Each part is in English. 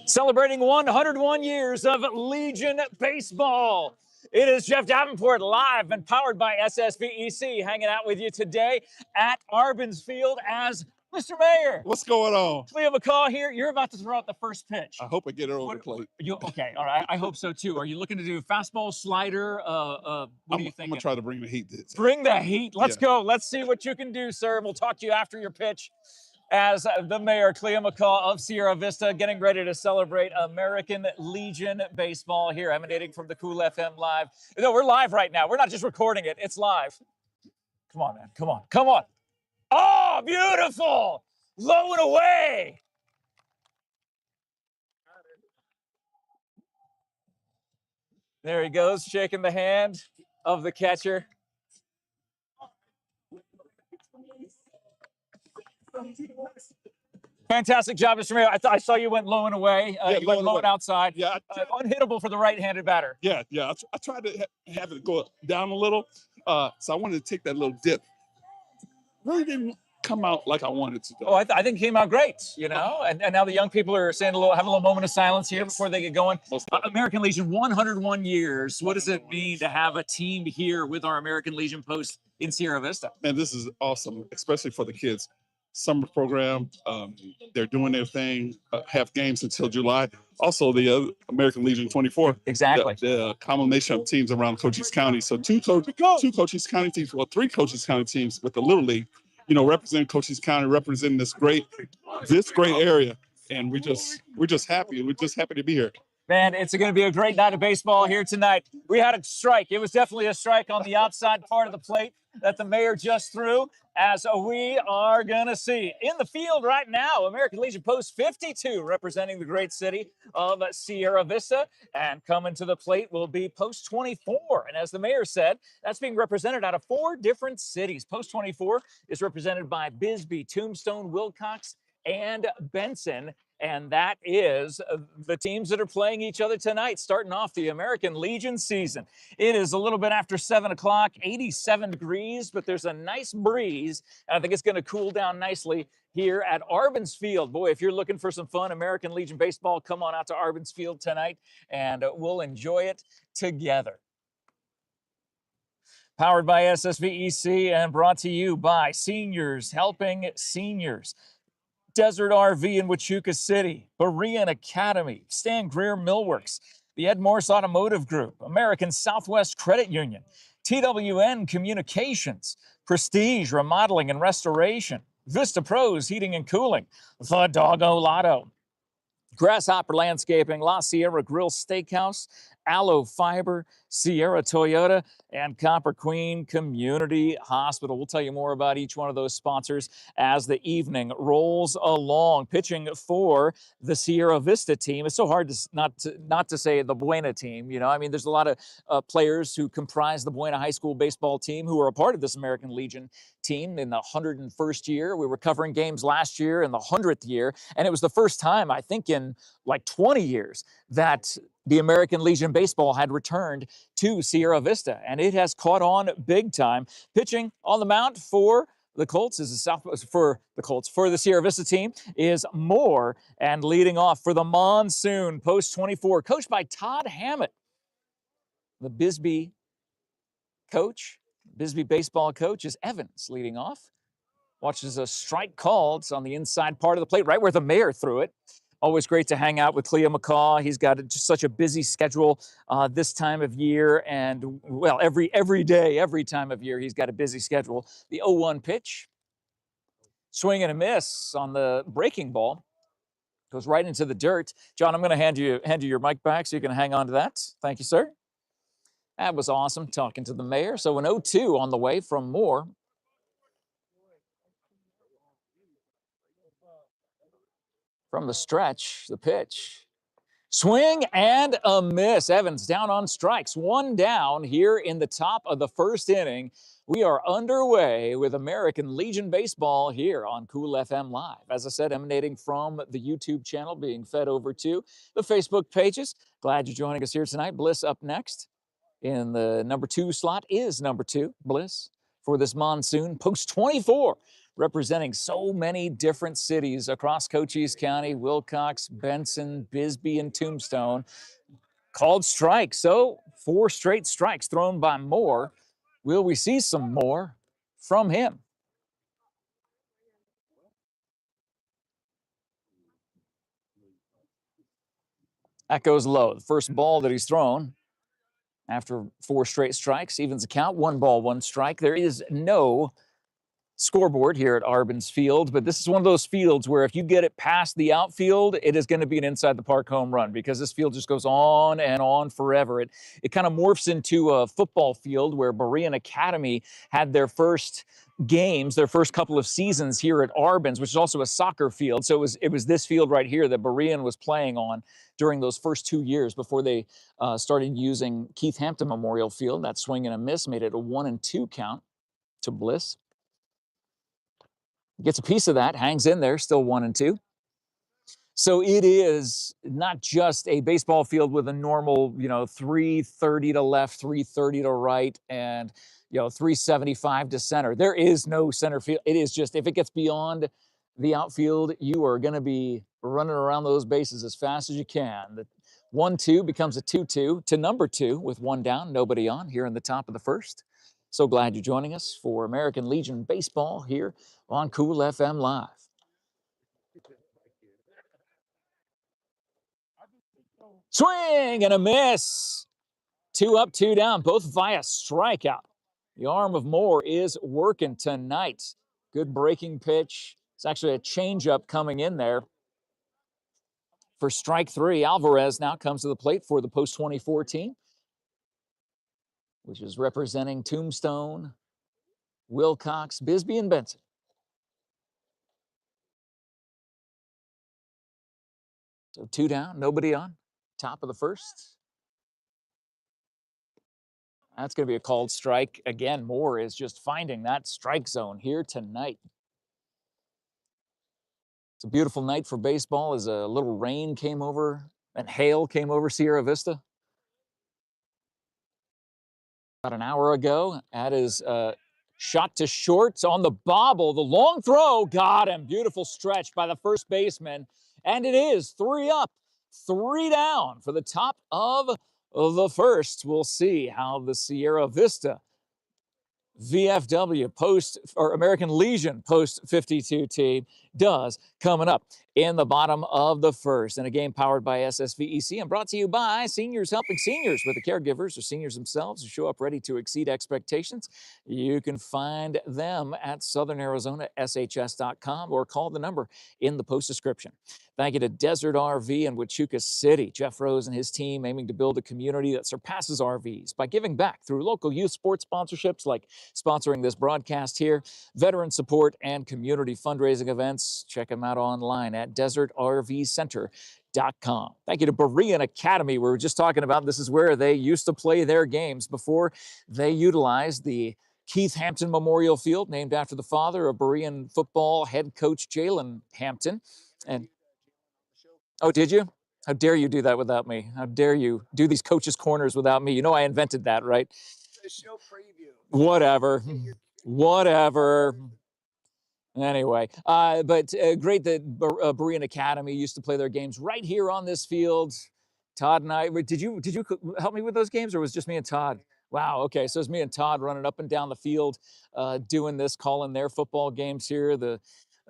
Celebrating 101 years of Legion baseball. It is Jeff Davenport live and powered by SSVEC hanging out with you today at Arbins Field as Mr. Mayor. What's going on? Cleo McCaw here. You're about to throw out the first pitch. I hope I get it over the plate. Okay, all right. I hope so too. Are you looking to do fastball, slider? What do you think? I'm gonna try to bring the heat. Bring the heat. Let's go. Let's see what you can do, sir. We'll talk to you after your pitch. As the mayor, Cleo McCaw of Sierra Vista, getting ready to celebrate American Legion baseball here, emanating from the Cool FM Live. No, we're live right now. We're not just recording it. It's live. Come on, man. Come on. Come on. Oh, beautiful. Low and away. There he goes, shaking the hand of the catcher. Fantastic job, Mr. Mayor. I saw you went low and away. You went low and outside. Yeah. Unhittable for the right-handed batter. Yeah. I tried to have it go down a little. So I wanted to take that little dip. Really didn't come out like I wanted to. Oh, I think it came out great, you know? And now the young people are saying have a little moment of silence here before they get going. American Legion, 101 years. What does it mean to have a team here with our American Legion post in Sierra Vista? Man, this is awesome, especially for the kids. Summer program, they're doing their thing, have games until July. Also, the American Legion 24. Exactly. The combination of teams around Cochise County. So two Cochise County teams, well, three Cochise County teams with the Little League, you know, representing Cochise County, representing this great area. And we're just happy. We're just happy to be here. Man, it's going to be a great night of baseball here tonight. We had a strike. It was definitely a strike on the outside part of the plate that the mayor just threw, as we are going to see. In the field right now, American Legion post 52, representing the great city of Sierra Vista. And coming to the plate will be post 24. And as the mayor said, that's being represented out of 4 different cities. Post 24 is represented by Bisbee, Tombstone, Wilcox, and Benson. And that is the teams that are playing each other tonight, starting off the American Legion season. It is a little bit after 7 o'clock, 87 degrees, but there's a nice breeze. And I think it's going to cool down nicely here at Arbins Field. Boy, if you're looking for some fun American Legion baseball, come on out to Arbins Field tonight, and we'll enjoy it together. Powered by SSVEC and brought to you by Seniors Helping Seniors. Desert RV in Huachuca City, BEREAN Academy, Stan Greer Millworks, the MORSE Automotive Group, American Southwest Credit Union, TWN Communications, Prestige Remodeling and Restoration, Vista Pros Heating and Cooling, The Doggo Lotto, Grasshopper Landscaping, La Sierra Grill Steakhouse, Aloe Fiber, Sierra Toyota, and Copper Queen Community Hospital. We'll tell you more about each one of those sponsors as the evening rolls along. Pitching for the Sierra Vista team, it's so hard to not to say the Buena team. You know, I mean, there's a lot of players who comprise the Buena High School baseball team who are a part of this American Legion team in the 101st year. We were covering games last year in the 100th year, and it was the first time, I think, in like 20 years that the American Legion baseball had returned to Sierra Vista, and it has caught on big time. Pitching on the mound for the Colts for the Sierra Vista team is Moore, and leading off for the Monsoon post 24, coached by Todd Hammett, the Bisbee baseball coach is Evans leading off. Watches a strike called on the inside part of the plate, right where the mayor threw it. Always great to hang out with Cleo McCaw. He's got just such a busy schedule this time of year, and well, every day, every time of year, he's got a busy schedule. The 0-1 pitch, swing and a miss on the breaking ball, goes right into the dirt. John, I'm going to hand you your mic back so you can hang on to that. Thank you, sir. That was awesome talking to the mayor. So an 0-2 on the way from Moore. From the stretch, the pitch. Swing and a miss. Evans down on strikes. 1 down here in the top of the first inning. We are underway with American Legion baseball here on Cool FM Live. As I said, emanating from the YouTube channel, being fed over to the Facebook pages. Glad you're joining us here tonight. Bliss up next. In the number 2 slot is number 2, Bliss, for this Monsoon post 24. representing so many different cities across Cochise County, Wilcox, Benson, Bisbee, and Tombstone, called strike. So 4 straight strikes thrown by Moore. Will we see some more from him? That goes low. The first ball that he's thrown after 4 straight strikes evens the count. 1 ball, 1 strike. There is no scoreboard here at Arbens Field, but this is one of those fields where if you get it past the outfield, it is going to be an inside the park home run, because this field just goes on and on forever. It kind of morphs into a football field where BEREAN Academy had their first games, their first couple of seasons here at Arbens, which is also a soccer field. So it was this field right here that BEREAN was playing on during those first 2 years before they started using Keith Hampton Memorial Field. That swing and a miss made it a 1-2 count to Bliss. Gets a piece of that, hangs in there, still 1-2. So it is not just a baseball field with a normal, 330 to left, 330 to right, and 375 to center. There is no center field. It is just, if it gets beyond the outfield, you are going to be running around those bases as fast as you can. The 1-2 becomes a 2-2 to number 2 with 1 down, nobody on here in the top of the first. So glad you're joining us for American Legion Baseball here on Cool FM Live. Swing and a miss. 2 up, 2 down, both via strikeout. The arm of Moore is working tonight. Good breaking pitch. It's actually a changeup coming in there for strike 3. Alvarez now comes to the plate for the post-24 team, which is representing Tombstone, Wilcox, Bisbee, and Benson. So 2 down, nobody on, top of the first. That's going to be a called strike. Again, Moore is just finding that strike zone here tonight. It's a beautiful night for baseball as a little rain came over and hail came over Sierra Vista about an hour ago. That is shot to short on the bobble. The long throw got him. Beautiful stretch by the first baseman. And it is 3 up, 3 down for the top of the first. We'll see how the Sierra Vista VFW American Legion post 52 team does coming up in the bottom of the first, in a game powered by SSVEC and brought to you by Seniors Helping Seniors, with the caregivers or seniors themselves who show up ready to exceed expectations. You can find them at southernarizonaSHS.com or call the number in the post description. Thank you to Desert RV in Huachuca City. Jeff Rose and his team aiming to build a community that surpasses RVs by giving back through local youth sports sponsorships like sponsoring this broadcast here, veteran support, and community fundraising events. Check them out online at desertrvcenter.com. Thank you to BEREAN Academy. We were just talking about this is where they used to play their games before they utilized the Keith Hampton Memorial Field, named after the father of BEREAN football head coach Jalen Hampton. And oh, did you? How dare you do that without me? How dare you do these coaches' corners without me? You know I invented that, right? The show preview. Whatever. Whatever. Anyway, but great that BEREAN Academy used to play their games right here on this field. Todd and I, did you help me with those games, or was it just me and Todd? Wow, okay, so it's me and Todd running up and down the field, doing this, calling their football games here. The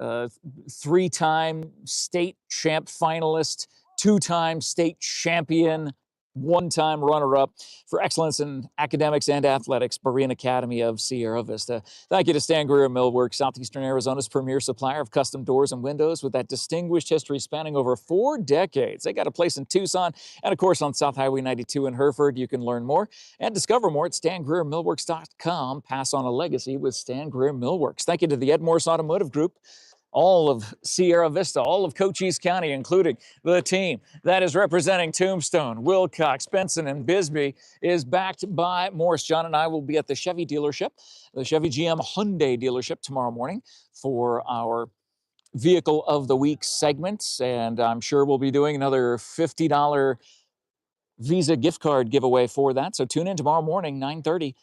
3-time state champ finalist, 2-time state champion, 1-time runner-up for excellence in academics and athletics, BEREAN Academy of Sierra Vista. Thank you to Stan Greer Millworks, Southeastern Arizona's premier supplier of custom doors and windows with that distinguished history spanning over 4 decades. They got a place in Tucson and, of course, on South Highway 92 in Hereford. You can learn more and discover more at StanGreerMillworks.com. Pass on a legacy with Stan Greer Millworks. Thank you to the MORSE Automotive Group, all of Sierra Vista, all of Cochise County, including the team that is representing Tombstone, Wilcox, Benson, and Bisbee, is backed by MORSE. John and I will be at the Chevy dealership, the Chevy GM Hyundai dealership tomorrow morning for our Vehicle of the Week segment, and I'm sure we'll be doing another $50 Visa gift card giveaway for that. So tune in tomorrow morning, 9:30,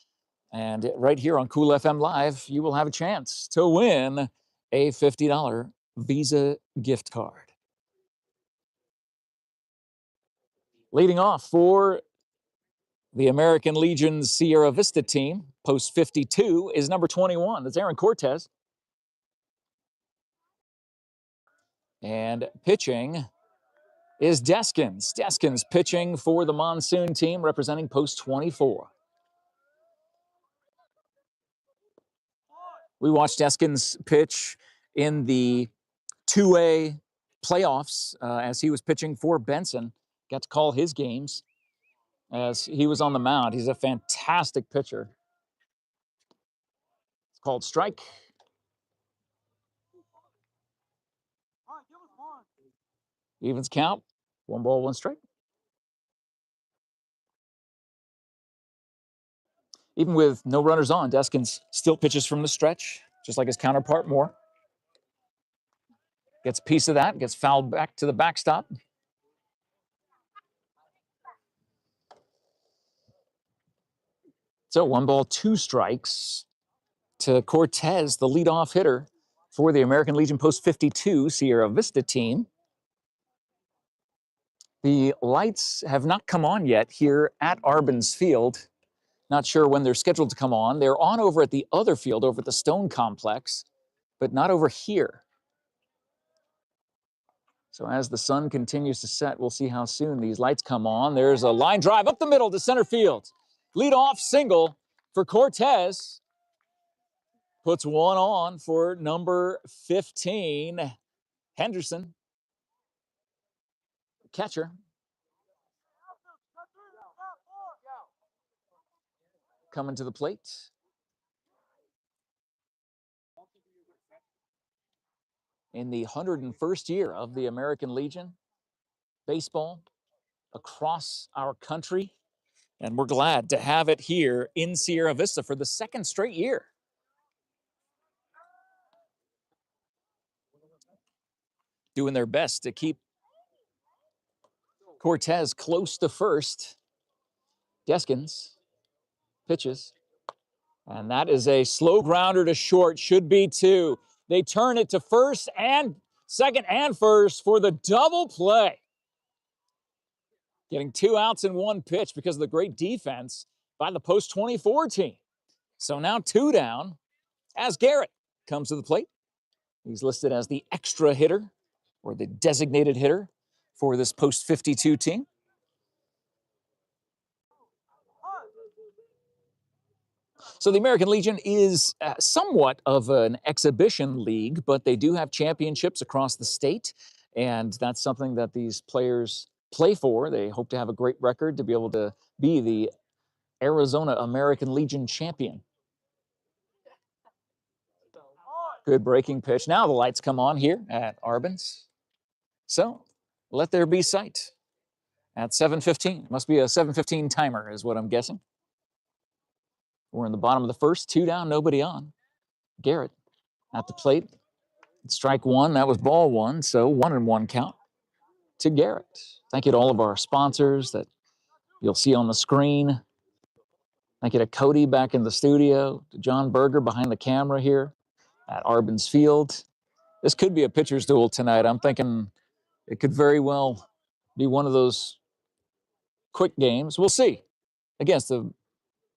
and right here on Cool FM Live, you will have a chance to win a $50 Visa gift card. Leading off for the American Legion's Sierra Vista team, post 52, is number 21. That's Aaron Cortez. And pitching is Deskins. Deskins pitching for the Monsoon team, representing post 24. We watched Deskins pitch in the 2A playoffs as he was pitching for Benson. Got to call his games as he was on the mound. He's a fantastic pitcher. It's called strike. Evens count. 1 ball, 1 strike. Even with no runners on, Deskins still pitches from the stretch, just like his counterpart Moore. Gets a piece of that, gets fouled back to the backstop. So 1 ball, 2 strikes to Cortez, the leadoff hitter for the American Legion post 52 Sierra Vista team. The lights have not come on yet here at Arbens Field. Not sure when they're scheduled to come on. They're on over at the other field, over at the Stone Complex, but not over here. So as the sun continues to set, we'll see how soon these lights come on. There's a line drive up the middle to center field. Leadoff single for Cortez. Puts 1 on for number 15, Henderson. Catcher. Coming to the plate. In the 101st year of the American Legion, baseball across our country. And we're glad to have it here in Sierra Vista for the 2nd straight year. Doing their best to keep Cortez close to first. Deskins pitches. And that is a slow grounder to short, should be 2. They turn it to first and second and first for the double play. Getting 2 outs in 1 pitch because of the great defense by the post 24 team. So now 2 down as Garrett comes to the plate. He's listed as the extra hitter or the designated hitter for this post 52 team. So the American Legion is somewhat of an exhibition league, but they do have championships across the state, and that's something that these players play for. They hope to have a great record to be able to be the Arizona American Legion champion. Good breaking pitch. Now the lights come on here at Arbens. So let there be sight at 7:15. Must be a 7:15 timer is what I'm guessing. We're in the bottom of the first, 2 down, nobody on. Garrett at the plate. Strike 1, that was ball 1, so 1-1 count to Garrett. Thank you to all of our sponsors that you'll see on the screen. Thank you to Cody back in the studio, to John Berger behind the camera here at Arbens Field. This could be a pitcher's duel tonight. I'm thinking it could very well be one of those quick games. We'll see. Against the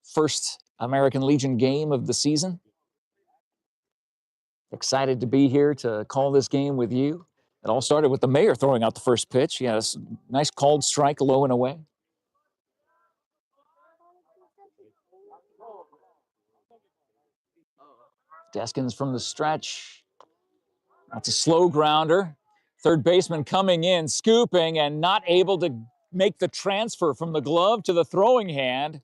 first American Legion game of the season. Excited to be here to call this game with you. It all started with the mayor throwing out the first pitch. He had a nice called strike, low and away. Deskins from the stretch. That's a slow grounder. Third baseman coming in, scooping, and not able to make the transfer from the glove to the throwing hand.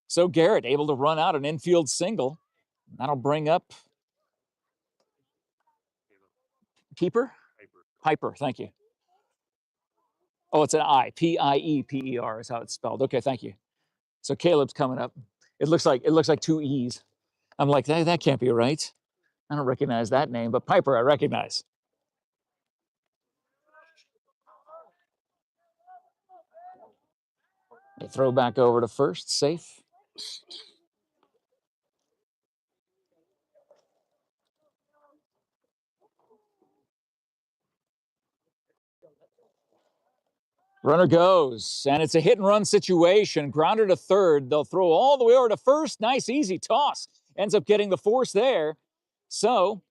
So Garrett able to run out an infield single. That'll bring up Keeper? Piper, thank you. Oh, it's an I. P-I-E-P-E-R is how it's spelled. Okay, thank you. So Caleb's coming up. It looks like 2 E's. I'm like, that can't be right. I don't recognize that name, but Piper I recognize. They throw back over to first, safe. Runner goes, and it's a hit and run situation. Grounded to third. They'll throw all the way over to first. Nice, easy toss. Ends up getting the force there. So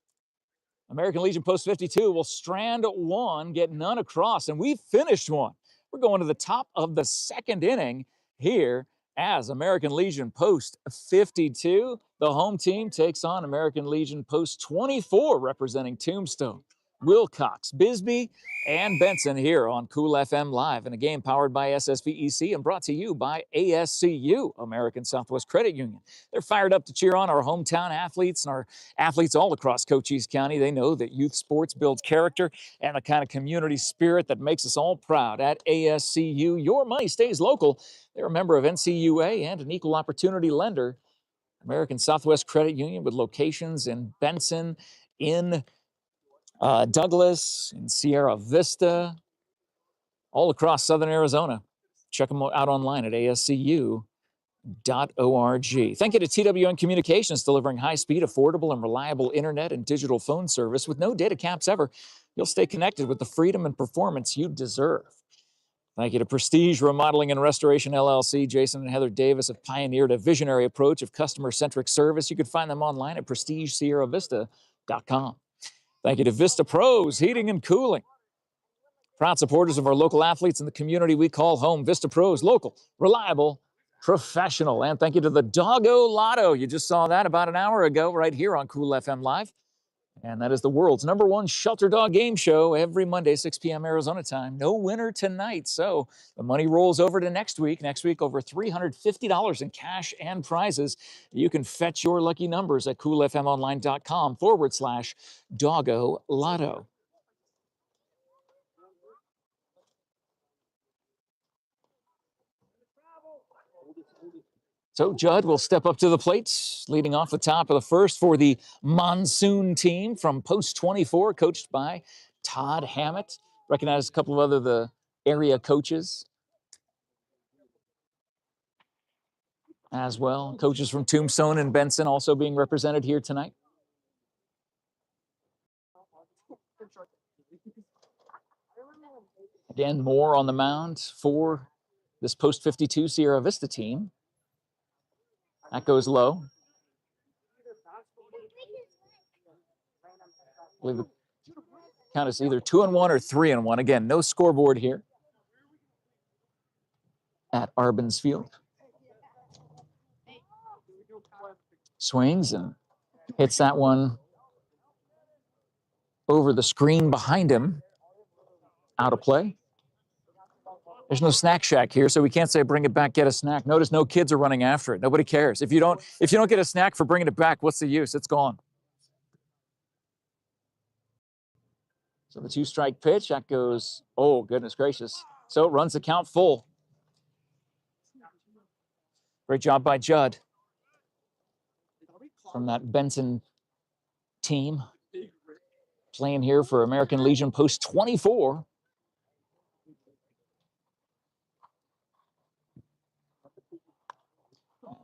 American Legion Post 52 will strand one, get none across, and we've finished one. We're going to the top of the second inning here as American Legion Post 52. The home team takes on American Legion Post 24, representing Tombstone, Wilcox, Bisbee, and Benson here on Cool FM Live, in a game powered by SSVEC and brought to you by ASCU, American Southwest Credit Union. They're fired up to cheer on our hometown athletes and our athletes all across Cochise County. They know that youth sports builds character and the kind of community spirit that makes us all proud. At ASCU, your money stays local. They're a member of NCUA and an equal opportunity lender. American Southwest Credit Union, with locations in Benson, in Douglas, in Sierra Vista, all across Southern Arizona. Check them out online at ascu.org. Thank you to TWN Communications, delivering high-speed, affordable, and reliable internet and digital phone service with no data caps ever. You'll stay connected with the freedom and performance you deserve. Thank you to Prestige Remodeling and Restoration, LLC. Jason and Heather Davis have pioneered a visionary approach of customer-centric service. You can find them online at prestigesierravista.com. Thank you to Vista Pros Heating and Cooling, proud supporters of our local athletes in the community we call home. Vista Pros, local, reliable, professional. And thank you to the Doggo Lotto. You just saw that about an hour ago right here on Cool FM Live. And that is the world's #1 shelter dog game show every Monday, 6 p.m. Arizona time. No winner tonight, so the money rolls over to next week. Next week, over $350 in cash and prizes. You can fetch your lucky numbers at coolfmonline.com/Doggo Lotto. So Judd will step up to the plate, leading off the top of the first for the Monsoon team from Post 24, coached by Todd Hammett. Recognize a couple of the area coaches as well. Coaches from Tombstone and Benson also being represented here tonight. Dan Moore on the mound for this Post 52 Sierra Vista team. That goes low. I believe the count is either 2-1 or 3-1. Again, no scoreboard here at Arbens Field. Swings and hits that one over the screen behind him. Out of play. There's no snack shack here, so we can't say bring it back, get a snack. Notice no kids are running after it. Nobody cares. If you don't get a snack for bringing it back, what's the use? It's gone. So the 2-strike pitch, that goes, oh, goodness gracious. So it runs the count full. Great job by Judd from that Benson team, playing here for American Legion Post 24.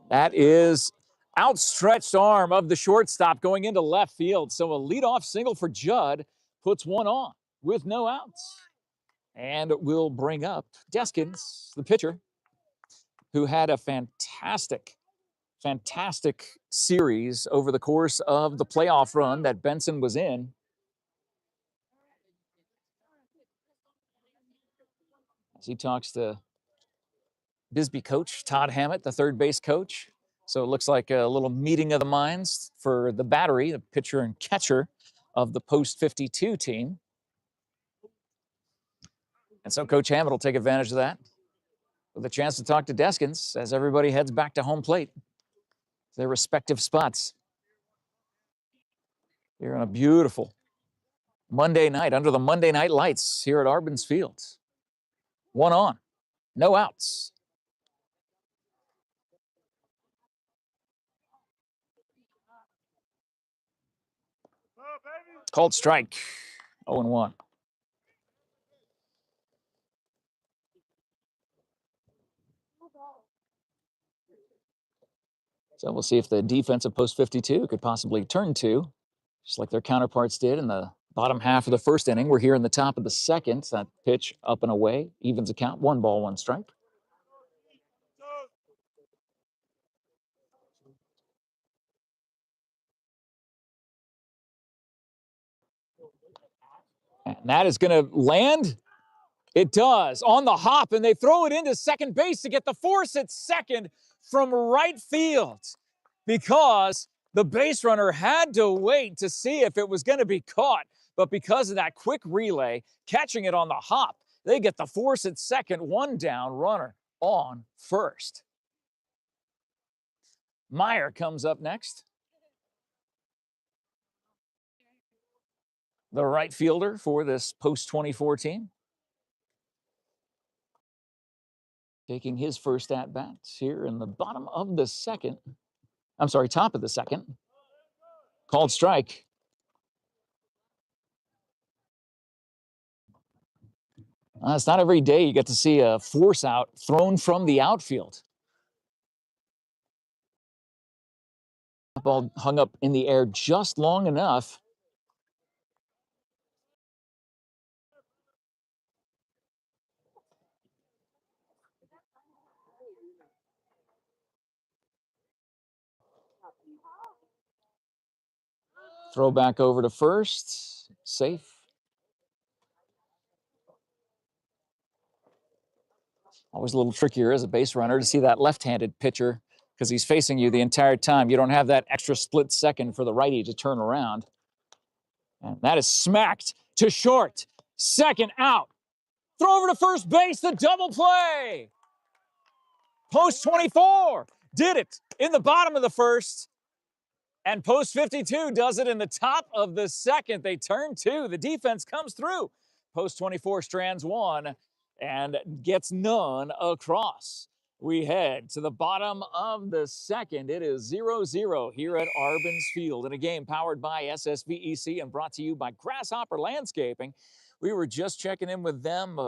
That is outstretched arm of the shortstop going into left field. So a leadoff single for Judd puts one on with no outs. And will bring up Deskins, the pitcher, who had a fantastic series over the course of the playoff run that Benson was in. As he talks to Bisbee coach Todd Hammett, the third base coach. So it looks like a little meeting of the minds for the battery, the pitcher and catcher of the Post 52 team. And so Coach Hammett will take advantage of that with a chance to talk to Deskins as everybody heads back to home plate, their respective spots. Here on a beautiful Monday night under the Monday night lights here at Arbens Field. One on, no outs. Called strike, 0-1. So we'll see if the defense of Post 52 could possibly turn to, just like their counterparts did in the Bottom half of the first inning. We're here in the top of the second. That pitch up and away. Evens the count. 1 ball, 1 strike. And that is going to land. It does. On the hop, and they throw it into second base to get the force at second from right field because the base runner had to wait to see if it was going to be caught. But because of that quick relay, catching it on the hop, they get the force at second, 1 down, runner on first. Meyer comes up next. The right fielder for this post-24 team. Taking his first at-bat here in the bottom of the second. I'm sorry, top of the second. Called strike. It's not every day you get to see a force out thrown from the outfield. Ball hung up in the air just long enough. Throw back over to first. Safe. Always a little trickier as a base runner to see that left-handed pitcher because he's facing you the entire time. You don't have that extra split second for the righty to turn around. And that is smacked to short. Second out. Throw over to first base, the double play. Post 24 did it in the bottom of the first. And post 52 does it in the top of the second. They turn 2. The defense comes through. Post 24 strands 1 and gets none across. We head to the bottom of the second. It is 0-0 here at Arbens Field in a game powered by SSVEC and brought to you by Grasshopper Landscaping. We were just checking in with them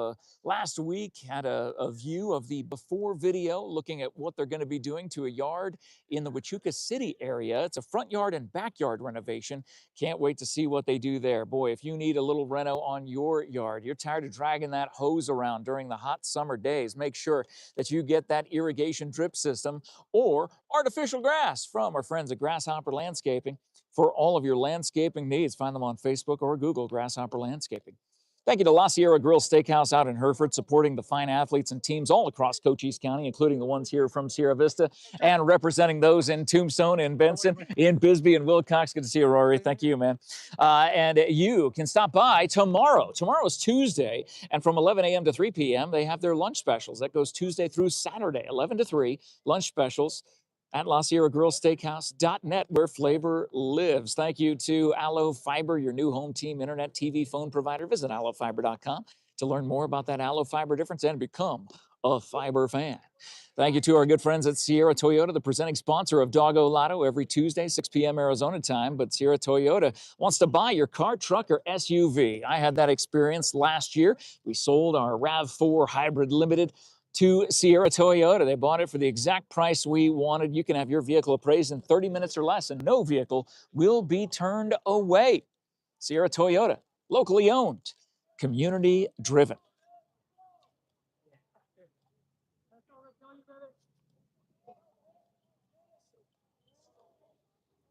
last week, had a view of the before video looking at what they're going to be doing to a yard in the Huachuca City area. It's a front yard and backyard renovation. Can't wait to see what they do there. Boy, if you need a little reno on your yard, you're tired of dragging that hose around during the hot summer days, make sure that you get that irrigation drip system or artificial grass from our friends at Grasshopper Landscaping. For all of your landscaping needs, find them on Facebook or Google, Grasshopper Landscaping. Thank you to La Sierra Grill Steakhouse out in Hereford, supporting the fine athletes and teams all across Cochise County, including the ones here from Sierra Vista, and representing those in Tombstone and Benson, in Bisbee and Wilcox. Good to see you, Rory. Thank you, man. And you can stop by tomorrow. Tomorrow's Tuesday, and from 11 a.m. to 3 p.m., they have their lunch specials. That goes Tuesday through Saturday, 11 to 3, lunch specials at LaSierraGrillSteakhouse.net, where flavor lives. Thank you to Allo Fiber, your new home team internet TV phone provider. Visit allofiber.com to learn more about that Allo Fiber difference and become a fiber fan. Thank you to our good friends at Sierra Toyota, the presenting sponsor of Doggo Lotto every Tuesday, 6 p.m. Arizona time. But Sierra Toyota wants to buy your car, truck, or SUV. I had that experience last year. We sold our RAV4 Hybrid Limited to Sierra Toyota. They bought it for the exact price we wanted. You can have your vehicle appraised in 30 minutes or less, and no vehicle will be turned away. Sierra Toyota, locally owned, community driven.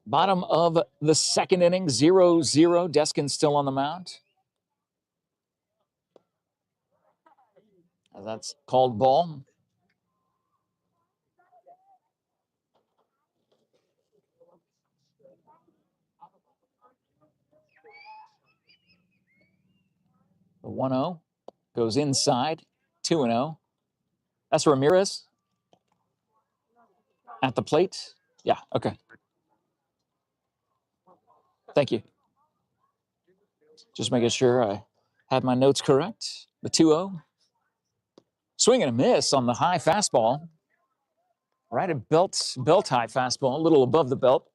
Bottom of the second inning, 0-0. Deskin still on the mound. That's called ball. The 1-0 goes inside, 2-0. That's Ramirez at the plate. Yeah, okay. Thank you. Just making sure I had my notes correct. The 2-0. Swing and a miss on the high fastball. Right at belt high fastball, a little above the belt.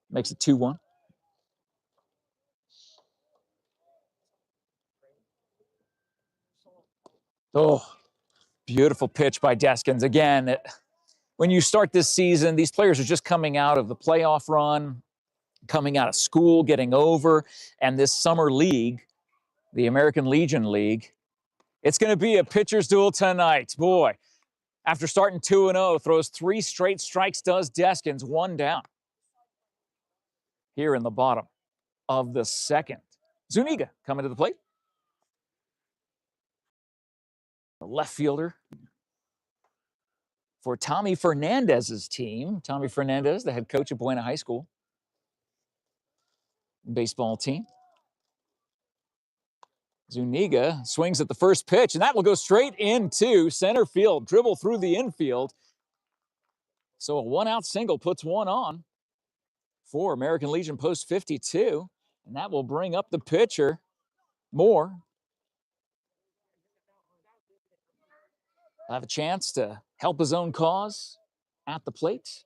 Makes it 2-1. Oh, beautiful pitch by Deskins. Again, when you start this season, these players are just coming out of the playoff run. coming out of school, getting over, and this summer league, the American Legion League, it's going to be a pitcher's duel tonight. Boy, after starting 2-0, throws 3 straight strikes, does Deskins, 1 down. Here in the bottom of the second. Zuniga coming to the plate. The left fielder for Tommy Fernandez's team. Tommy Fernandez, the head coach of Buena High School baseball team. Zuniga swings at the first pitch, and that will go straight into center field. Dribble through the infield. So a 1-out single puts 1 on for American Legion post 52, and that will bring up the pitcher, Moore. Have a chance to help his own cause at the plate.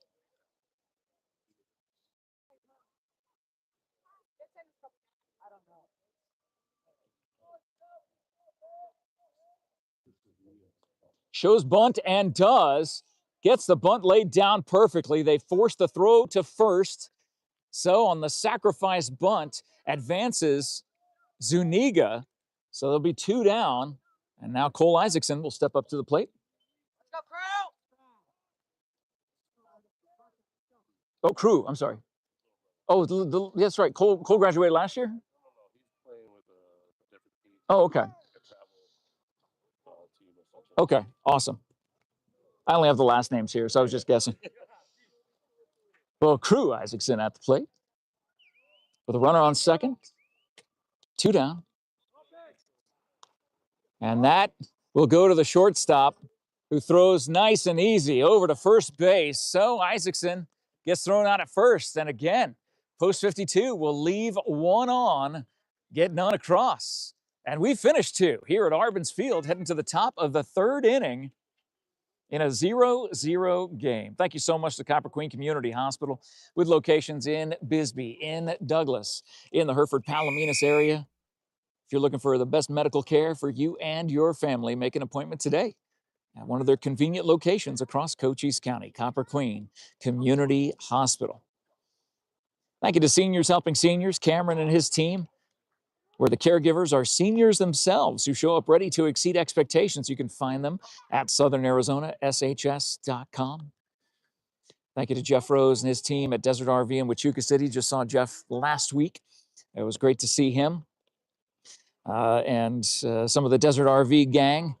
Shows bunt and does. Gets the bunt laid down perfectly. They force the throw to first. So on the sacrifice bunt, advances Zuniga. So there'll be 2 down. And now Cole Isaacson will step up to the plate. Let's go, Crew! Oh, Crew, I'm sorry. Oh, that's right. Cole graduated last year? Oh, okay. Okay, awesome. I only have the last names here, so I was just guessing. Well, Crew Isaacson at the plate with a runner on second. 2 down. And that will go to the shortstop, who throws nice and easy over to first base. So Isaacson gets thrown out at first. And again, post 52 will leave 1 on, get none across. And we finished 2 here at Arbens Field, heading to the top of the 3rd inning in a 0-0 game. Thank you so much to Copper Queen Community Hospital, with locations in Bisbee, in Douglas, in the Hereford Palominas area. If you're looking for the best medical care for you and your family, make an appointment today at one of their convenient locations across Cochise County. Copper Queen Community Hospital. Thank you to Seniors Helping Seniors, Cameron and his team, where the caregivers are seniors themselves who show up ready to exceed expectations. You can find them at southernarizonaSHS.com. Thank you to Jeff Rose and his team at Desert RV in Huachuca City. Just saw Jeff last week. It was great to see him. And some of the Desert RV gang.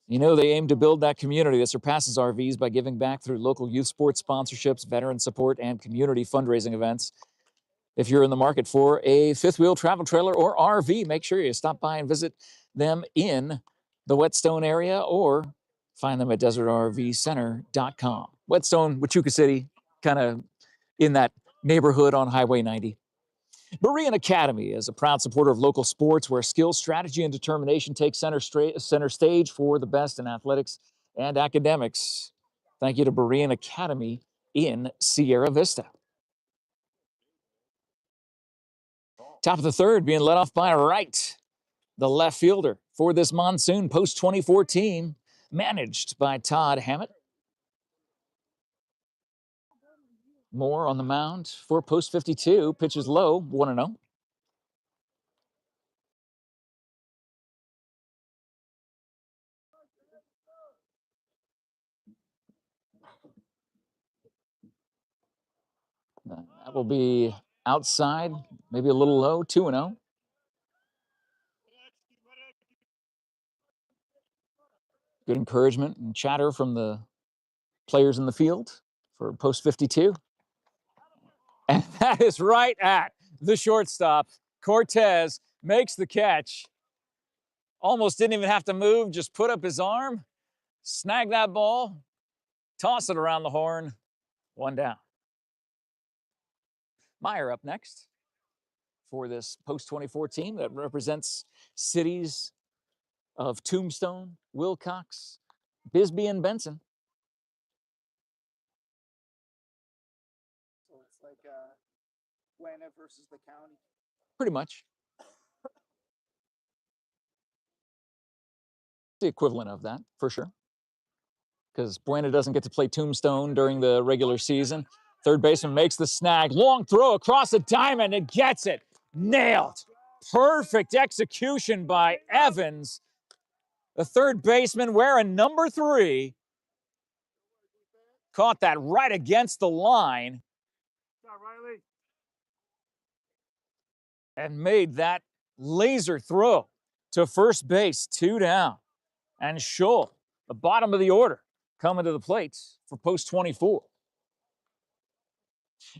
You know, they aim to build that community that surpasses RVs by giving back through local youth sports sponsorships, veteran support, and community fundraising events. If you're in the market for a fifth-wheel travel trailer or RV, make sure you stop by and visit them in the Whetstone area, or find them at desertrvcenter.com. Whetstone, Huachuca City, kind of in that neighborhood on Highway 90. BEREAN Academy is a proud supporter of local sports, where skill, strategy, and determination take center stage for the best in athletics and academics. Thank you to BEREAN Academy in Sierra Vista. Top of the 3rd, being led off by Wright, the left fielder for this monsoon post 2014, managed by Todd Hammett. Moore on the mound for post 52, pitches low, 1-0. That will be outside, maybe a little low, 2-0. Good encouragement and chatter from the players in the field for post 52. And that is right at the shortstop. Cortez makes the catch. Almost didn't even have to move, just put up his arm, snag that ball, toss it around the horn, 1 down. Meyer up next for this post 2014 that represents cities of Tombstone, Wilcox, Bisbee, and Benson. So it's like Buena versus the county. Pretty much. The equivalent of that, for sure. Because Buena doesn't get to play Tombstone during the regular season. Third baseman makes the snag. Long throw across the diamond and gets it. Nailed. Perfect execution by Evans. The third baseman wearing number 3. Caught that right against the line. And made that laser throw to first base, 2 down. And Scholl, the bottom of the order, coming to the plate for post 24.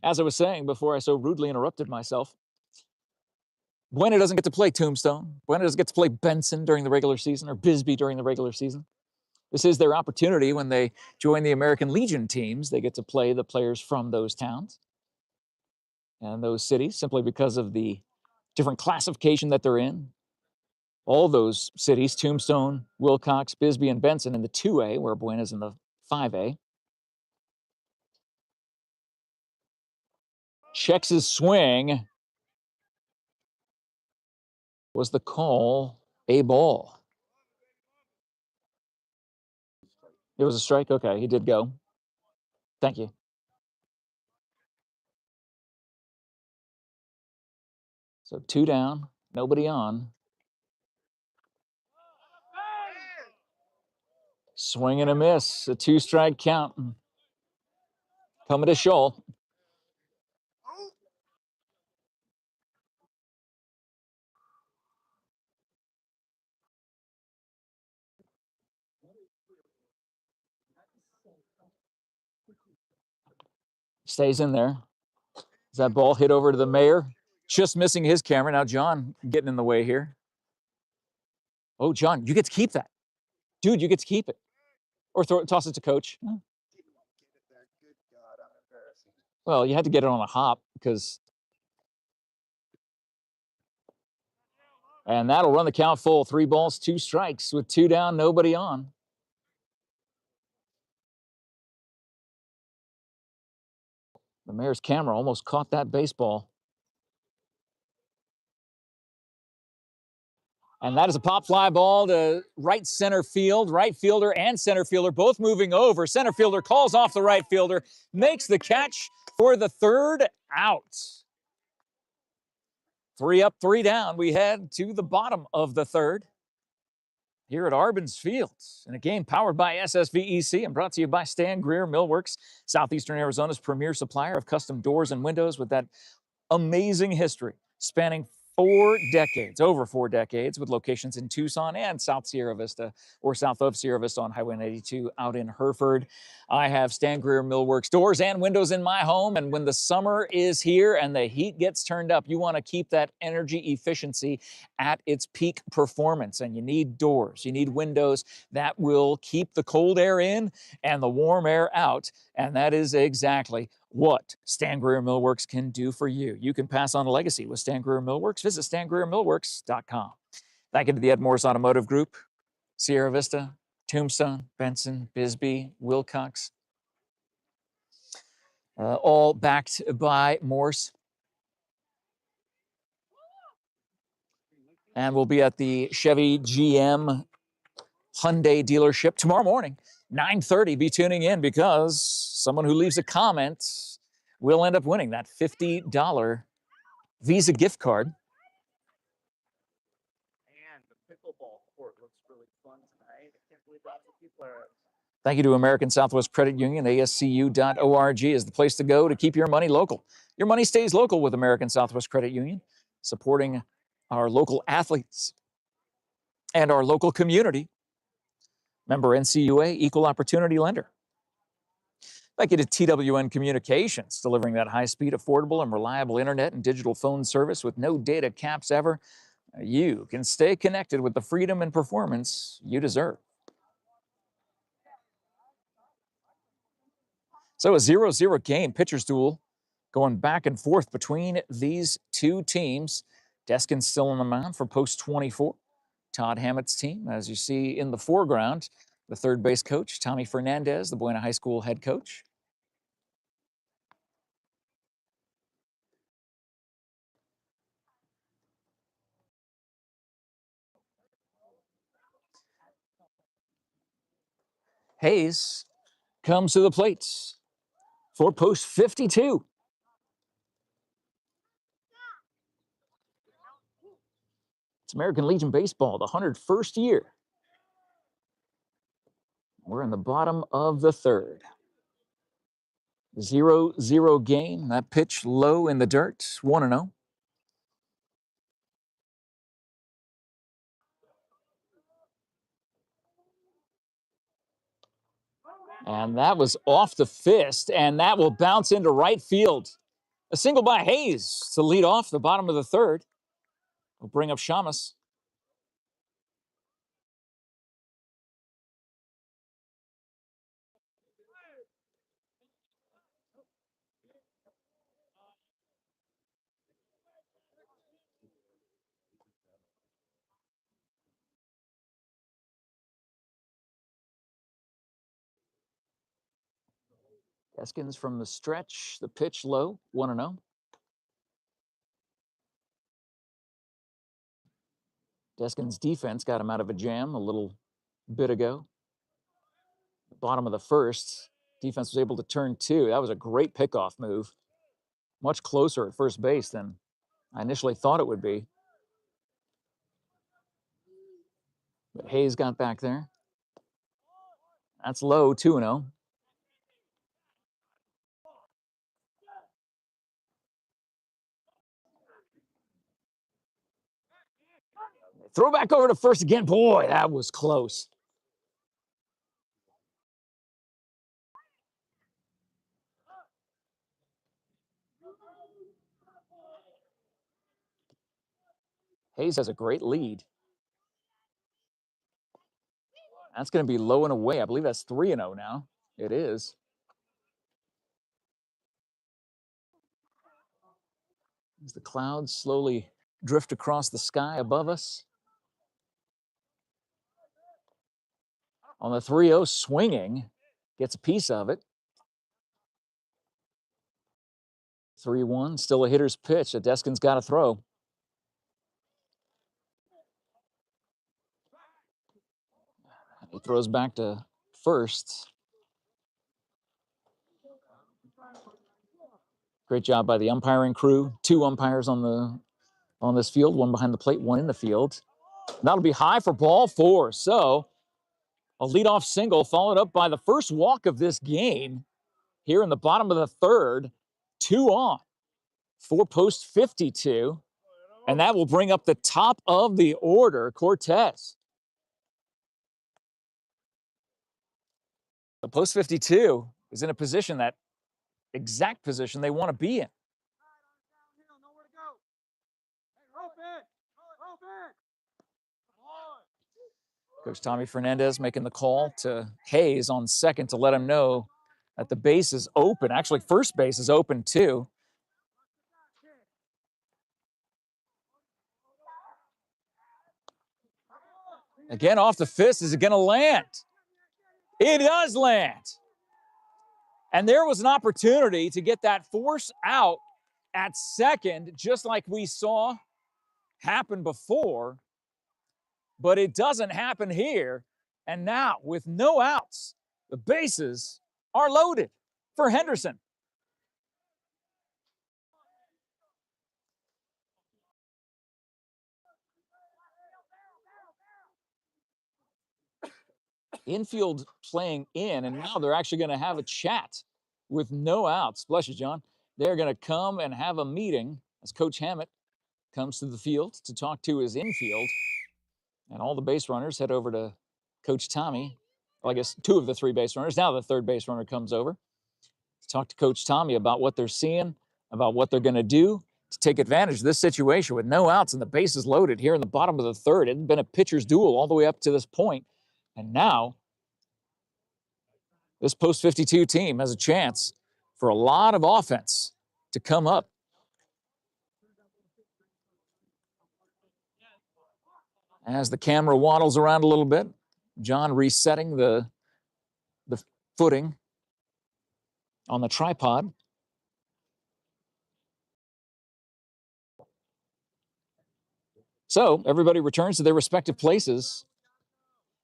As I was saying before I so rudely interrupted myself, Buena doesn't get to play Tombstone. Buena doesn't get to play Benson during the regular season or Bisbee during the regular season. This is their opportunity when they join the American Legion teams. They get to play the players from those towns and those cities simply because of the different classification that they're in. All those cities, Tombstone, Wilcox, Bisbee, and Benson in the 2A, where Buena's in the 5A. Checks his swing. Was the call a ball? It was a strike? Okay, he did go. Thank you. So 2 down, nobody on. Swing and a miss, a 2-strike count. Coming to Scholl. Stays in there. Is that ball hit over to the mayor? Just missing his camera. Now John getting in the way here. Oh, John, you get to keep that. Dude, you get to keep it. Or toss it to coach. Well, you had to get it on a hop because... And that'll run the count full. 3 balls, 2 strikes with 2 down, nobody on. The mayor's camera almost caught that baseball. And that is a pop fly ball to right center field. Right fielder and center fielder both moving over. Center fielder calls off the right fielder, makes the catch for the 3rd out. 3 up, 3 down. We head to the bottom of the 3rd here at Arbins Field in a game powered by SSVEC and brought to you by Stan Greer Millworks, Southeastern Arizona's premier supplier of custom doors and windows with that amazing history spanning 4 decades, over 4 decades, with locations in Tucson and South Sierra Vista, or south of Sierra Vista on Highway 92 out in Hereford. I have Stan Greer Millworks doors and windows in my home, and when the summer is here and the heat gets turned up, you want to keep that energy efficiency at its peak performance, and you need doors, you need windows that will keep the cold air in and the warm air out, and that is exactly what Stan Greer Millworks can do for you. You can pass on a legacy with Stan Greer Millworks. Visit stangreermillworks.com. Thank you to the MORSE Automotive Group, Sierra Vista, Tombstone, Benson, Bisbee, Wilcox, all backed by MORSE. And we'll be at the Chevy GM Hyundai dealership tomorrow morning, 9:30. Be tuning in because someone who leaves a comment will end up winning that $50 Visa gift card. And the pickleball court looks really fun tonight. I can't believe lots of people are... Thank you to American Southwest Credit Union. ASCU.org is the place to go to keep your money local. Your money stays local with American Southwest Credit Union, supporting our local athletes and our local community. Member NCUA, equal opportunity lender. Thank you to TWN Communications, delivering that high-speed, affordable, and reliable internet and digital phone service with no data caps ever. You can stay connected with the freedom and performance you deserve. So a 0-0 game, pitcher's duel, going back and forth between these 2 teams. Deskin's still on the mound for post 24. Todd Hammett's team, as you see in the foreground, the third base coach, Tommy Fernandez, the Buena High School head coach. Hayes comes to the plate. for post 52. It's American Legion Baseball, the 101st year. We're in the bottom of the third. 0-0 game. That pitch low in the dirt, 1-0. And that was off the fist, and that will bounce into right field. A single by Hayes to lead off the bottom of the third. We'll bring up Shamus. Eskins from the stretch, the pitch low, 1-0. Deskin's defense got him out of a jam a little bit ago. Bottom of the first, defense was able to turn two. That was a great pickoff move. Much closer at first base than I initially thought it would be. But Hayes got back there. That's low, 2-0. Throw back over to first again. Boy, that was close. Hayes has a great lead. That's going to be low and away. I believe that's 3-0 now. It is. As the clouds slowly drift across the sky above us. On the 3-0, swinging, gets a piece of it. 3-1, still a hitter's pitch that Deskin's got to throw. He throws back to first. Great job by the umpiring crew. 2 umpires on this field, 1 behind the plate, 1 in the field. That'll be high for ball 4. So a leadoff single followed up by the first walk of this game here in the bottom of the third. 2 on for post 52. And that will bring up the top of the order, Cortez. The post 52 is in a position, that exact position they want to be in. Coach Tommy Fernandez making the call to Hayes on second to let him know that the base is open. Actually, first base is open too. Again, off the fist. Is it going to land? It does land. And there was an opportunity to get that force out at second, just like we saw happen before. But it doesn't happen here. And now, with no outs, the bases are loaded for Henderson. Infield playing in, and now they're actually going to have a chat with no outs. Bless you, John. They're going to come and have a meeting as Coach Hammett comes to the field to talk to his infield. And all the base runners head over to Coach Tommy. Well, I guess 2 of the 3 base runners. Now the 3rd base runner comes over to talk to Coach Tommy about what they're seeing, about what they're going to do to take advantage of this situation with no outs and the bases loaded here in the bottom of the third. It had been a pitcher's duel all the way up to this point. And now this post 52 team has a chance for a lot of offense to come up. As the camera waddles around a little bit, John resetting the footing on the tripod. So everybody returns to their respective places.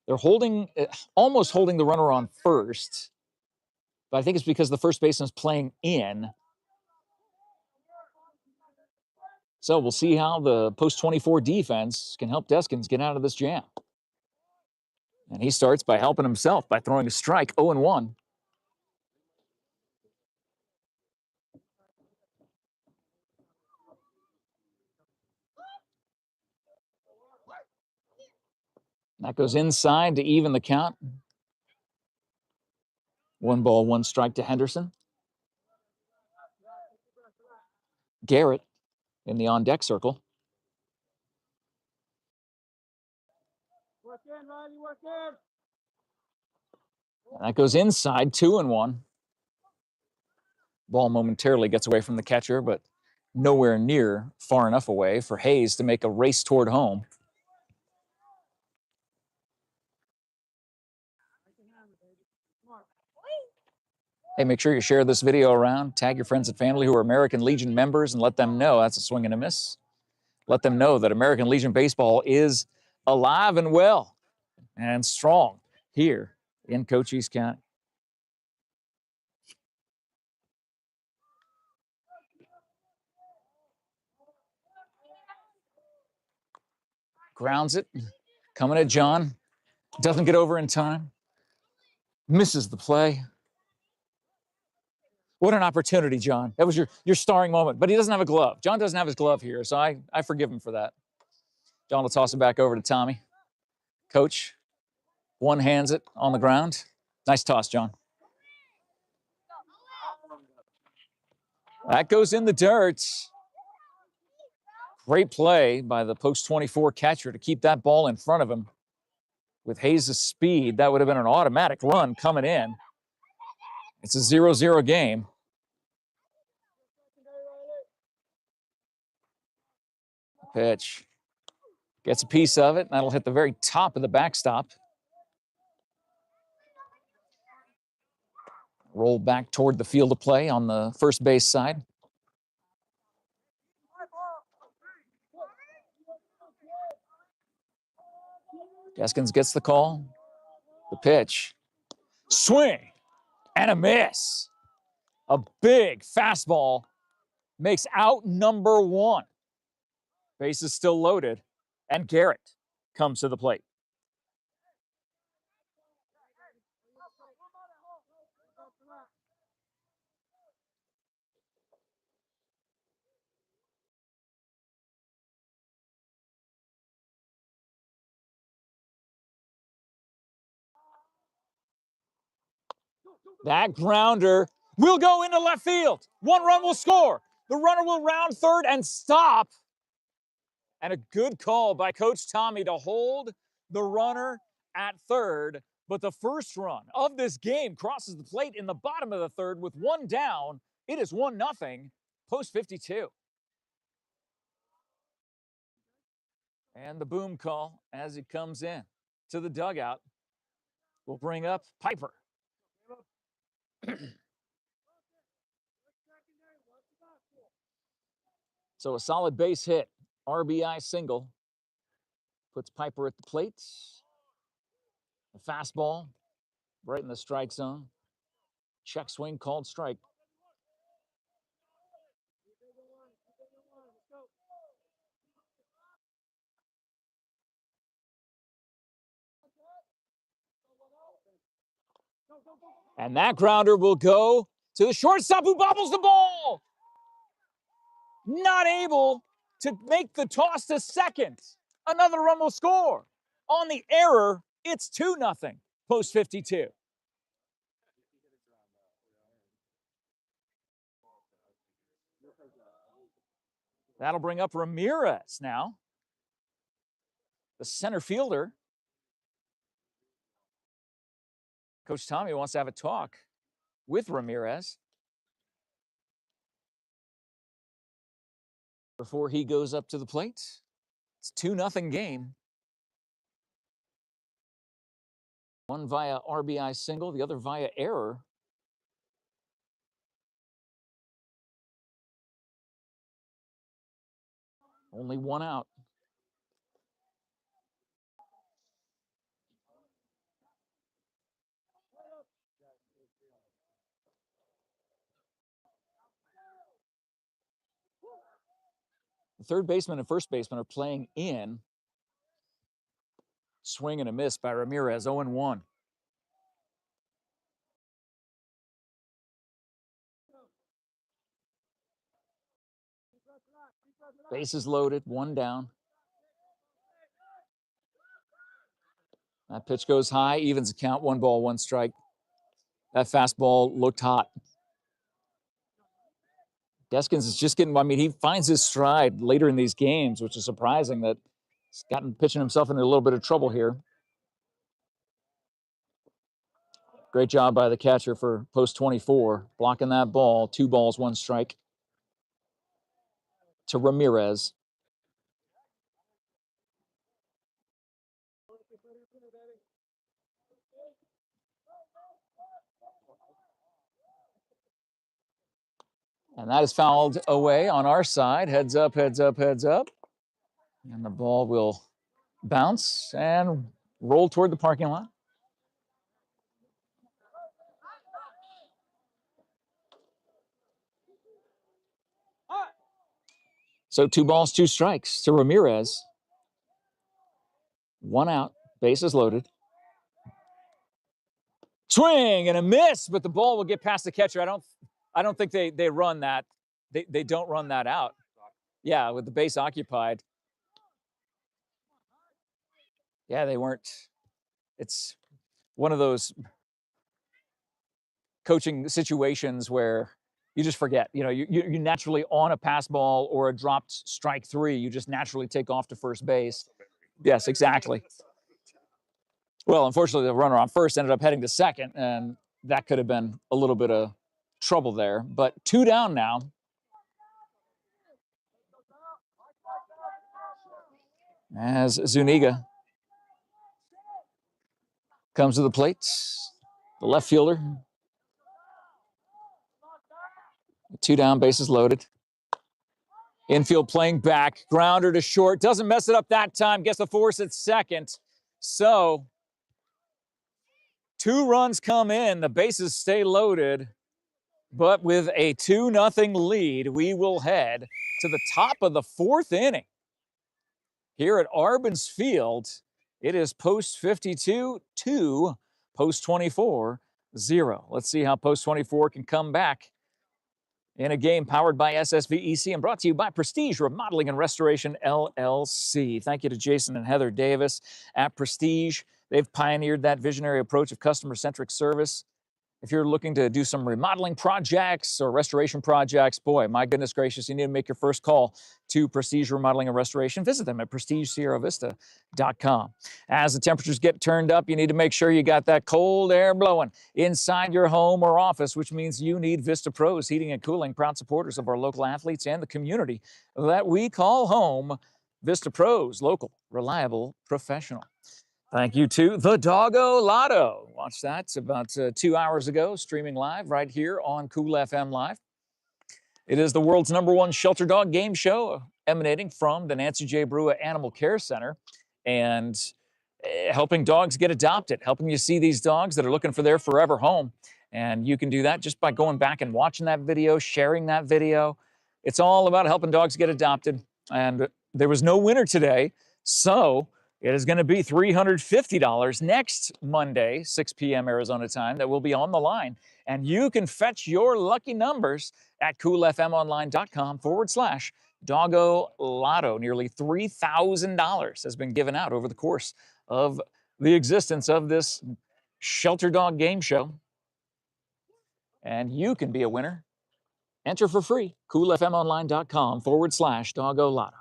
They're almost holding the runner on first. But I think it's because the first baseman's playing in. So we'll see how the post-24 defense can help Deskins get out of this jam. And he starts by helping himself by throwing a strike, 0-1. That goes inside to even the count. 1 ball, 1 strike to Henderson. Garrett in the on-deck circle. And that goes inside, 2-1. Ball momentarily gets away from the catcher, but nowhere near far enough away for Hayes to make a race toward home. Hey, make sure you share this video around. Tag your friends and family who are American Legion members and let them know that's a swing and a miss. Let them know that American Legion Baseball is alive and well and strong here in Cochise County. Grounds it. Coming at John. Doesn't get over in time. Misses the play. What an opportunity, John. That was your starring moment. But he doesn't have a glove. John doesn't have his glove here, so I forgive him for that. John will toss it back over to Tommy. Coach one-hands it on the ground. Nice toss, John. That goes in the dirt. Great play by the post-24 catcher to keep that ball in front of him. With Hayes' speed, that would have been an automatic run coming in. It's a 0-0 game. Pitch. Gets a piece of it, and that'll hit the very top of the backstop. Roll back toward the field of play on the first base side. Deskins gets the call. The pitch. Swing and a miss. A big fastball makes out number 1. Base is still loaded, and Garrett comes to the plate. That grounder will go into left field. 1 run will score. The runner will round third and stop. And a good call by Coach Tommy to hold the runner at third. But the first run of this game crosses the plate in the bottom of the third with 1 down. It is 1-0, post 52. And the boom call as he comes in to the dugout will bring up Piper. So a solid base hit, RBI single, puts Piper at the plate. A fastball right in the strike zone. Check swing called strike. And that grounder will go to the shortstop who bobbles the ball. Not able to make the toss to second. Another run will score. On the error, it's 2-0, post 52. That'll bring up Ramirez now. The center fielder. Coach Tommy wants to have a talk with Ramirez before he goes up to the plate. It's 2-0 game. One via RBI single, the other via error. Only 1 out. The third baseman and first baseman are playing in. Swing and a miss by Ramirez, 0-1. Bases loaded, one down. That pitch goes high, evens the count, 1 ball, 1 strike. That fastball looked hot. Deskins is just getting, I mean, he finds his stride later in these games, which is surprising that he's gotten pitching himself into a little bit of trouble here. Great job by the catcher for post 24, blocking that ball. 2 balls, 1 strike to Ramirez. And that is fouled away on our side. Heads up, heads up, heads up. And the ball will bounce and roll toward the parking lot. So 2 balls, 2 strikes to Ramirez. 1 out, bases loaded. Swing and a miss, but the ball will get past the catcher. I don't think they run that. They don't run that out. Yeah, with the base occupied. Yeah, they weren't. It's one of those coaching situations where you just forget. You know, you naturally on a pass ball or a dropped strike 3, you just naturally take off to first base. Yes, exactly. Well, unfortunately, the runner on first ended up heading to second, and that could have been a little bit of trouble there. But 2 down now. As Zuniga comes to the plate, the left fielder. 2 down, bases loaded. Infield playing back, grounder to short. Doesn't mess it up that time, gets the force at second. So 2 runs come in, the bases stay loaded, but with a 2-0 lead, we will head to the top of the 4th inning. Here at Arbens Field, it is post 52, 2, post 24, 0. Let's see how post 24 can come back in a game powered by SSVEC and brought to you by Prestige Remodeling and Restoration, LLC. Thank you to Jason and Heather Davis at Prestige. They've pioneered that visionary approach of customer-centric service. If you're looking to do some remodeling projects or restoration projects, boy, my goodness gracious, you need to make your first call to Prestige Remodeling and Restoration. Visit them at prestigesierravista.com. As the temperatures get turned up, you need to make sure you got that cold air blowing inside your home or office, which means you need Vista Pros Heating and Cooling, proud supporters of our local athletes and the community that we call home. Vista Pros, local, reliable, professional. Thank you to the Doggo Lotto. Watched that. It's about 2 hours ago, streaming live right here on Cool FM Live. It is the world's #1 shelter dog game show emanating from the Nancy J. Brewer Animal Care Center and helping dogs get adopted, helping you see these dogs that are looking for their forever home. And you can do that just by going back and watching that video, sharing that video. It's all about helping dogs get adopted. And there was no winner today, so it is going to be $350 next Monday, 6 p.m. Arizona time, that will be on the line. And you can fetch your lucky numbers at coolfmonline.com/Doggo Lotto. Nearly $3,000 has been given out over the course of the existence of this shelter dog game show. And you can be a winner. Enter for free, coolfmonline.com/Doggo Lotto.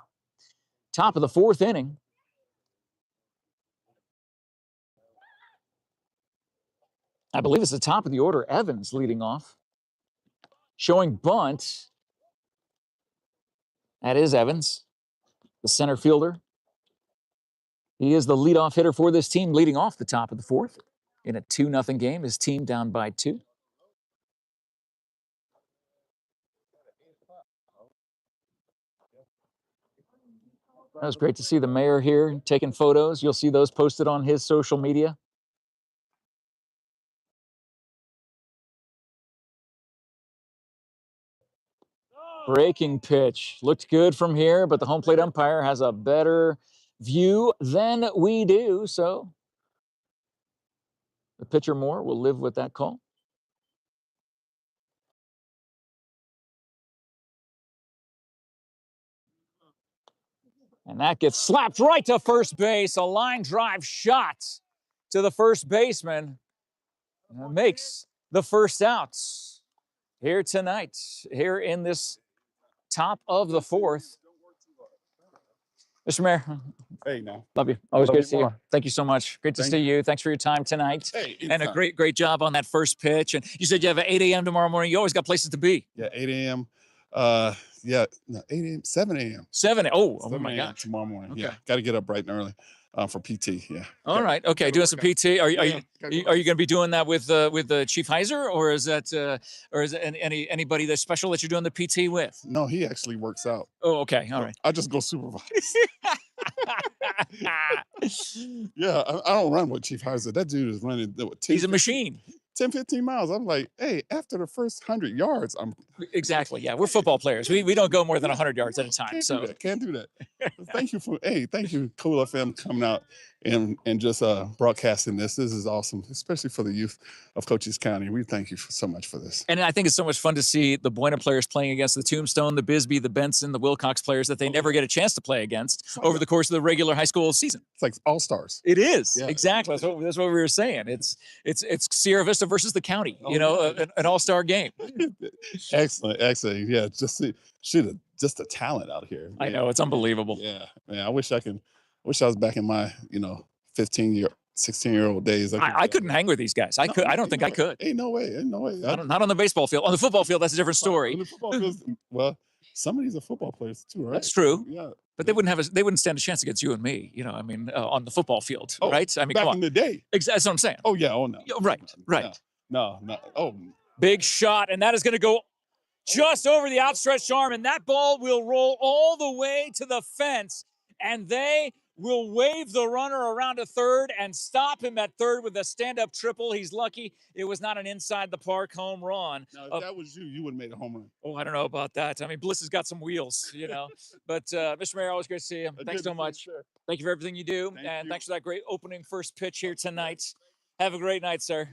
Top of the 4th inning. I believe it's the top of the order. Evans leading off. Showing bunt. That is Evans, the center fielder. He is the leadoff hitter for this team, leading off the top of the 4th. In a 2-0 game, his team down by 2. That was great to see the mayor here taking photos. You'll see those posted on his social media. Breaking pitch. Looked good from here, but the home plate umpire has a better view than we do, so the pitcher Moore will live with that call. And that gets slapped right to first base. A line drive shot to the first baseman. And makes the first out here tonight, here in this top of the fourth. Mr. Mayor. Hey, now. Love you. Always Love great you to see more. you. Thank you so much. Great to see you. Thanks for your time tonight. Hey, and a anytime. great job on that first pitch. And you said you have an 8 a.m. tomorrow morning. You always got places to be. Yeah, 8 a.m. Yeah, no, 8 a.m., 7 a.m. 7 Oh 7 my a.m. gosh. tomorrow morning. Okay. Yeah, got to get up bright and early for PT. Yeah. All right. Okay. Doing some PT. Are you going to be doing that with Chief Heiser, or is that anybody that's special that you're doing the PT with? No, he actually works out. Oh, okay. All right. I just go supervise. Yeah, I don't run with Chief Heiser. That dude is running. 10, He's a machine. 10, 15 miles. I'm like, hey, after the first 100 yards, I'm exactly. Yeah, we're football players. We don't go more than 100 yards at a time. Can't do that. Thank you thank you, Cool FM, coming out and just broadcasting this. This is awesome, especially for the youth of Cochise County. We thank you so much for this. And I think it's so much fun to see the Buena players playing against the Tombstone, the Bisbee, the Benson, the Wilcox players that they never get a chance to play against over the course of the regular high school season. It's like all-stars. It is. Yeah. Exactly. That's what we were saying. It's Sierra Vista versus the county, an all-star game. Excellent. Yeah, just the talent out here. I know, it's unbelievable. Yeah. Man, I wish I was back in my, 16-year-old days. I couldn't hang with these guys. I don't think I could. Ain't no way. Not on the baseball field. On the football field, that's a different story. On the football field, well, some of these are football players too, right? That's true. Yeah. But they wouldn't stand a chance against you and me, on the football field, right? I mean, back in the day. That's what I'm saying. Oh yeah. Oh no. Right. No. Oh. Big shot, and that is going to go just over the outstretched arm, and that ball will roll all the way to the fence, and they will wave the runner around to third and stop him at third with a stand-up triple. He's lucky it was not an inside the park home run. Now, if that was you would have made a home run. Oh, I don't know about that. I mean, Bliss has got some wheels, But Mr. Mayor, always great to see you. Thanks so much. Thank you for everything you do, and thanks for that great opening first pitch here tonight. Have a great night, sir.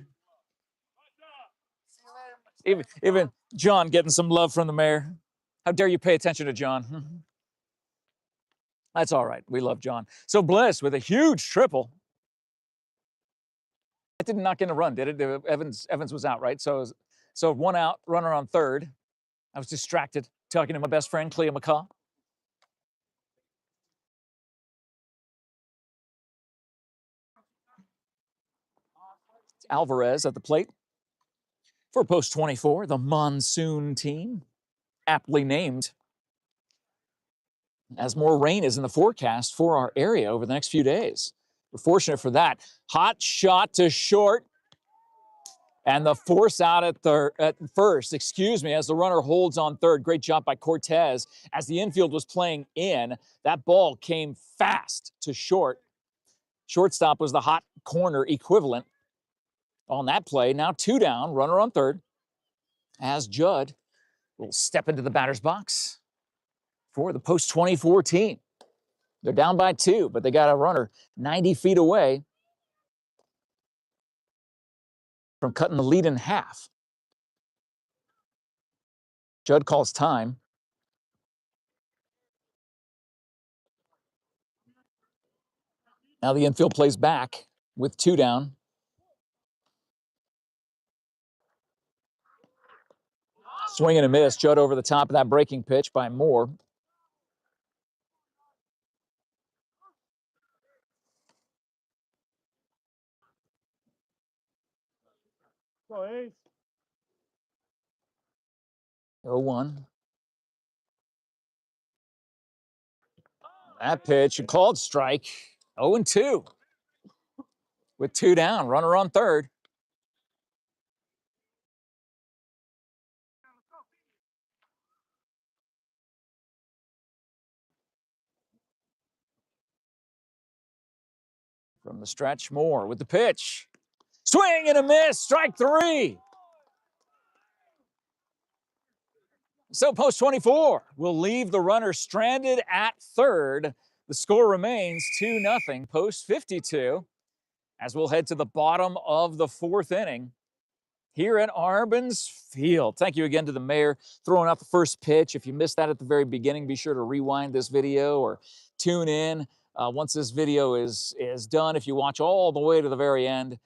Even John getting some love from the mayor. How dare you pay attention to John? That's all right. We love John. So Bliss with a huge triple. It didn't knock in a run, did it? Evans was out, right? So 1 out, runner on third. I was distracted talking to my best friend, Clea McCaw. It's Alvarez at the plate. For Post 24, the Monsoon team, aptly named, as more rain is in the forecast for our area over the next few days. We're fortunate for that. Hot shot to short, and the force out at first, as the runner holds on third. Great job by Cortez. As the infield was playing in, that ball came fast to short. Shortstop was the hot corner equivalent on that play. Now 2 down, runner on third, as Judd will step into the batter's box for the Post 24 team. They're down by 2, but they got a runner 90 feet away from cutting the lead in half. Judd calls time. Now the infield plays back with 2 down. Swing and a miss. Judd over the top of that breaking pitch by Moore. Go A's. 0-1. That pitch, a called strike. 0-2. With 2 down, runner on third. From the stretch, Moore with the pitch. Swing and a miss, strike 3. So post 24 will leave the runner stranded at third. The score remains 2-0. Post 52, as we'll head to the bottom of the fourth inning here at Arbens Field. Thank you again to the mayor throwing out the first pitch. If you missed that at the very beginning, be sure to rewind this video or tune in once this video is done. If you watch all the way to the very end,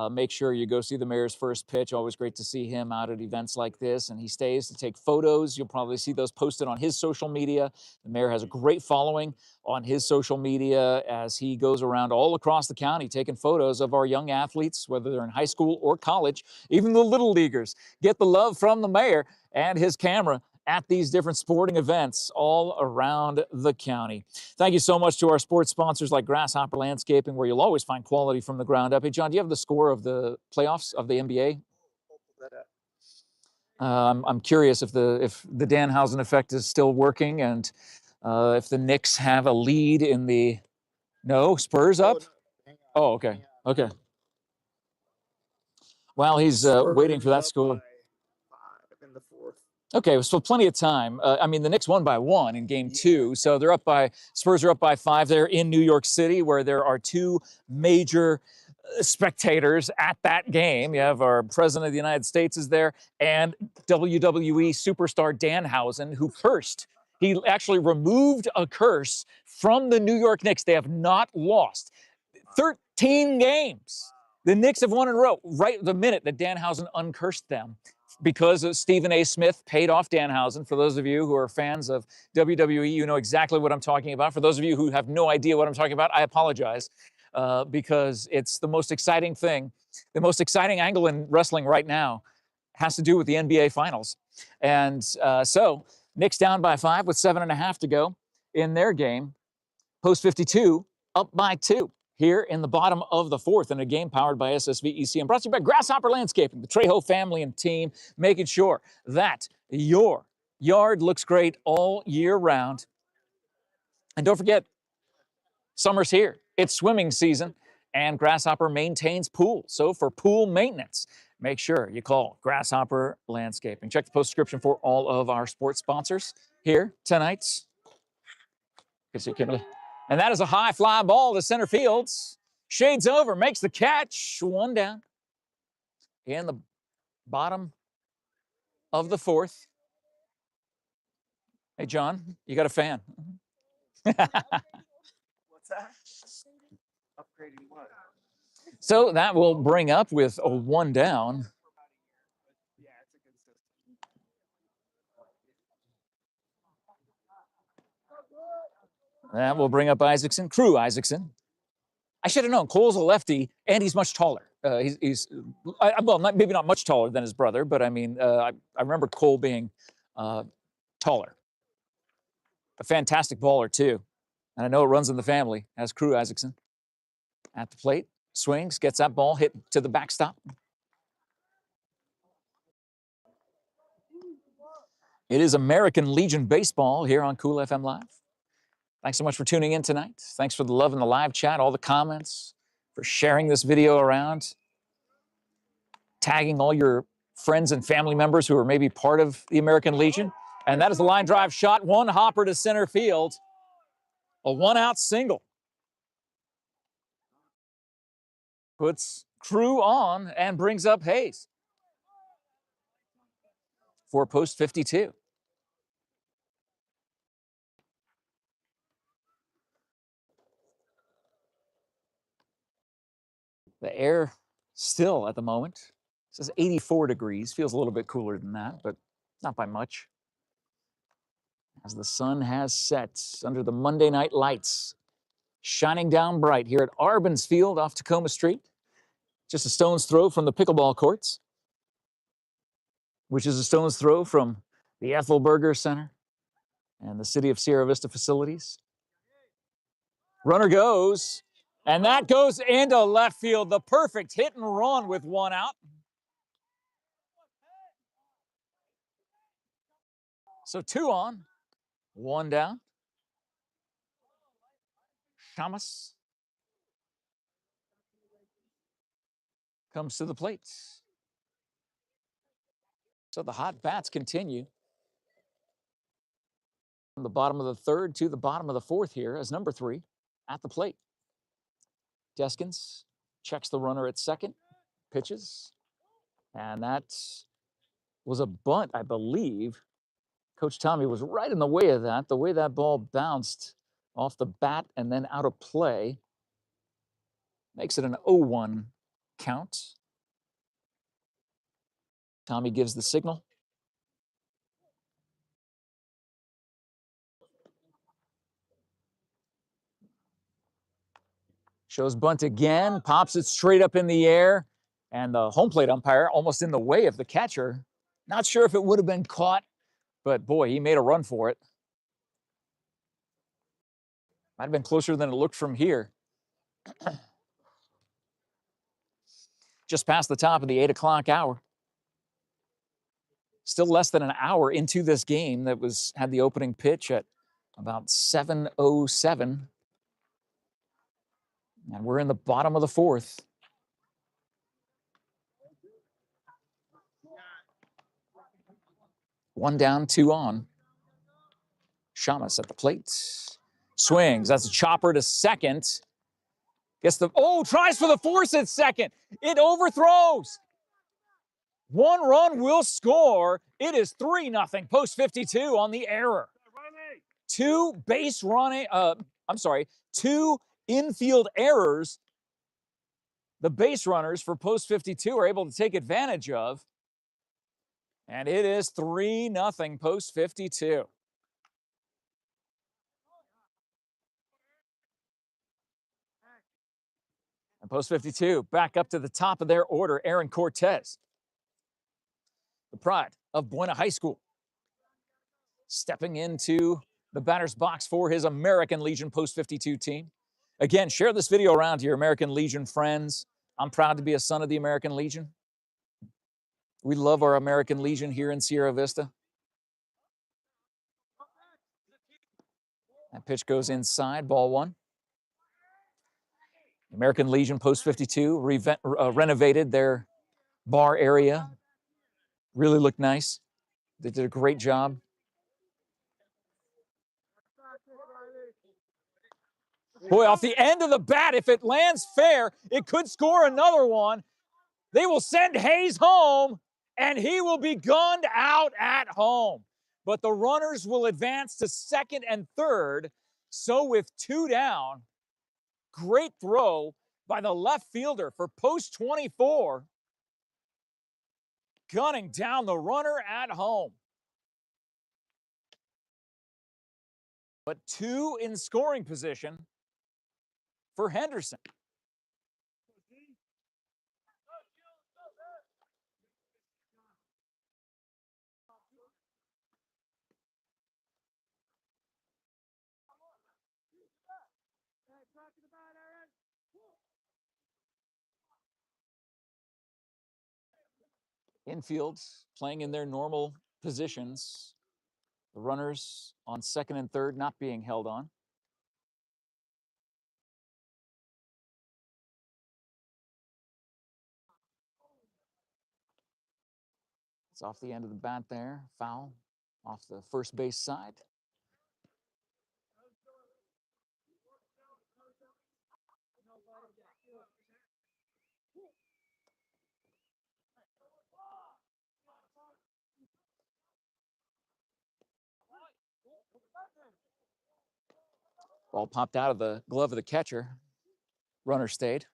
make sure you go see the mayor's first pitch. Always great to see him out at events like this, and he stays to take photos. You'll probably see those posted on his social media. The mayor has a great following on his social media as he goes around all across the county taking photos of our young athletes, whether they're in high school or college. Even the little leaguers get the love from the mayor and his camera at these different sporting events all around the county. Thank you so much to our sports sponsors like Grasshopper Landscaping, where you'll always find quality from the ground up. Hey, John, do you have the score of the playoffs of the NBA? I'm curious if the Danhausen effect is still working, and if the Knicks have a lead in the... No, Spurs up? Oh, okay, okay. While he's waiting for that score. In the fourth. Okay, so plenty of time. I mean, the Knicks won by 1 in game 2, so they're up by, Spurs are up by 5 there in New York City, where there are 2 major spectators at that game. You have our President of the United States is there, and WWE superstar Danhausen, who cursed. He actually removed a curse from the New York Knicks. They have not lost 13 games. The Knicks have won in a row, right the minute that Danhausen uncursed them, because of Stephen A. Smith paid off Danhausen. For those of you who are fans of WWE, you know exactly what I'm talking about. For those of you who have no idea what I'm talking about, I apologize, because it's the most exciting thing. The most exciting angle in wrestling right now has to do with the NBA Finals. And so Knicks down by 5 with 7.5 to go in their game. Post 52, up by 2. Here in the bottom of the fourth in a game powered by SSVEC and brought to you by Grasshopper Landscaping, the Trejo family and team, making sure that your yard looks great all year round. And don't forget, summer's here. It's swimming season, and Grasshopper maintains pools. So for pool maintenance, make sure you call Grasshopper Landscaping. Check the postscription for all of our sports sponsors here tonight. And that is a high fly ball to center fields. Shades over, makes the catch. 1 down in the bottom of the fourth. Hey, John, you got a fan. What's that? Upgrading what? So that will bring up with a 1 down. Yeah, it's a good system. That will bring up Isaacson, Crew Isaacson. I should have known. Cole's a lefty, and he's much taller. Well, maybe not much taller than his brother, but I mean, I remember Cole being taller. A fantastic baller, too. And I know it runs in the family, as Crew Isaacson. At the plate, swings, gets that ball hit to the backstop. It is American Legion Baseball here on Cool FM Live. Thanks so much for tuning in tonight. Thanks for the love in the live chat, all the comments, for sharing this video around, tagging all your friends and family members who are maybe part of the American Legion. And that is a line drive shot, 1 hopper to center field, a 1-out single. Puts Crew on and brings up Hayes for post 52. The air still at the moment, it says 84 degrees. Feels a little bit cooler than that, but not by much. As the sun has set under the Monday night lights, shining down bright here at Arbens Field off Tacoma Street. Just a stone's throw from the pickleball courts, which is a stone's throw from the Ethelberger Center and the City of Sierra Vista facilities. Runner goes, and that goes into left field. The perfect hit and run with 1 out. So 2 on, 1 down. Shamus comes to the plate. So the hot bats continue. From the bottom of the third to the bottom of the fourth here as number 3 at the plate. Deskins checks the runner at second, pitches, and that was a bunt, I believe. Coach Tommy was right in the way of that, the way that ball bounced off the bat and then out of play. Makes it an 0-1 count. Tommy gives the signal. Shows bunt again, pops it straight up in the air, and the home plate umpire almost in the way of the catcher. Not sure if it would have been caught, but boy, he made a run for it. Might have been closer than it looked from here. Just past the top of the 8 o'clock hour. Still less than an hour into this game that had the opening pitch at about 7:07. And we're in the bottom of the fourth. One down, 2 on. Shamus at the plate. Swings. That's a chopper to second. Tries for the force at second. It overthrows. 1 run will score. It is 3-0. Post 52 on the error. 2 infield errors. The base runners for post 52 are able to take advantage of. And it is 3-0 post 52. And post 52, back up to the top of their order, Aaron Cortez, the pride of Buena High School, stepping into the batter's box for his American Legion post 52 team. Again, share this video around to your American Legion friends. I'm proud to be a son of the American Legion. We love our American Legion here in Sierra Vista. That pitch goes inside, ball 1. American Legion post 52 renovated their bar area. Really looked nice. They did a great job. Boy, off the end of the bat, if it lands fair, it could score another one. They will send Hayes home, and he will be gunned out at home. But the runners will advance to second and third. So with 2 down, great throw by the left fielder for post 24. Gunning down the runner at home. But 2 in scoring position for Henderson. Infield playing in their normal positions. The runners on second and third not being held on. It's off the end of the bat there. Foul off the first base side. Ball popped out of the glove of the catcher. Runner stayed.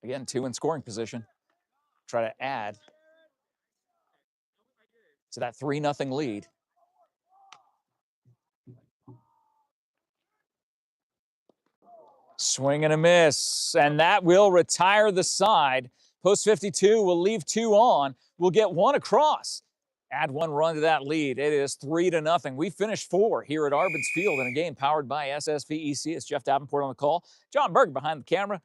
Again, 2 in scoring position. Try to add to that 3-0 lead. Swing and a miss, and that will retire the side. Post 52 will leave 2 on. We'll get 1 across. Add 1 run to that lead. It is 3-0. We finished 4 here at Arbins Field in a game powered by SSVEC. It's Jeff Davenport on the call. John Berg behind the camera.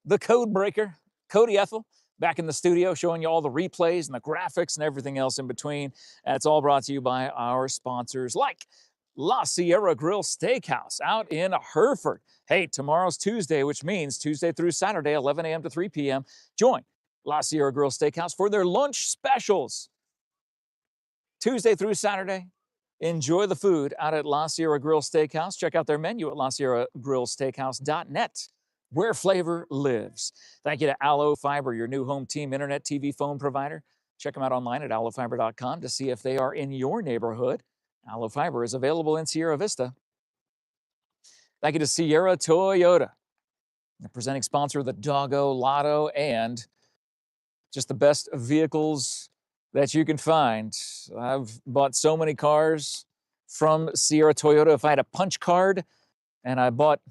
The code breaker, Cody Ethel, back in the studio showing you all the replays and the graphics and everything else in between. And it's all brought to you by our sponsors like La Sierra Grill Steakhouse out in Hereford. Hey, tomorrow's Tuesday, which means Tuesday through Saturday, 11 a.m. to 3 p.m. Join La Sierra Grill Steakhouse for their lunch specials. Tuesday through Saturday, enjoy the food out at La Sierra Grill Steakhouse. Check out their menu at lasierragrillsteakhouse.net, where flavor lives. Thank you to Allo Fiber, your new home team internet TV phone provider. Check them out online at allofiber.com to see if they are in your neighborhood. Allo Fiber is available in Sierra Vista. Thank you to Sierra Toyota, the presenting sponsor of the Doggo Lotto and just the best vehicles that you can find. I've bought so many cars from Sierra Toyota. If I had a punch card and I bought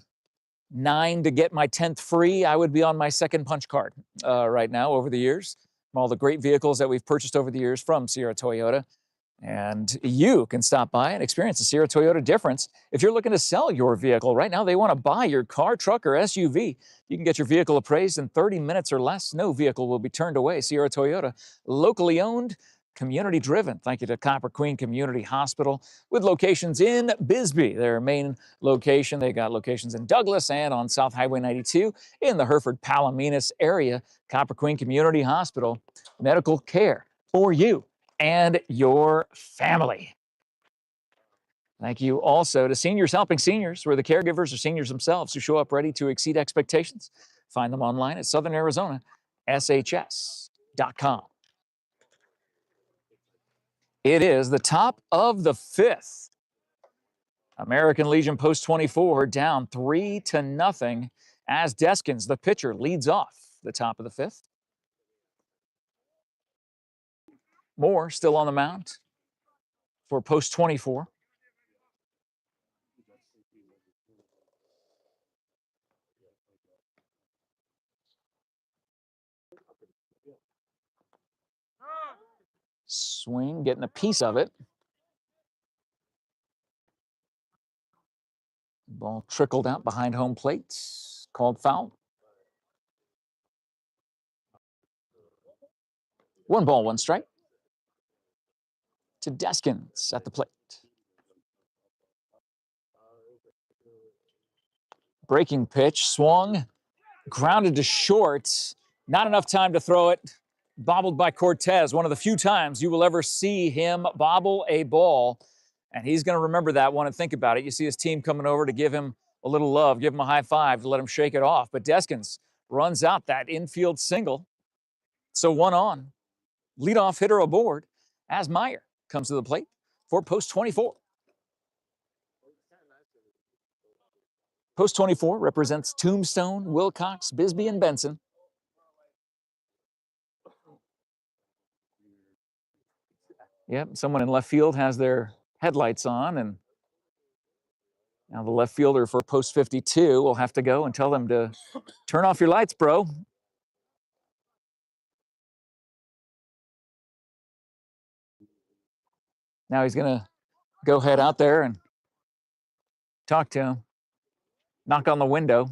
9 to get my 10th free, I would be on my second punch card right now over the years. From all the great vehicles that we've purchased over the years from Sierra Toyota. And you can stop by and experience the Sierra Toyota difference. If you're looking to sell your vehicle right now, they want to buy your car, truck, or SUV. You can get your vehicle appraised in 30 minutes or less. No vehicle will be turned away. Sierra Toyota, locally owned, community driven. Thank you to Copper Queen Community Hospital with locations in Bisbee, their main location. They got locations in Douglas and on South Highway 92 in the Hereford Palominas area. Copper Queen Community Hospital, medical care for you and your family. Thank you also to Seniors Helping Seniors, where the caregivers are seniors themselves who show up ready to exceed expectations. Find them online at Southern Arizona, SHS.com. It is the top of the 5th. American Legion Post 24 down 3-0 as Deskins, the pitcher, leads off the top of the 5th. Moore still on the mound for Post 24. Swing, getting a piece of it. Ball trickled out behind home plate. Called foul. 1 ball, 1 strike. To Deskins at the plate. Breaking pitch, swung, grounded to short. Not enough time to throw it. Bobbled by Cortez. One of the few times you will ever see him bobble a ball. And he's going to remember that one and think about it. You see his team coming over to give him a little love, give him a high five to let him shake it off. But Deskins runs out that infield single. So 1 on. Leadoff hitter aboard as Meyer comes to the plate for Post 24. Post 24 represents Tombstone, Wilcox, Bisbee, and Benson. Yep, someone in left field has their headlights on, and now the left fielder for Post 52 will have to go and tell them to turn off your lights, bro. Now he's going to go head out there and talk to him, knock on the window.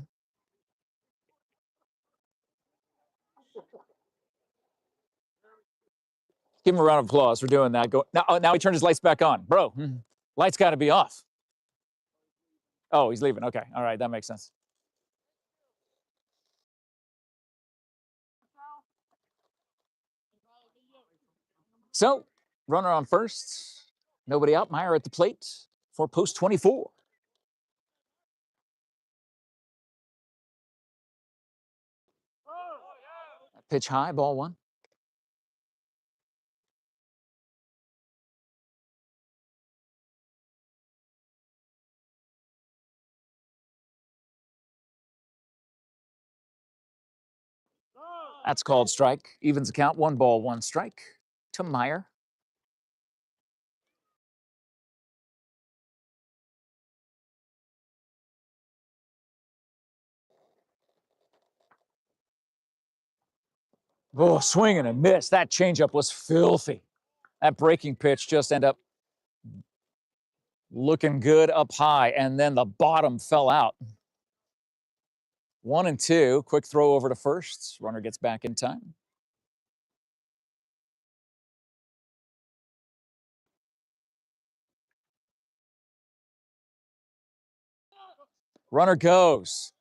Give him a round of applause for doing that. Now he turned his lights back on. Bro, lights got to be off. Oh, he's leaving. Okay. All right. That makes sense. So, runner on first. Nobody out. Meyer at the plate for Post 24. Pitch high, ball 1. That's called strike. Evens the count, 1 ball, 1 strike to Meyer. Oh, swing and a miss. That changeup was filthy. That breaking pitch just ended up looking good up high, and then the bottom fell out. 1 and 2. Quick throw over to first. Runner gets back in time. Runner goes.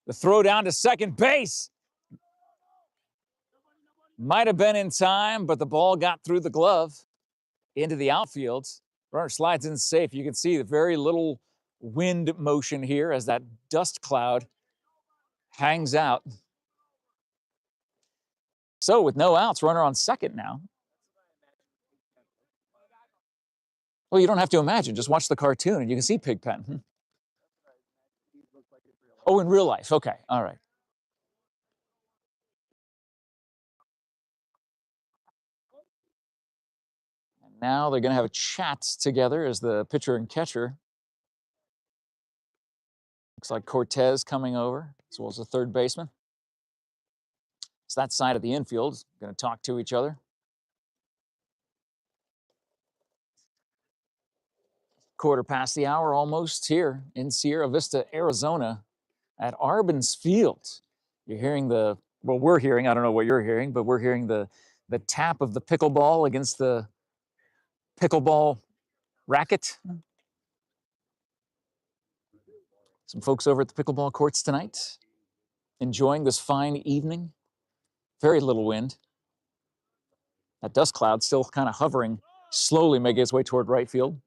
The throw down to second base. Might have been in time, but the ball got through the glove into the outfield. Runner slides in safe. You can see the very little wind motion here as that dust cloud hangs out. So with no outs, runner on second now. Well, you don't have to imagine. Just watch the cartoon and you can see Pigpen. Oh, in real life. Okay. All right. And now they're going to have a chat together as the pitcher and catcher. Looks like Cortez coming over, as well as the third baseman. It's that side of the infield. Going to talk to each other. Quarter past the hour almost here in Sierra Vista, Arizona at Arbens Field. You're hearing the, well, we're hearing, I don't know what you're hearing, but we're hearing the tap of the pickleball against the pickleball racket. Some folks over at the pickleball courts tonight enjoying this fine evening. Very little wind. That dust cloud still kind of hovering, slowly making its way toward right field.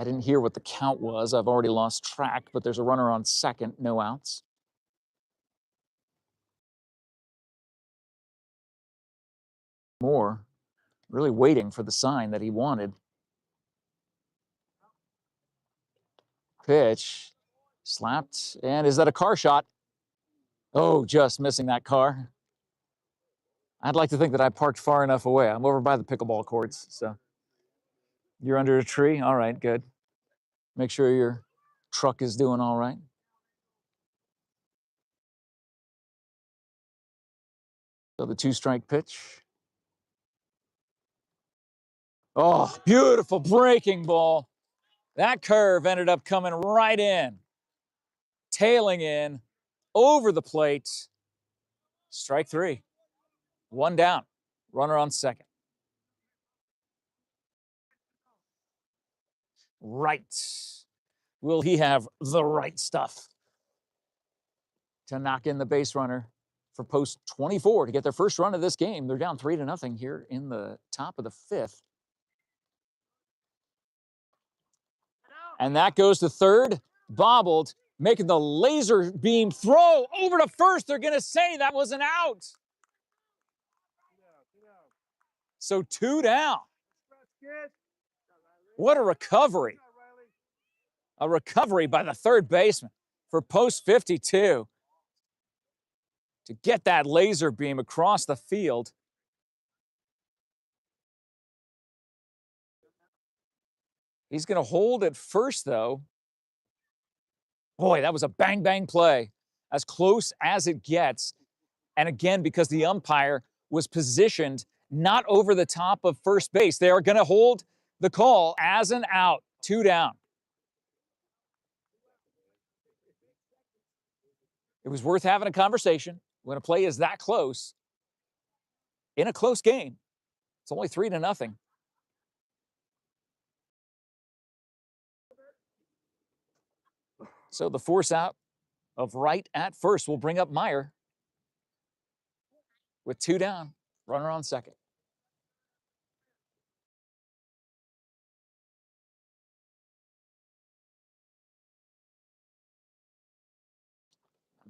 I didn't hear what the count was. I've already lost track, but there's a runner on second, no outs. Moore really waiting for the sign that he wanted. Pitch, slapped, and is that a car shot? Oh, just missing that car. I'd like to think that I parked far enough away. I'm over by the pickleball courts, so. You're under a tree? All right, good. Make sure your truck is doing all right. So the 2-strike pitch. Oh, beautiful breaking ball. That curve ended up coming right in, tailing in, over the plate. Strike 3. 1 down. Runner on second. Right. Will he have the right stuff to knock in the base runner for post 24 to get their first run of this game? They're down 3-0 here in the top of the 5th. And that goes to third, bobbled, making the laser beam throw over to first. They're going to say that was an out. So 2 down. What a recovery. A recovery by the third baseman for post 52 to get that laser beam across the field. He's going to hold at first, though. Boy, that was a bang-bang play, as close as it gets. And again, because the umpire was positioned not over the top of first base, they are going to hold the call as an out. 2 down. It was worth having a conversation when a play is that close in a close game. It's only 3-0. So the force out of right at first will bring up Meyer with 2 down, runner on second.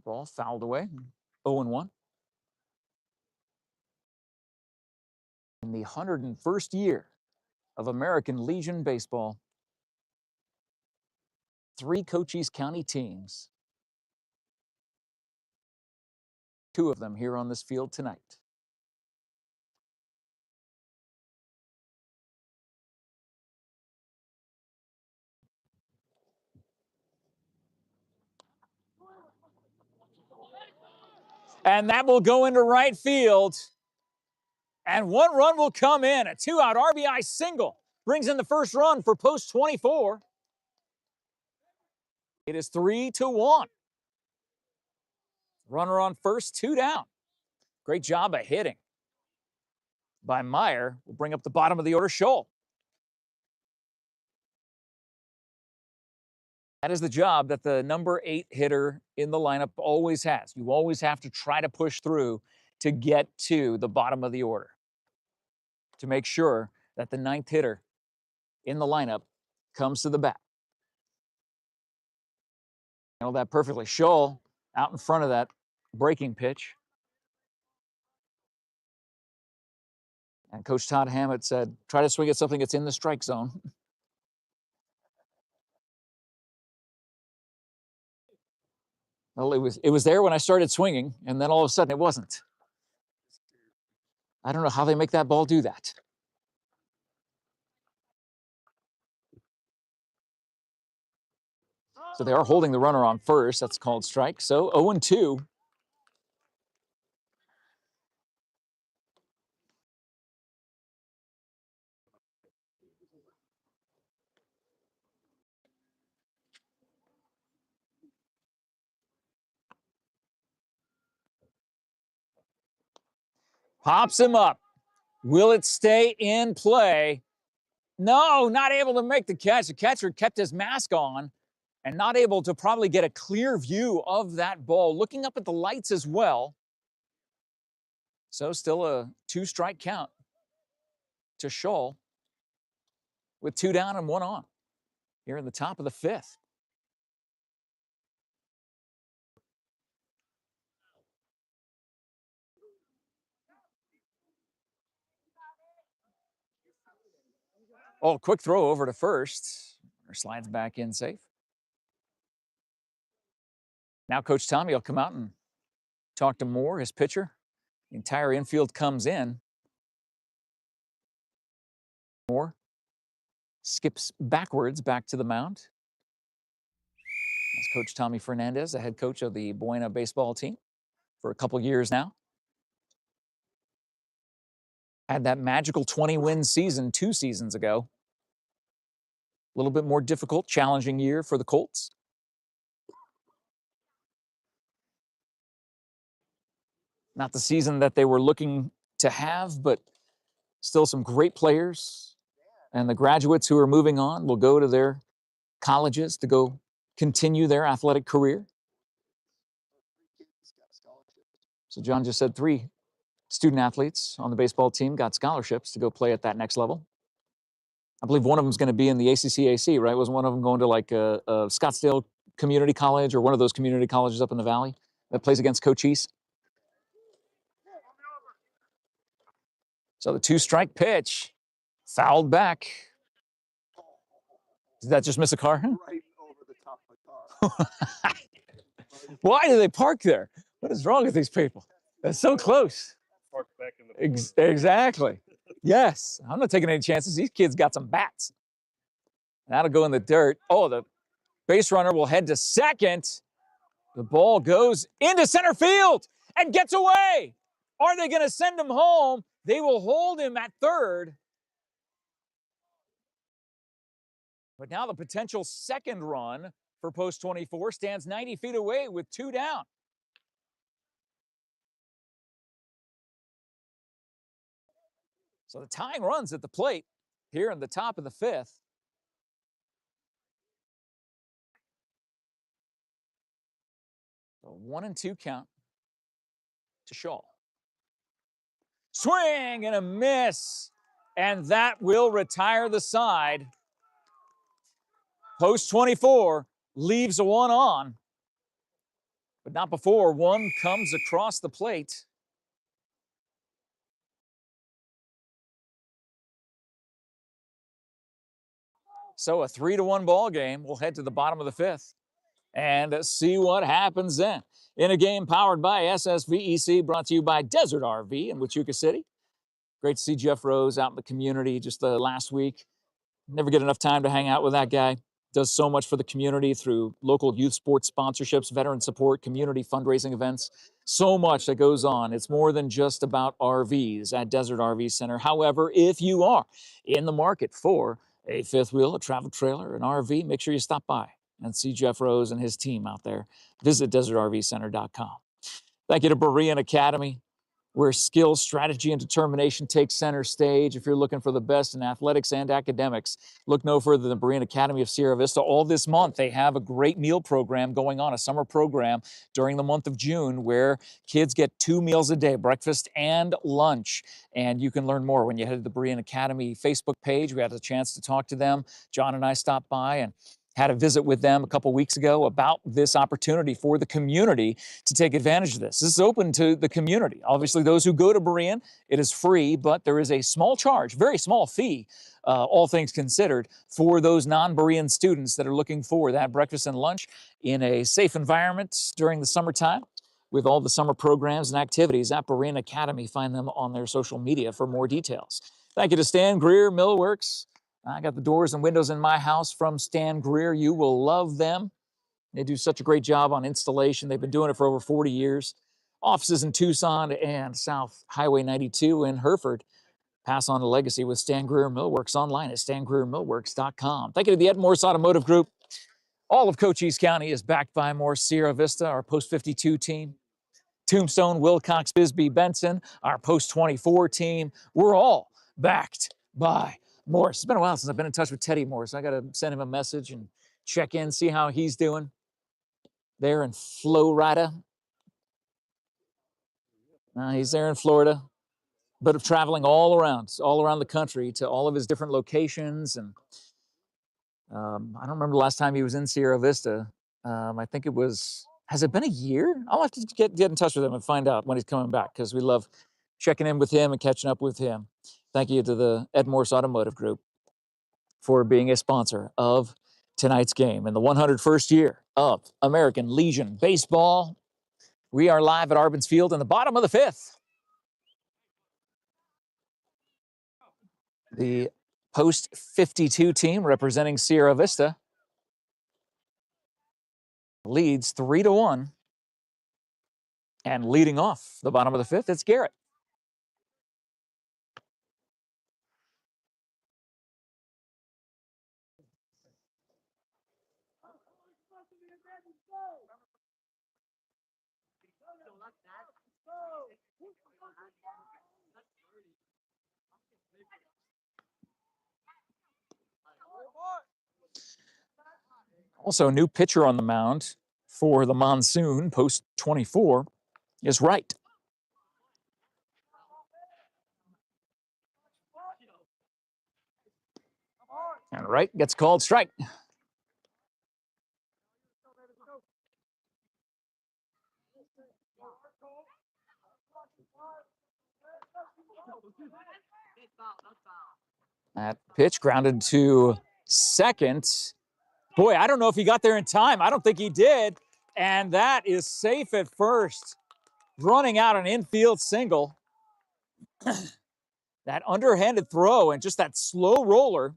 Ball fouled away, 0-1. In the 101st year of American Legion Baseball, 3 Cochise County teams, 2 of them here on this field tonight. And that will go into right field. And 1 run will come in. A 2-out RBI single brings in the first run for post 24. It is 3-1. Runner on first, 2 down. Great job of hitting by Meyer. Will bring up the bottom of the order, Scholl. That is the job that the number 8 hitter in the lineup always has. You always have to try to push through to get to the bottom of the order to make sure that the 9th hitter in the lineup comes to the bat. Handled that perfectly. Scholl out in front of that breaking pitch. And Coach Todd Hammett said, try to swing at something that's in the strike zone. Well, it was there when I started swinging, and then all of a sudden it wasn't. I don't know how they make that ball do that. So they are holding the runner on first. That's called strike. So 0-2. Pops him up. Will it stay in play? No, not able to make the catch. The catcher kept his mask on and not able to probably get a clear view of that ball, looking up at the lights as well. So still a 2-strike count to Scholl with 2 down and 1 on here in the top of the 5th. Oh, quick throw over to first. Or slides back in safe. Now Coach Tommy will come out and talk to Moore, his pitcher. The entire infield comes in. Moore skips backwards back to the mound. That's Coach Tommy Fernandez, the head coach of the Buena baseball team for a couple years now. Had that magical 20-win season 2 seasons ago. A little bit more difficult, challenging year for the Colts. Not the season that they were looking to have, but still some great players. And the graduates who are moving on will go to their colleges to go continue their athletic career. So John just said 3 student athletes on the baseball team got scholarships to go play at that next level. I believe one of them is going to be in the ACCAC, right? Was one of them going to like a Scottsdale Community College or one of those community colleges up in the valley that plays against COCHISE? So the 2-strike pitch, fouled back. Did that just miss a car? Right over the top of the car. Why do they park there? What is wrong with these people? That's so close. Park back in the Exactly. Yes, I'm not taking any chances. These kids got some bats. That'll go in the dirt. Oh, the base runner will head to second. The ball goes into center field and gets away. Are they going to send him home? They will hold him at third. But now the potential second run for post 24 stands 90 feet away with 2 down. So the tying runs at the plate here in the top of the 5th. A 1-2 count to Scholl. Swing and a miss. And that will retire the side. Post 24 leaves a 1 on. But not before one comes across the plate. So a 3-1 ball game. We'll head to the bottom of the 5th and see what happens then. In a game powered by SSVEC, brought to you by Desert RV in Huachuca City. Great to see Jeff Rose out in the community just last week. Never get enough time to hang out with that guy. Does so much for the community through local youth sports sponsorships, veteran support, community fundraising events. So much that goes on. It's more than just about RVs at Desert RV Center. However, if you are in the market for a fifth wheel, a travel trailer, an RV, make sure you stop by and see Jeff Rose and his team out there. Visit desertrvcenter.com. Thank you to BEREAN Academy. where skill, strategy, and determination take center stage. If you're looking for the best in athletics and academics, look no further than BEREAN Academy of Sierra Vista. All this month, they have a great meal program going on, a summer program during the month of June where kids get 2 meals a day, breakfast and lunch. And you can learn more when you head to the BEREAN Academy Facebook page. We had a chance to talk to them. John and I stopped by and had a visit with them a couple weeks ago about this opportunity for the community to take advantage of this. This is open to the community. Obviously, those who go to BEREAN, it is free, but there is a small charge, very small fee, all things considered, for those non-BEREAN students that are looking for that breakfast and lunch in a safe environment during the summertime with all the summer programs and activities at BEREAN Academy. Find them on their social media for more details. Thank you to Stan Greer Millworks. I got the doors and windows in my house from Stan Greer. You will love them. They do such a great job on installation. They've been doing it for over 40 years. Offices in Tucson and South Highway 92 in Hereford. Pass on the legacy with Stan Greer Millworks online at stangreermillworks.com. Thank you to the MORSE Automotive Group. All of Cochise County is backed by MORSE Sierra Vista, our Post 52 team. Tombstone, Wilcox, Bisbee, Benson, our Post 24 team. We're all backed by MORSE. It's been a while since I've been in touch with Teddy Morse. I got to send him a message and check in, see how he's doing there in Florida. He's there in Florida, but of traveling all around the country to all of his different locations. And I don't remember the last time he was in Sierra Vista. I think it was, has it been a year? I'll have to get in touch with him and find out when he's coming back, because we love checking in with him and catching up with him. Thank you to the MORSE Automotive Group for being a sponsor of tonight's game in the 101st year of American Legion Baseball. We are live at Arbens Field in the bottom of the 5th. The Post 52 team representing Sierra Vista leads 3-1. And leading off the bottom of the 5th, it's Garrett. Also, a new pitcher on the mound for the Monsoon, Post 24, is Wright. And Wright gets called strike. That pitch grounded to second. Boy, I don't know if he got there in time. I don't think he did. And that is safe at first. Running out an infield single. That underhanded throw and just that slow roller.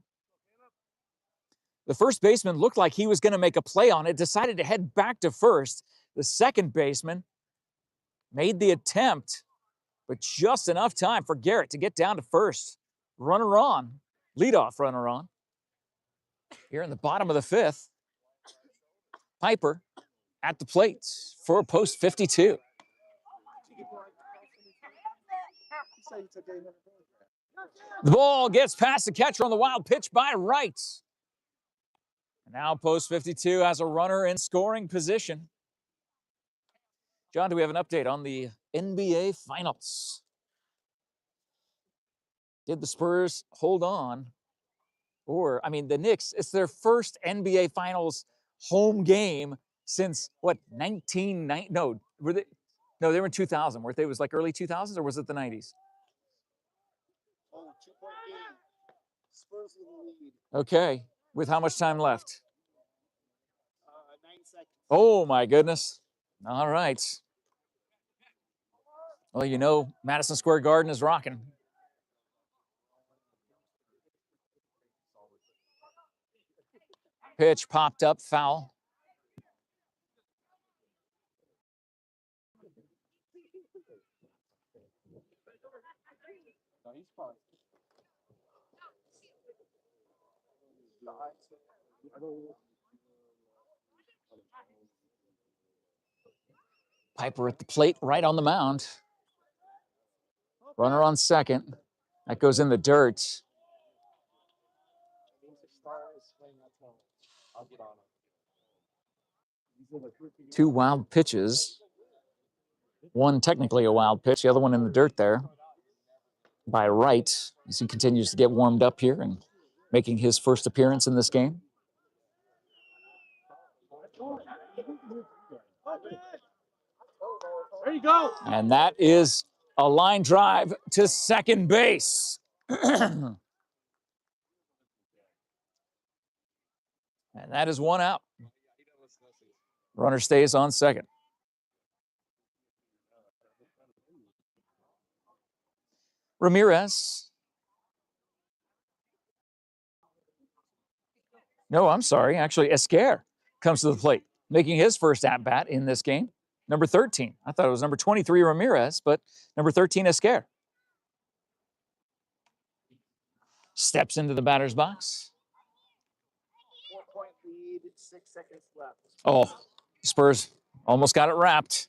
The first baseman looked like he was going to make a play on it, decided to head back to first. The second baseman made the attempt, but just enough time for Garrett to get down to first. Runner on, leadoff runner on. Here in the bottom of the 5th, Piper at the plate for Post 52. The ball gets past the catcher on the wild pitch by Wright. And now Post 52 has a runner in scoring position. John, do we have an update on the NBA Finals? Did the Spurs hold on? Or, I mean, the Knicks, it's their first NBA Finals home game since, what, 1990? No, were they? No, they were in 2000, weren't they? It was like early 2000s, or was it the 90s? Okay, with how much time left? 9 seconds. Oh, my goodness. All right. Well, you know, Madison Square Garden is rocking. Pitch popped up, foul. Piper at the plate, right on the mound. Runner on second. That goes in the dirt. Two wild pitches. One technically a wild pitch, the other one in the dirt there by Wright as he continues to get warmed up here and making his first appearance in this game. There you go. And that is a line drive to second base. And that is one out. Runner stays on second. Ramirez. No, I'm sorry. Actually, Esquer comes to the plate, making his first at-bat in this game. Number 13. I thought it was number 23, Ramirez, but number 13, Esquer. Steps into the batter's box. 4-point lead, 6 seconds left. Oh, Spurs almost got it wrapped.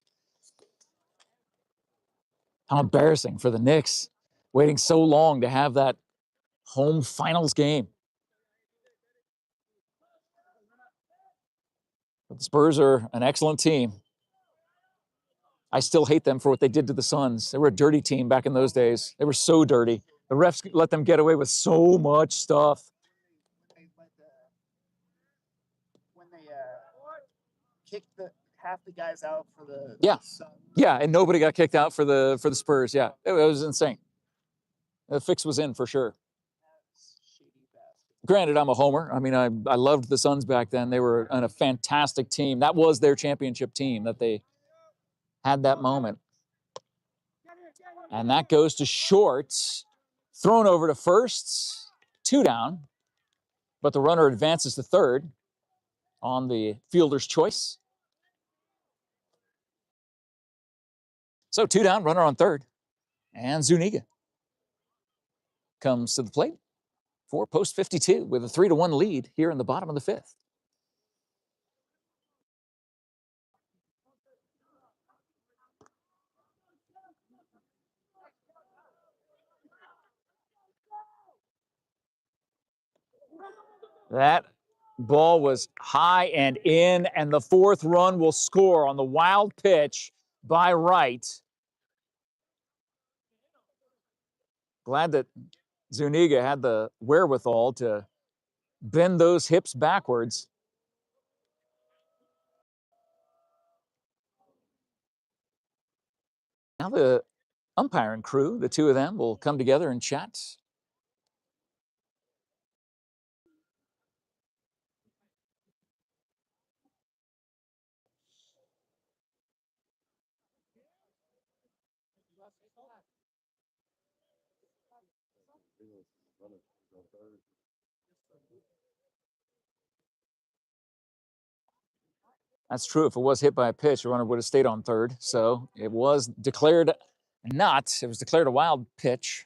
How embarrassing for the Knicks, waiting so long to have that home finals game. But the Spurs are an excellent team. I still hate them for what they did to the Suns. They were a dirty team back in those days. They were so dirty. The refs let them get away with so much stuff. When they kicked half the guys out for the Yeah. Suns. Yeah, and nobody got kicked out for the Spurs. Yeah, it was insane. The fix was in for sure. Granted, I'm a homer. I mean, I loved the Suns back then. They were a fantastic team. That was their championship team that they had that moment. And that goes to short. Thrown over to first. 2 down. But the runner advances to third on the fielder's choice. So 2 down, runner on third. And Zuniga comes to the plate for post 52 with a 3-1 lead here in the bottom of the 5th. That ball was high and in, and the 4th run will score on the wild pitch by Wright. Glad that Zuniga had the wherewithal to bend those hips backwards. Now the umpiring crew, the two of them, will come together and chat. That's true. If it was hit by a pitch, the runner would have stayed on third. So it was declared not. It was declared a wild pitch.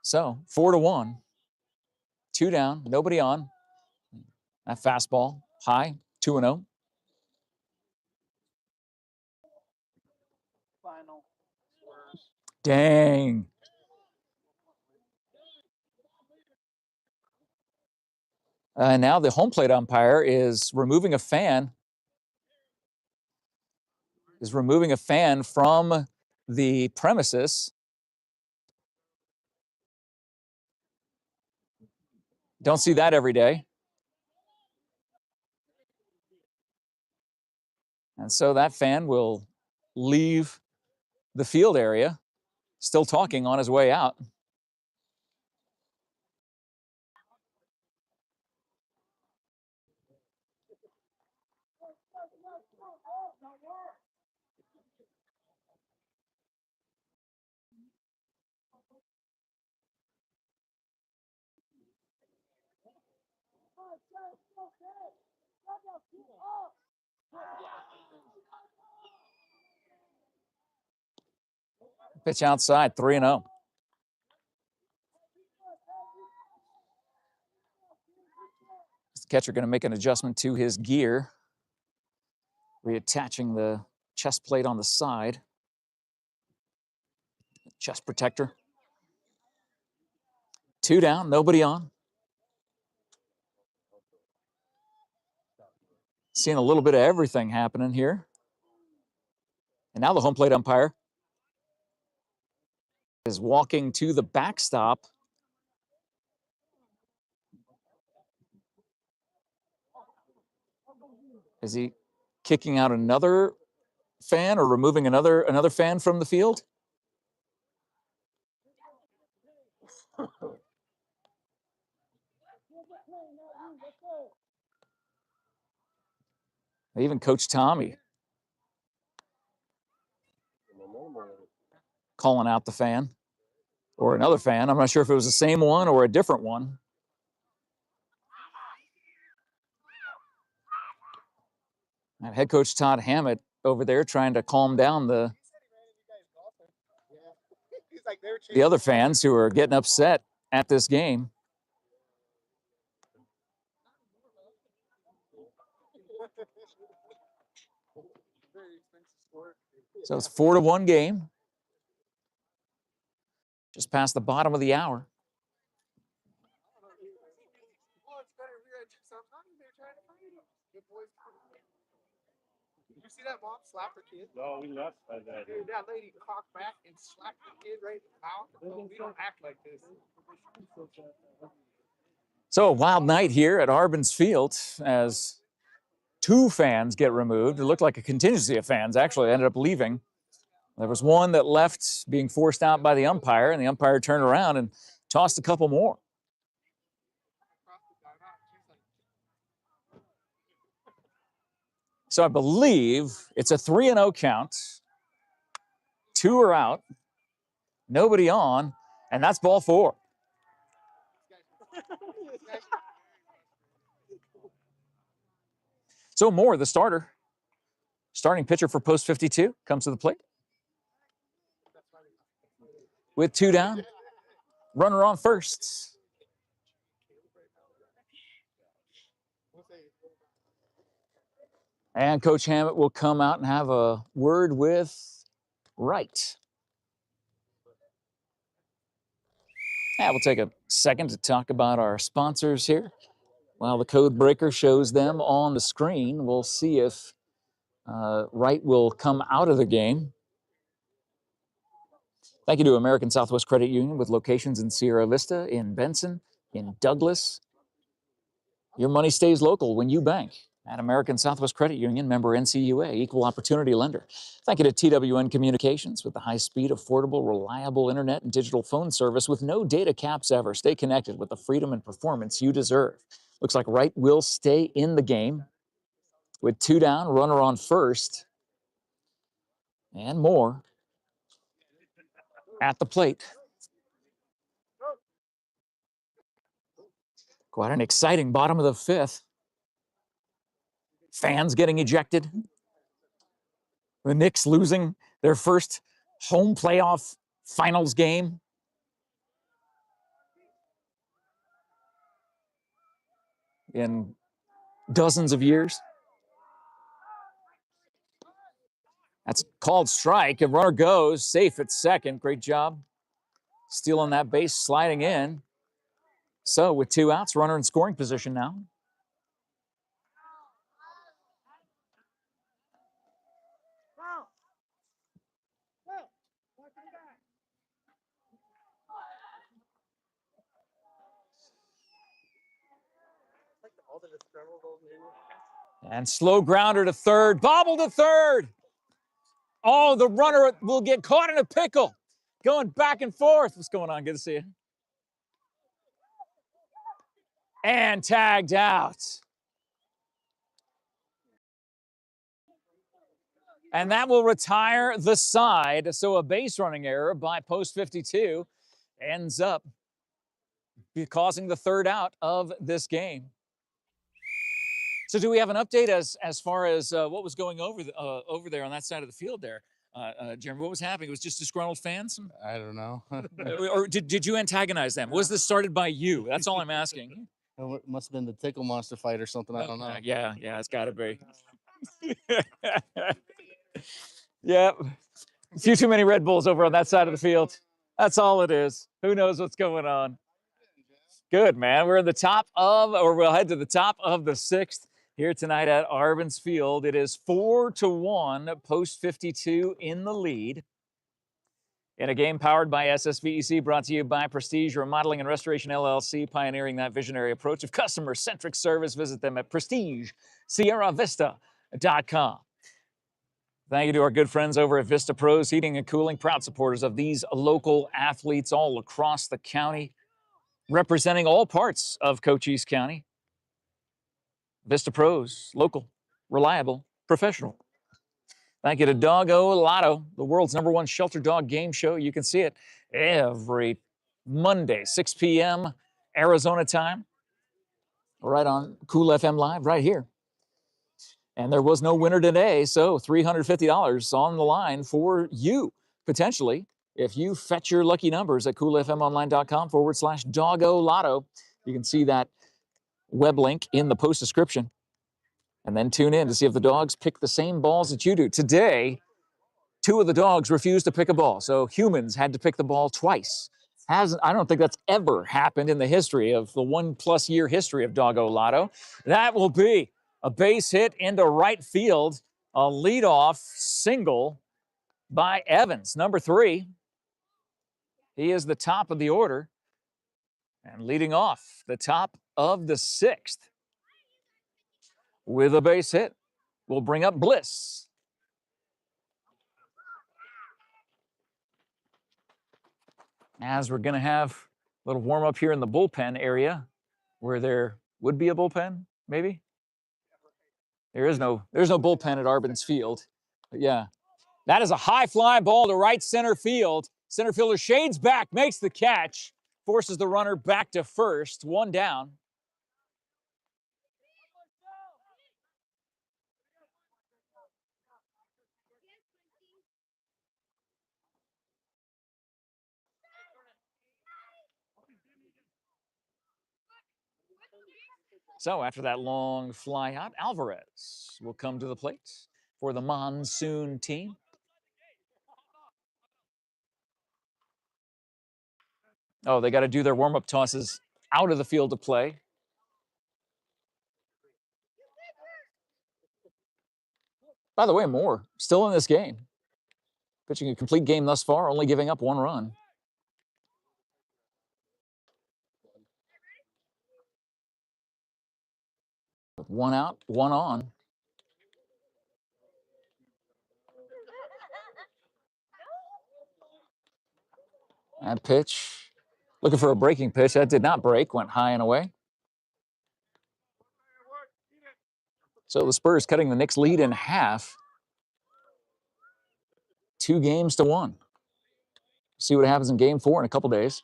So 4-1. 2 down, nobody on. That fastball, high, 2-0. Final. Dang. Now the home plate umpire is removing a fan. From the premises. Don't see that every day. And so that fan will leave the field area, still talking on his way out. Pitch outside, 3-0. The catcher going to make an adjustment to his gear, reattaching the chest plate on the side. chest protector. 2 down, nobody on. Seeing a little bit of everything happening here. And now the home plate umpire is walking to the backstop. Is he kicking out another fan or removing another fan from the field? Even Coach Tommy calling out the fan or another fan. I'm not sure if it was the same one or a different one. And head coach Todd Hammett over there trying to calm down the other fans who are getting upset at this game. So it's 4-1 game. Just past the bottom of the hour. Did you see that mom slap her kid? No, we left by that. Dude, that lady cocked back and slapped the kid right in the mouth. No, we don't act like this. So a wild night here at Arbens Field as 2 fans get removed. It looked like a contingency of fans actually ended up leaving. There was one that left being forced out by the umpire, and the umpire turned around and tossed a couple more. So I believe it's a 3-0 count. 2 are out, nobody on, and that's ball 4. So Moore, the starting pitcher for post 52, comes to the plate. With 2 down, runner on first. And Coach Hammett will come out and have a word with Wright. Yeah, we'll take a second to talk about our sponsors here. While the code breaker shows them on the screen, we'll see if Wright will come out of the game. Thank you to American Southwest Credit Union with locations in Sierra Vista, in Benson, in Douglas. Your money stays local when you bank at American Southwest Credit Union, member NCUA, equal opportunity lender. Thank you to TWN Communications with the high-speed, affordable, reliable internet and digital phone service with no data caps ever. Stay connected with the freedom and performance you deserve. Looks like Wright will stay in the game with 2 down, runner on first, and Moore at the plate. Quite an exciting bottom of the 5th. Fans getting ejected. The Knicks losing their first home playoff finals game. In dozens of years. That's called strike. A runner goes safe at second. Great job stealing that base, sliding in. So with 2 outs, runner in scoring position now. And slow grounder to third, bobble to third. Oh, the runner will get caught in a pickle. Going back and forth. What's going on? Good to see you. And tagged out. And that will retire the side. So a base running error by post 52 ends up causing the 3rd out of this game. So do we have an update as far as what was going over there on that side of the field there? Jeremy, what was happening? It was just disgruntled fans? I don't know. Or did you antagonize them? Was this started by you? That's all I'm asking. It must have been the Tickle Monster fight or something. I don't know. Yeah, it's got to be. Yep. A few too many Red Bulls over on that side of the field. That's all it is. Who knows what's going on? Good, man. We're in the top of, or we'll head to the top of the sixth here tonight at Arbens Field. It is 4-1, post 52 in the lead. In a game powered by SSVEC, brought to you by Prestige Remodeling and Restoration LLC, pioneering that visionary approach of customer-centric service. Visit them at prestigesierravista.com. Thank you to our good friends over at Vista Pros Heating and Cooling, proud supporters of these local athletes all across the county, representing all parts of Cochise County. Vista Pros, local, reliable, professional. Thank you to Doggo Lotto, the world's #1 shelter dog game show. You can see it every Monday, 6 p.m. Arizona time, right on Cool FM Live, right here. And there was no winner today, so $350 on the line for you, potentially, if you fetch your lucky numbers at coolfmonline.com/Doggo Lotto. You can see that web link in the post description. And then tune in to see if the dogs pick the same balls that you do. Today, 2 of the dogs refused to pick a ball, so humans had to pick the ball twice. I don't think that's ever happened in the history of the 1+ year history of Doggo Lotto. That will be a base hit into right field, a leadoff single by Evans, number 3. He is the top of the order and leading off the top of the 6th with a base hit. We'll bring up Bliss. As we're going to have a little warm up here in the bullpen area where there would be a bullpen, maybe. There's no bullpen at Arbens Field. But yeah, that is a high fly ball to right center field. Center fielder shades back, makes the catch, forces the runner back to first, 1 down. So after that long fly out, Alvarez will come to the plate for the Monsoon team. Oh, they got to do their warm-up tosses out of the field of play. By the way, Moore still in this game. Pitching a complete game thus far, only giving up 1 run. With 1 out, 1 on. That pitch, looking for a breaking pitch. That did not break, went high and away. So the Spurs cutting the Knicks' lead in half. 2-1. See what happens in game 4 in a couple days.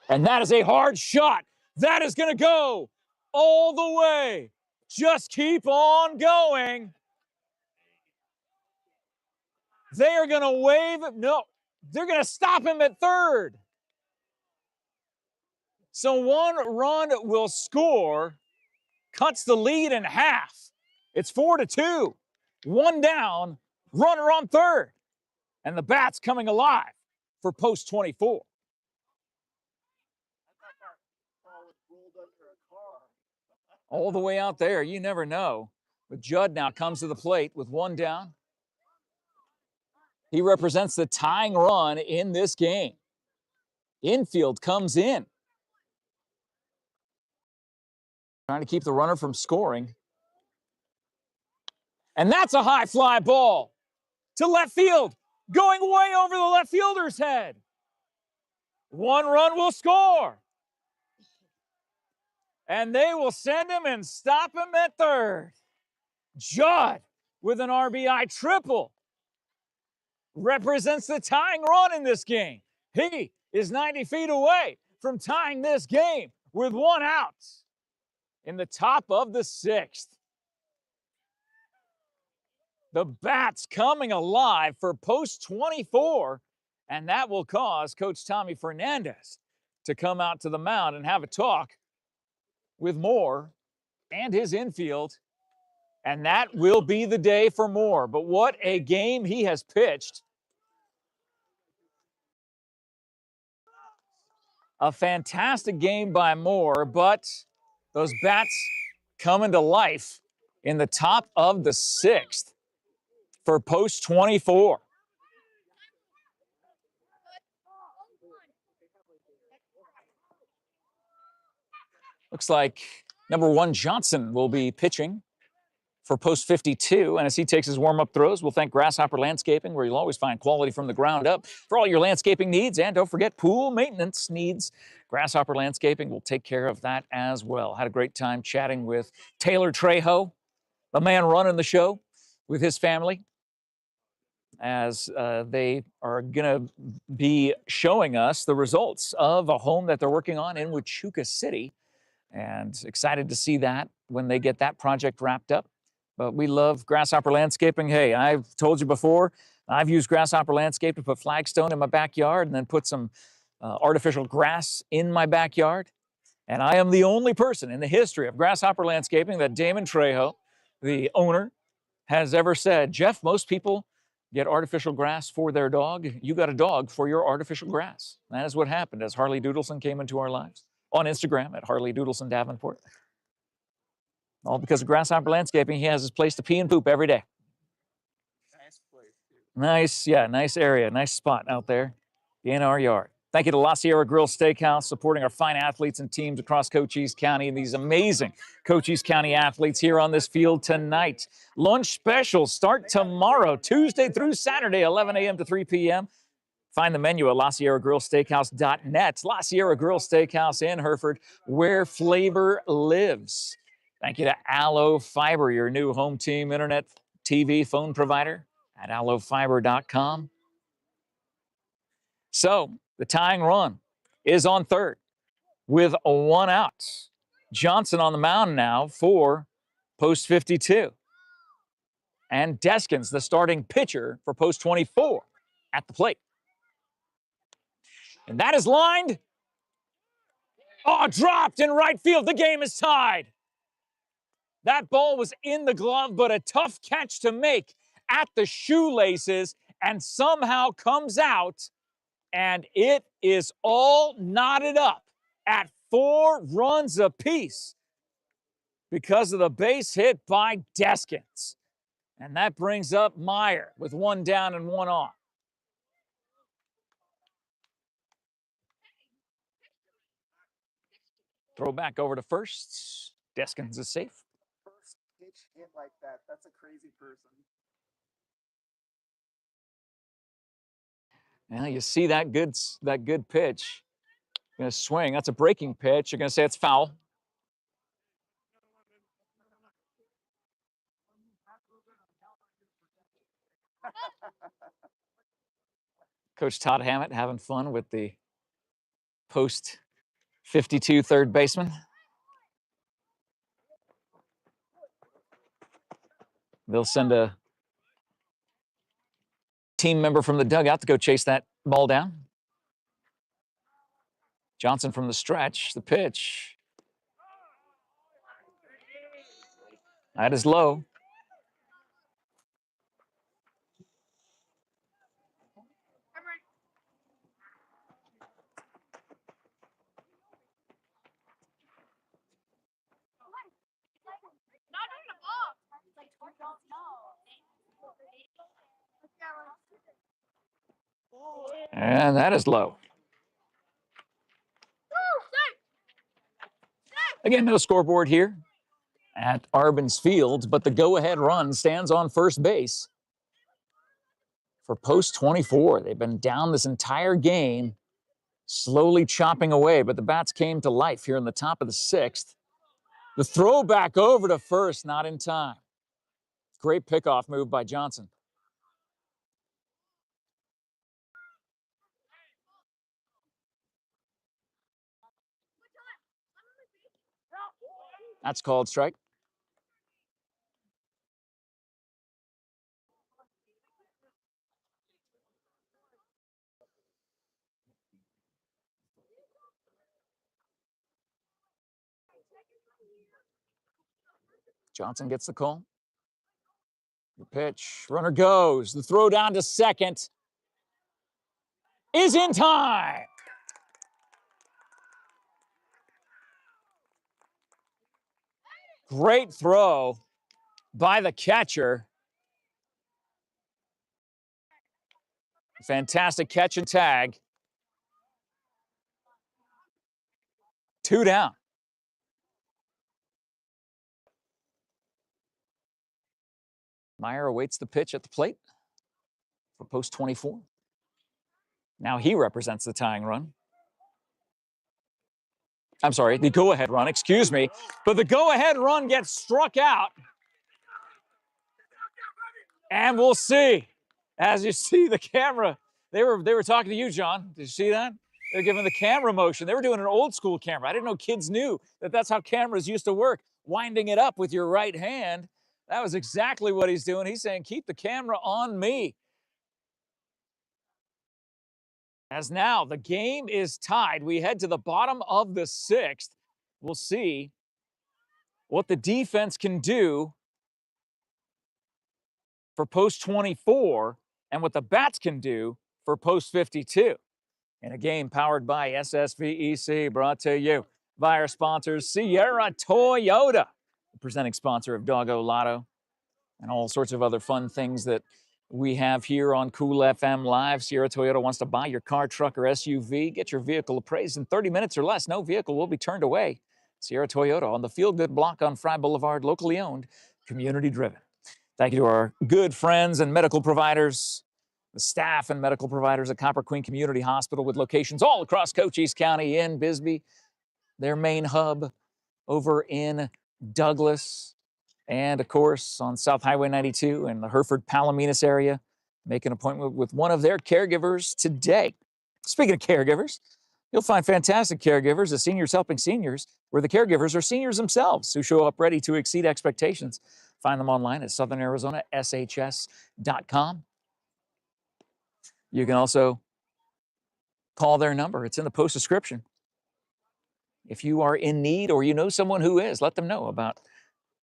And that is a hard shot. That is going to go all the way. Just keep on going. They are going to wave. No, they're going to stop him at third. So 1 run will score, cuts the lead in half. It's 4-2. 1 down, runner on third. And the bat's coming alive for post 24. All the way out there, you never know. But Judd now comes to the plate with 1 down. He represents the tying run in this game. Infield comes in, trying to keep the runner from scoring. And that's a high fly ball to left field, going way over the left fielder's head. 1 run will score. And they will send him and stop him at third. Judd with an RBI triple represents the tying run in this game. He is 90 feet away from tying this game with 1 out in the top of the 6th. The bat's coming alive for post 24, and that will cause Coach Tommy Fernandez to come out to the mound and have a talk with Moore and his infield And that will be the day for Moore. But what a game he has pitched. A fantastic game by Moore, but those bats coming to life in the top of the 6th for post 24. Looks like number 1 Johnson will be pitching for post 52. And as he takes his warm-up throws, we'll thank Grasshopper Landscaping, where you'll always find quality from the ground up for all your landscaping needs. And don't forget pool maintenance needs. Grasshopper Landscaping will take care of that as well. Had a great time chatting with Taylor Trejo, the man running the show, with his family, as they are going to be showing us the results of a home that they're working on in Huachuca City. And excited to see that when they get that project wrapped up. But we love Grasshopper Landscaping. Hey, I've told you before, I've used Grasshopper Landscape to put flagstone in my backyard and then put some artificial grass in my backyard. And I am the only person in the history of Grasshopper Landscaping that Damon Trejo, the owner, has ever said, Jeff, most people get artificial grass for their dog. You got a dog for your artificial grass. That is what happened as Harley Doodleson came into our lives. On Instagram at Harley Doodleson Davenport. All because of Grasshopper Landscaping. He has his place to pee and poop every day. Nice place, too. Nice, yeah, nice area, nice spot out there in our yard. Thank you to La Sierra Grill Steakhouse, supporting our fine athletes and teams across Cochise County and these amazing Cochise County athletes here on this field tonight. Lunch specials start tomorrow, Tuesday through Saturday, 11 a.m. to 3 p.m. Find the menu at LaSierraGrillSteakhouse.net. La Sierra Grill Steakhouse in Hereford, where flavor lives. Thank you to Allo Fiber, your new home team internet, TV, phone provider at allofiber.com. So the tying run is on third with 1 out. Johnson on the mound now for post 52. And Deskins, the starting pitcher for post 24, at the plate. And that is lined. Oh, dropped in right field. The game is tied. That ball was in the glove, but a tough catch to make at the shoelaces and somehow comes out, and it is all knotted up at 4 runs apiece because of the base hit by Deskins. And that brings up Meyer with 1 down and 1 off. Throw back over to first. Deskins is safe. First pitch hit like that, that's a crazy person. Now you see that good pitch. Gonna swing. That's a breaking pitch. You're gonna say it's foul. Coach Todd Hammett having fun with the post 52 third baseman. They'll send a team member from the dugout to go chase that ball down. Johnson from the stretch, the pitch. That is low. And that is low. Again, no scoreboard here at Arbens Field, but the go-ahead run stands on first base for post 24. They've been down this entire game, slowly chopping away, but the bats came to life here in the top of the 6th. The throw back over to first, not in time. Great pickoff move by Johnson. That's called strike. Johnson gets the call. The pitch, runner goes. The throw down to second is in time. Great throw by the catcher. Fantastic catch and tag. 2 down. Meyer awaits the pitch at the plate for post 24. Now he represents the tying run. I'm sorry, the go-ahead run, excuse me. But the go-ahead run gets struck out. And we'll see. As you see the camera, they were talking to you, John. Did you see that? They're giving the camera motion. They were doing an old school camera. I didn't know kids knew that that's how cameras used to work. Winding it up with your right hand. That was exactly what he's doing. He's saying, keep the camera on me. As now the game is tied. We head to the bottom of the 6th. We'll see what the defense can do for post 24 and what the bats can do for post 52. In a game powered by SSVEC, brought to you by our sponsors, Sierra Toyota, the presenting sponsor of Doggo Lotto, and all sorts of other fun things that we have here on Cool FM Live. Sierra Toyota wants to buy your car, truck, or SUV. Get your vehicle appraised in 30 minutes or less. No vehicle will be turned away. Sierra Toyota on the Feel Good block on Fry Boulevard, locally owned, community driven. Thank you to our good friends and medical providers, the staff and medical providers at Copper Queen Community Hospital with locations all across Cochise County, in Bisbee, their main hub over in Douglas, and of course on South Highway 92 in the Hereford Palominas area. Make an appointment with one of their caregivers today. Speaking of caregivers, you'll find fantastic caregivers at Seniors Helping Seniors, where the caregivers are seniors themselves who show up ready to exceed expectations. Find them online at southernarizonaSHS.com. You can also call their number. It's in the post description. If you are in need or you know someone who is, let them know about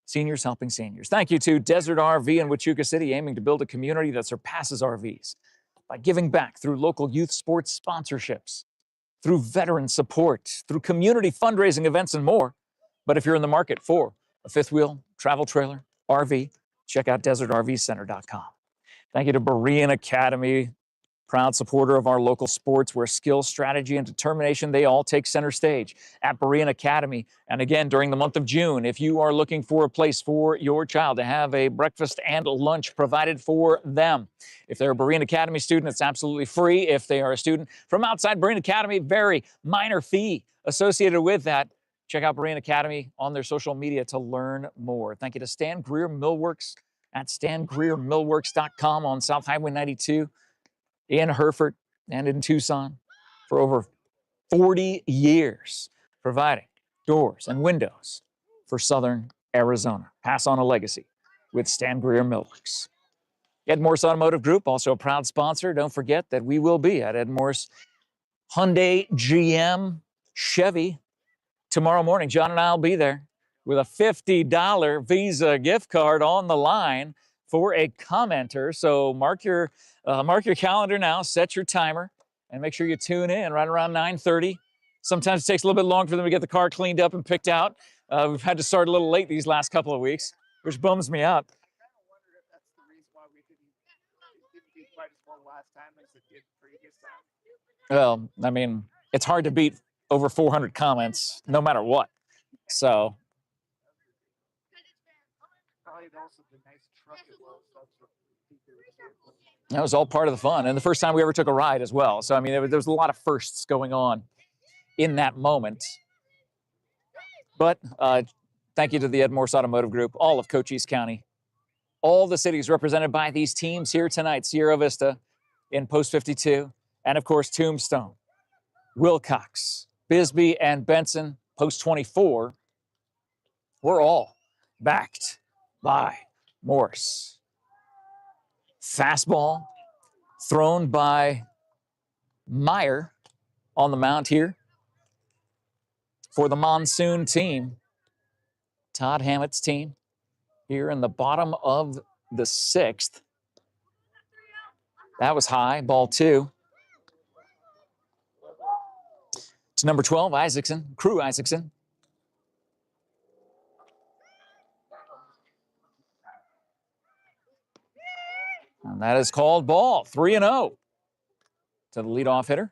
Seniors Helping Seniors. Thank you to Desert RV in Huachuca City, aiming to build a community that surpasses RVs by giving back through local youth sports sponsorships, through veteran support, through community fundraising events, and more. But if you're in the market for a fifth wheel, travel trailer, RV, check out desertrvcenter.com. Thank you to BEREAN Academy, proud supporter of our local sports, where skill, strategy, and determination, they all take center stage at BEREAN Academy. And again, during the month of June, if you are looking for a place for your child to have a breakfast and lunch provided for them, if they're a BEREAN Academy student, it's absolutely free. If they are a student from outside BEREAN Academy, very minor fee associated with that. Check out BEREAN Academy on their social media to learn more. Thank you to Stan Greer Millworks at stangreermillworks.com on South Highway 92 in Hereford and in Tucson for over 40 years, providing doors and windows for Southern Arizona. Pass on a legacy with Stan Greer Millworks. Ed Morse Automotive Group, also a proud sponsor. Don't forget that we will be at Ed Morse Hyundai, GM, Chevy tomorrow morning. John and I will be there with a $50 Visa gift card on the line for a commenter. So mark your calendar now, set your timer, and make sure you tune in right around 9:30. Sometimes it takes a little bit longer for them to get the car cleaned up and picked out. We've had to start a little late these last couple of weeks, which bums me out. I kind of wonder if that's the reason why we didn't do quite as well last time as it did previous time. Well, I mean, it's hard to beat over 400 comments, no matter what. So Probably also the nice truck it was. That's what people were saying. that was all part of the fun. And the first time we ever took a ride as well. So, I mean, there was a lot of firsts going on in that moment. But thank you to the Ed Morse Automotive Group, all of Cochise County, all the cities represented by these teams here tonight: Sierra Vista in Post 52, and of course Tombstone, Wilcox, Bisbee, and Benson, Post 24. We're all backed by Morse. Fastball thrown by Meyer on the mound here for the Monsoon team. Todd Hammett's team here in the bottom of the 6th. That was high, ball 2. To number 12, Isaacson, Crew Isaacson. And that is called ball, 3-0 to the leadoff hitter.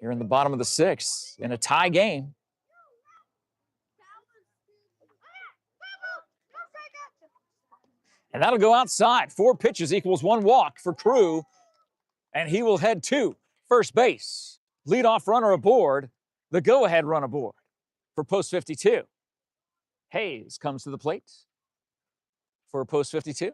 Here in the bottom of the 6th, in a tie game. And that'll go outside. 4 pitches equals 1 walk for Crew. And he will head to first base. Leadoff runner aboard, the go-ahead run aboard for post 52. Hayes comes to the plate for post 52.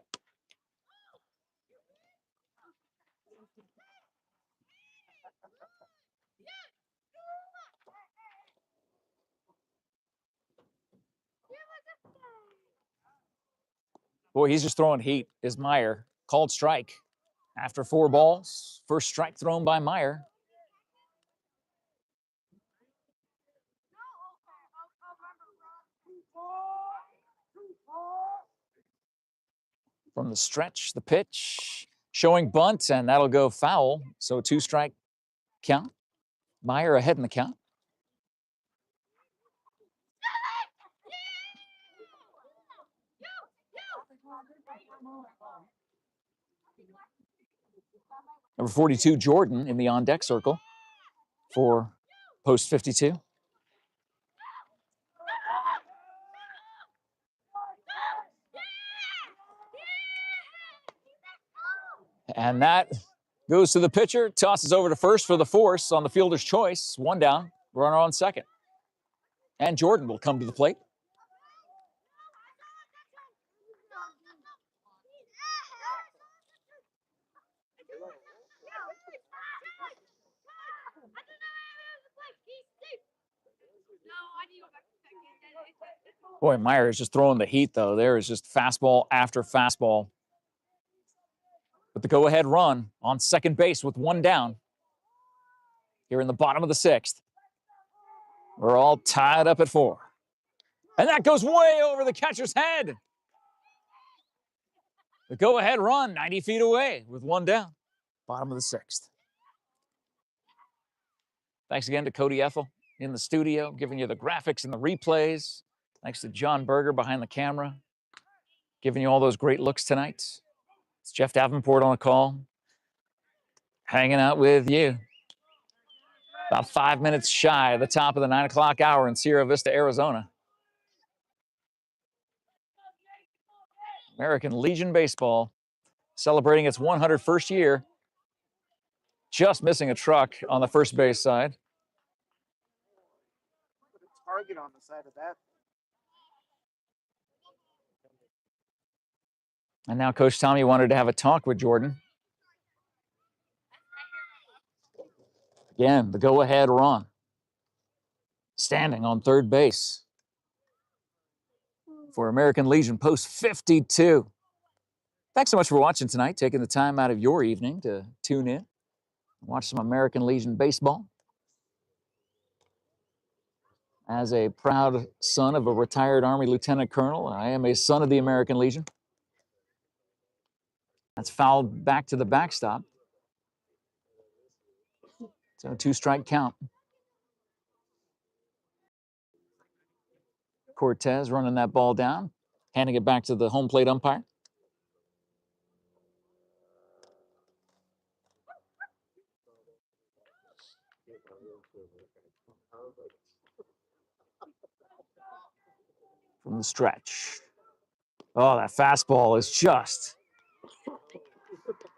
Boy, he's just throwing heat, is Meyer. Called strike after 4 balls. First strike thrown by Meyer. From the stretch, the pitch, showing bunt, and that'll go foul. So 2-strike count. Meyer ahead in the count. Number 42, Jordan, in the on-deck circle for post 52. And that goes to the pitcher, tosses over to first for the force on the fielder's choice. 1 down, runner on second. And Jordan will come to the plate. Boy, Meyer is just throwing the heat, though. There is just fastball after fastball. With the go-ahead run on second base with 1 down. Here in the bottom of the 6th. We're all tied up at 4. And that goes way over the catcher's head. The go-ahead run 90 feet away with 1 down. Bottom of the 6th. Thanks again to Cody Ethel in the studio, giving you the graphics and the replays. Thanks to John Berger behind the camera, giving you all those great looks tonight. It's Jeff Davenport on the call, hanging out with you. About 5 minutes shy of the top of the 9 o'clock hour in Sierra Vista, Arizona. American Legion Baseball celebrating its 101st year. Just missing a truck on the first base side. Put a target on the side of that. And now Coach Tommy wanted to have a talk with Jordan. Again, the go-ahead run. Standing on third base for American Legion post 52. Thanks so much for watching tonight, taking the time out of your evening to tune in, watch some American Legion baseball. As a proud son of a retired Army Lieutenant Colonel, I am a son of the American Legion. That's fouled back to the backstop. So a 2-strike count. Cortez running that ball down, handing it back to the home plate umpire. From the stretch. Oh, that fastball is just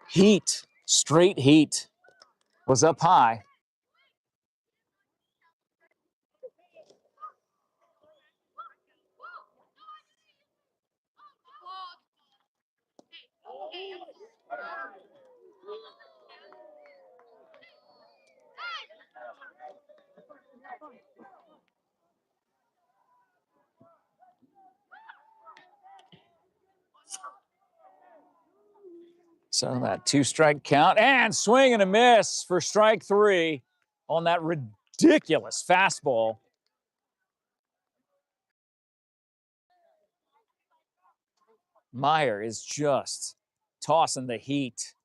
heat, straight heat. Was up high. So that 2-strike count and swing and a miss for strike 3 on that ridiculous fastball. Meyer is just tossing the heat.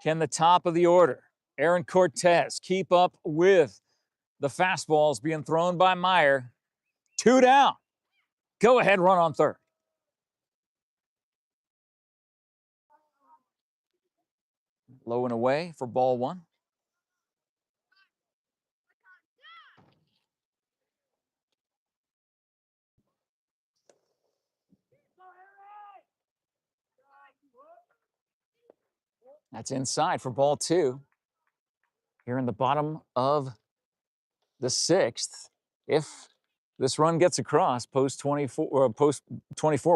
Can the top of the order, Aaron Cortez, keep up with the fastballs being thrown by Meyer? 2 down. Go ahead, run on third. Low and away for ball 1. That's inside for ball 2. Here in the bottom of the 6th. If this run gets across, post 24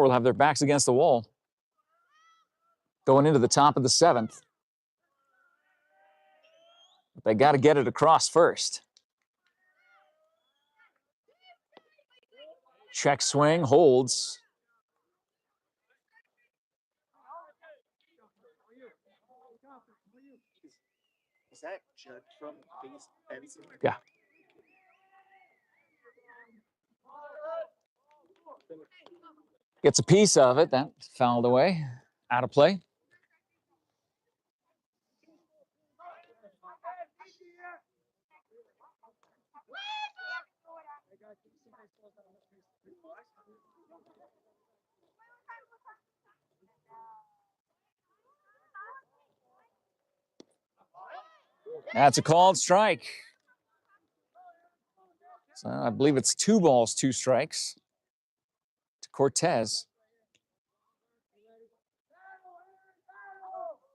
will have their backs against the wall. Going into the top of the 7th. But they got to get it across first. Check swing, holds. Is that Judd from Vista? Yeah. Gets a piece of it. That fouled away. Out of play. That's a called strike. So I believe it's 2 balls, 2 strikes to Cortez.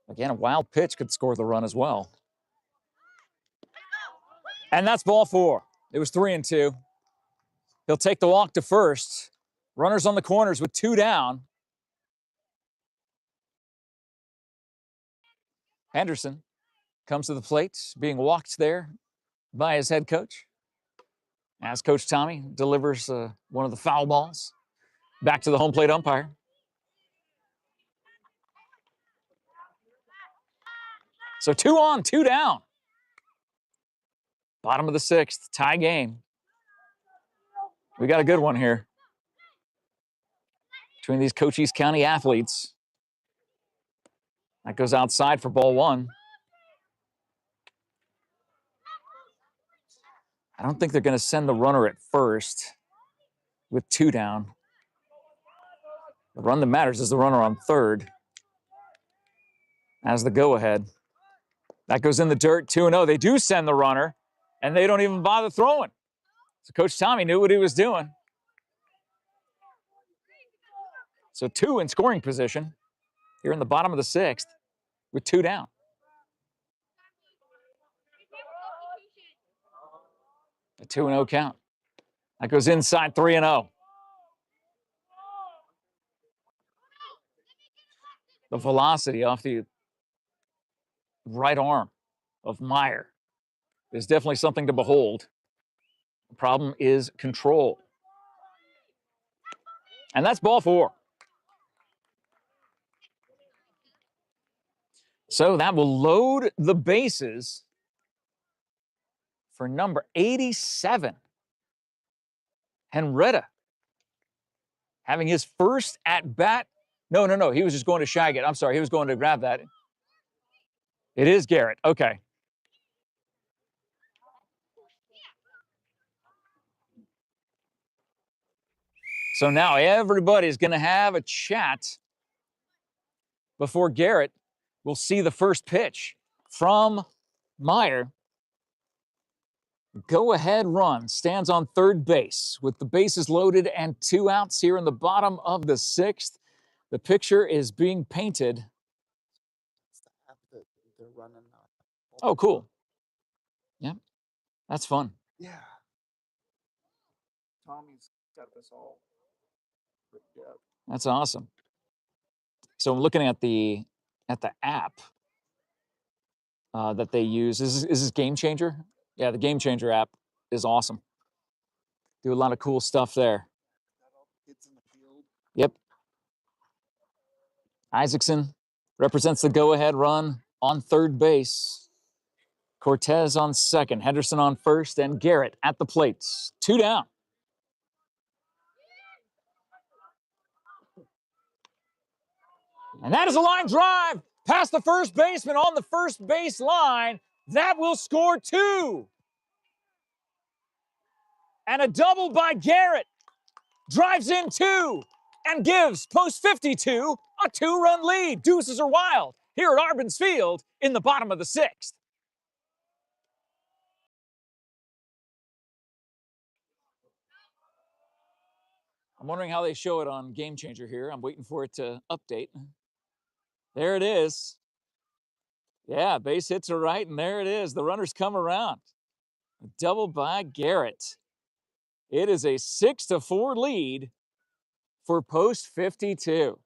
Again, a wild pitch could score the run as well. And that's ball 4. It was 3-2. He'll take the walk to first. Runners on the corners with 2 down. Henderson comes to the plate, being walked there by his head coach. As Coach Tommy delivers one of the foul balls back to the home plate umpire. So 2 on, 2 down. Bottom of the 6th, tie game. We got a good one here between these Cochise County athletes. That goes outside for ball 1. I don't think they're going to send the runner at first with 2 down. The run that matters is the runner on third as the go-ahead. That goes in the dirt, 2-0. They do send the runner, and they don't even bother throwing. So Coach Tommy knew what he was doing. So 2 in scoring position here in the bottom of the 6th with 2 down. A 2-0 count. That goes inside, 3-0. The velocity off the right arm of Meyer is definitely something to behold. The problem is control. And that's ball 4. So that will load the bases for number 87. Henretta having his first at bat. No. He was just going to shag it. I'm sorry. He was going to grab that. It is Garrett. Okay. So now everybody's going to have a chat before Garrett will see the first pitch from Meyer. Go-ahead run, stands on third base with the bases loaded and 2 outs here in the bottom of the 6th. The picture is being painted. They're running. Oh, cool. Yeah, that's fun. Yeah. Tommy's got this all ripped up. That's awesome. So I'm looking at the app that they use. Is this Game Changer? Yeah, the Game Changer app is awesome. Do a lot of cool stuff there. Kids in the field. Yep. Isaacson represents the go-ahead run on third base. Cortez on second, Henderson on first, and Garrett at the plates. 2 down. And that is a line drive past the first baseman on the first base line. That will score 2. And a double by Garrett. Drives in 2 and gives post 52 a 2-run lead. Deuces are wild here at Arbins Field in the bottom of the 6th. I'm wondering how they show it on Game Changer here. I'm waiting for it to update. There it is. Yeah, base hits are right, and there it is. The runners come around. A double by Garrett. It is a 6-4 lead for post 52.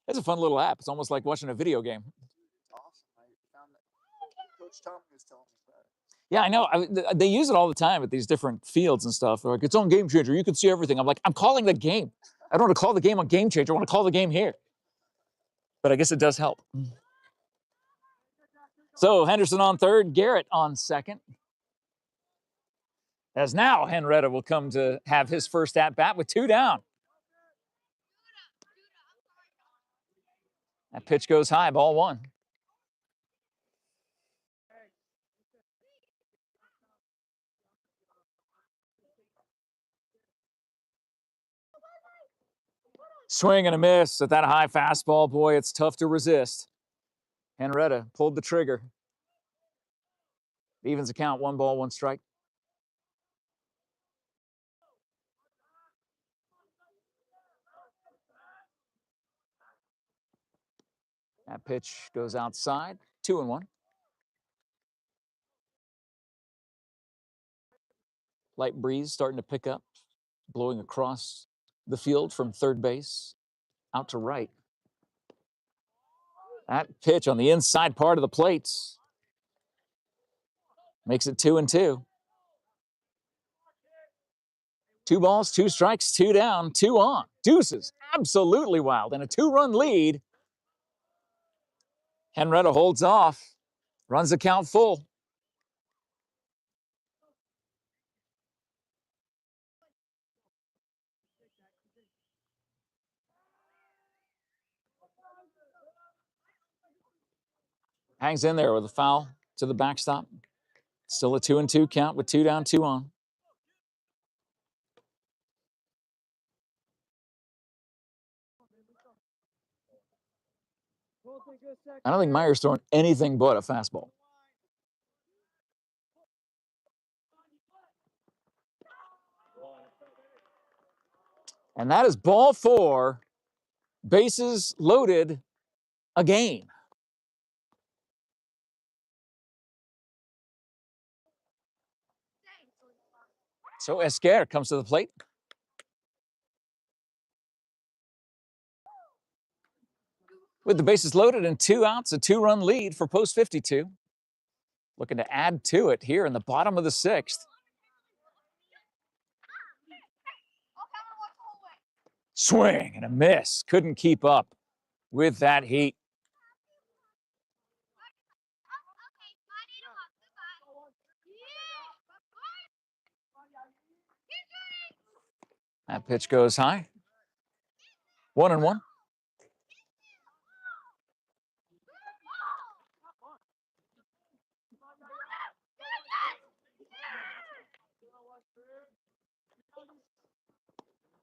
It's a fun little app. It's almost like watching a video game. Awesome. I found that Coach Tommy was telling me about it. Yeah, I know. They use it all the time at these different fields and stuff. They're like, it's on Game Changer. You can see everything. I'm like, I'm calling the game. I don't want to call the game on Game Changer. I want to call the game here. But I guess it does help. So Henderson on third, Garrett on second. As now Henretta will come to have his first at-bat with 2 down. That pitch goes high, ball 1. Swing and a miss at that high fastball. Boy, it's tough to resist. Henretta pulled the trigger. Evens the count, 1 ball, 1 strike. That pitch goes outside, 2-1. Light breeze starting to pick up, blowing across the field from third base out to right. That pitch on the inside part of the plates makes it 2-2. 2 balls, 2 strikes, 2 down, 2 on. Deuces, absolutely wild, and a 2-run lead. Henretta holds off, runs the count full. Hangs in there with a foul to the backstop. Still a 2-2 count with 2 down, 2 on. I don't think Meyer's throwing anything but a fastball. And that is ball 4, bases loaded again. So Esquer comes to the plate. With the bases loaded and 2 outs, a 2-run lead for post 52. Looking to add to it here in the bottom of the 6th. Swing and a miss. Couldn't keep up with that heat. That pitch goes high. 1-1.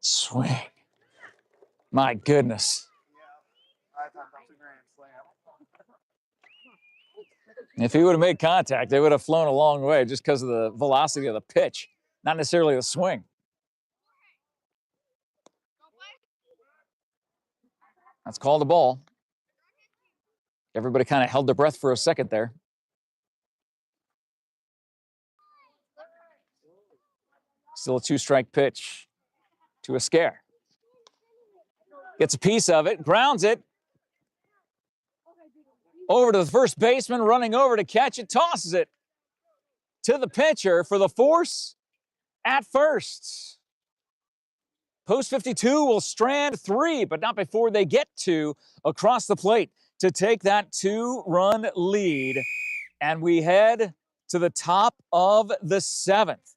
Swing. My goodness. I thought that was a grand slam. If he would have made contact, they would have flown a long way just because of the velocity of the pitch, not necessarily the swing. That's called a ball. Everybody kind of held their breath for a second there. Still a 2-strike pitch to Esquer. Gets a piece of it, grounds it. Over to the first baseman, running over to catch it, tosses it to the pitcher for the force at first. Post 52 will strand 3, but not before they get 2 across the plate to take that 2-run lead. And we head to the top of the 7th.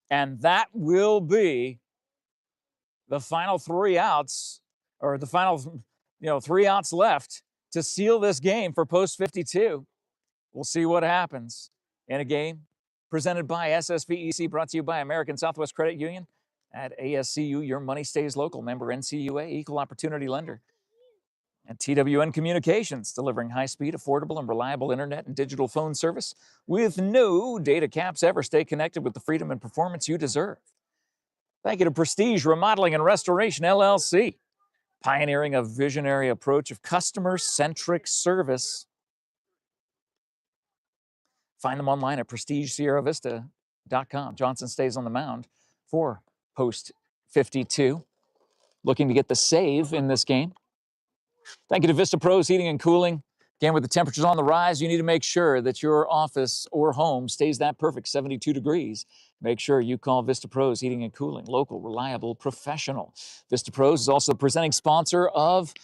And that will be the final 3 outs, or the final, 3 outs left to seal this game for post 52. We'll see what happens in a game presented by SSVEC, brought to you by American Southwest Credit Union. At ASCU, your money stays local. Member NCUA, equal opportunity lender. And TWN Communications, delivering high-speed, affordable, and reliable internet and digital phone service with no data caps ever. Stay connected with the freedom and performance you deserve. Thank you to Prestige Remodeling and Restoration, LLC, pioneering a visionary approach of customer-centric service. Find them online at prestigesierravista.com. Johnson stays on the mound for post 52, looking to get the save in this game. Thank you to Vista Pros Heating and Cooling. Again, with the temperatures on the rise, you need to make sure that your office or home stays that perfect, 72 degrees. Make sure you call Vista Pros Heating and Cooling, local, reliable, professional. Vista Pros is also the presenting sponsor of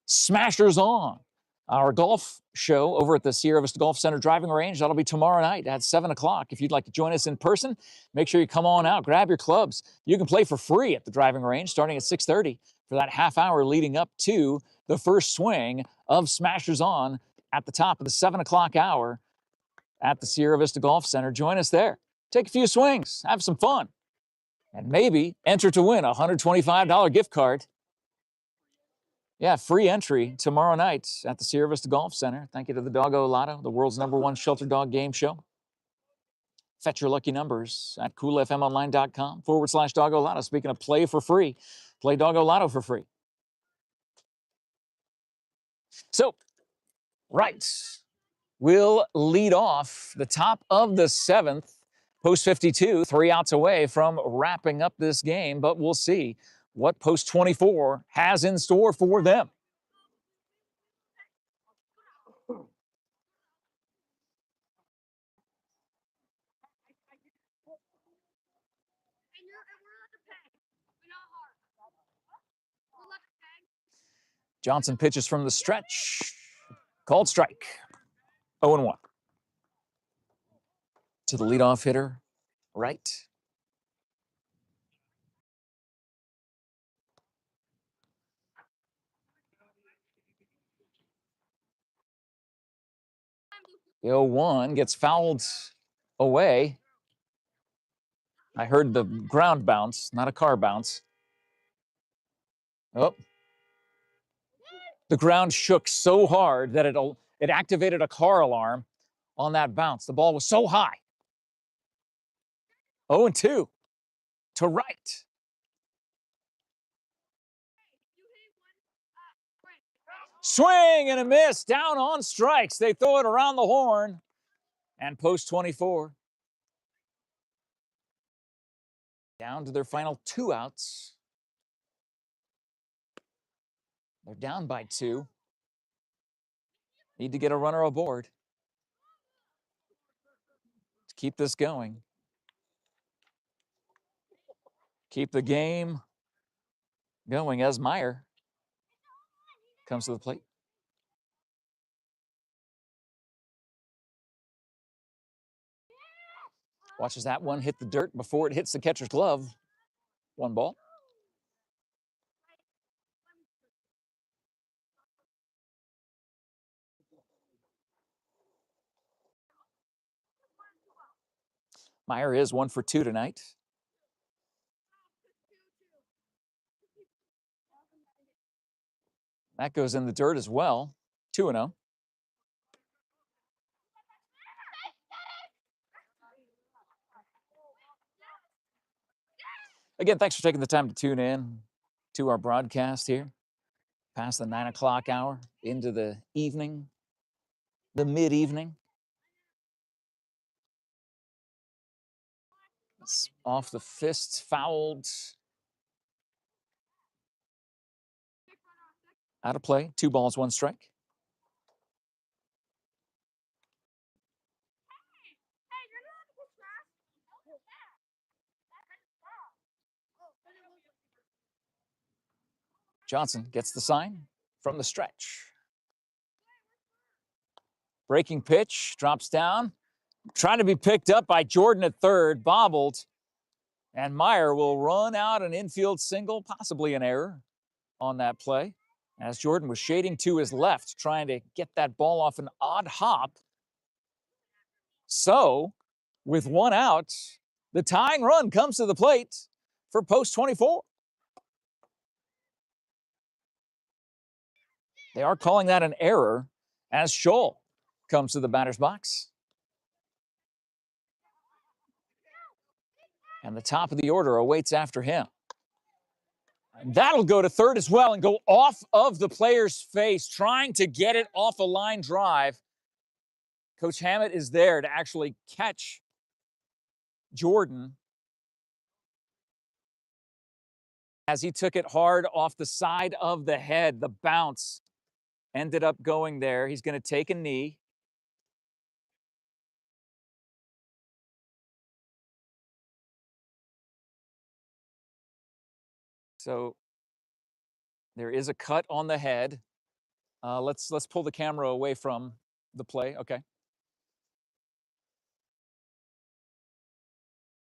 Smashers On, our golf show over at the Sierra Vista Golf Center driving range. That'll be tomorrow night at 7 o'clock. If you'd like to join us in person, make sure you come on out, grab your clubs. You can play for free at the driving range starting at 6:30 for that half hour leading up to the first swing of Smashers On at the top of the 7 o'clock hour at the Sierra Vista Golf Center. Join us there. Take a few swings, have some fun, and maybe enter to win a $125 gift card. Yeah, free entry tomorrow night at the Sierra Vista Golf Center. Thank you to the Doggo Lotto, the world's #1 shelter dog game show. Fetch your lucky numbers at coolfmonline.com/Doggo Lotto. Speaking of play for free, play Doggo Lotto for free. So, Wright will lead off the top of the 7th, post 52, 3 outs away from wrapping up this game, but we'll see what post 24 has in store for them. Johnson pitches from the stretch. Called strike. 0-1. To the leadoff hitter, Wright. The 0-1 gets fouled away. I heard the ground bounce, not a car bounce. Oh. The ground shook so hard that it activated a car alarm on that bounce. The ball was so high. 0-2 to Wright. Swing and a miss, down on strikes. They throw it around the horn. And post 24. Down to their final 2 outs. They're down by 2. Need to get a runner aboard to keep this going. Keep the game going as Meyer comes to the plate. Watches that one hit the dirt before it hits the catcher's glove. 1 ball. Meyer is 1 for 2 tonight. That goes in the dirt as well. 2-0. Again, thanks for taking the time to tune in to our broadcast here. Past the 9 o'clock hour, into the evening, the mid-evening. It's off the fist, fouled. Out of play, 2 balls, 1 strike. Johnson gets the sign from the stretch. Breaking pitch, drops down. Trying to be picked up by Jordan at third, bobbled. And Meyer will run out an infield single, possibly an error on that play. as Jordan was shading to his left, trying to get that ball off an odd hop. So, with one out, the tying run comes to the plate for post 24. They are calling that an error as Scholl comes to the batter's box. And the top of the order awaits after him. And that'll go to third as well and go off of the player's face, trying to get it off a line drive. Coach Hammett is there to actually catch Jordan as he took it hard off the side of the head. The bounce ended up going there. He's going to take a knee. So there is a cut on the head. Let's pull the camera away from the play. Okay.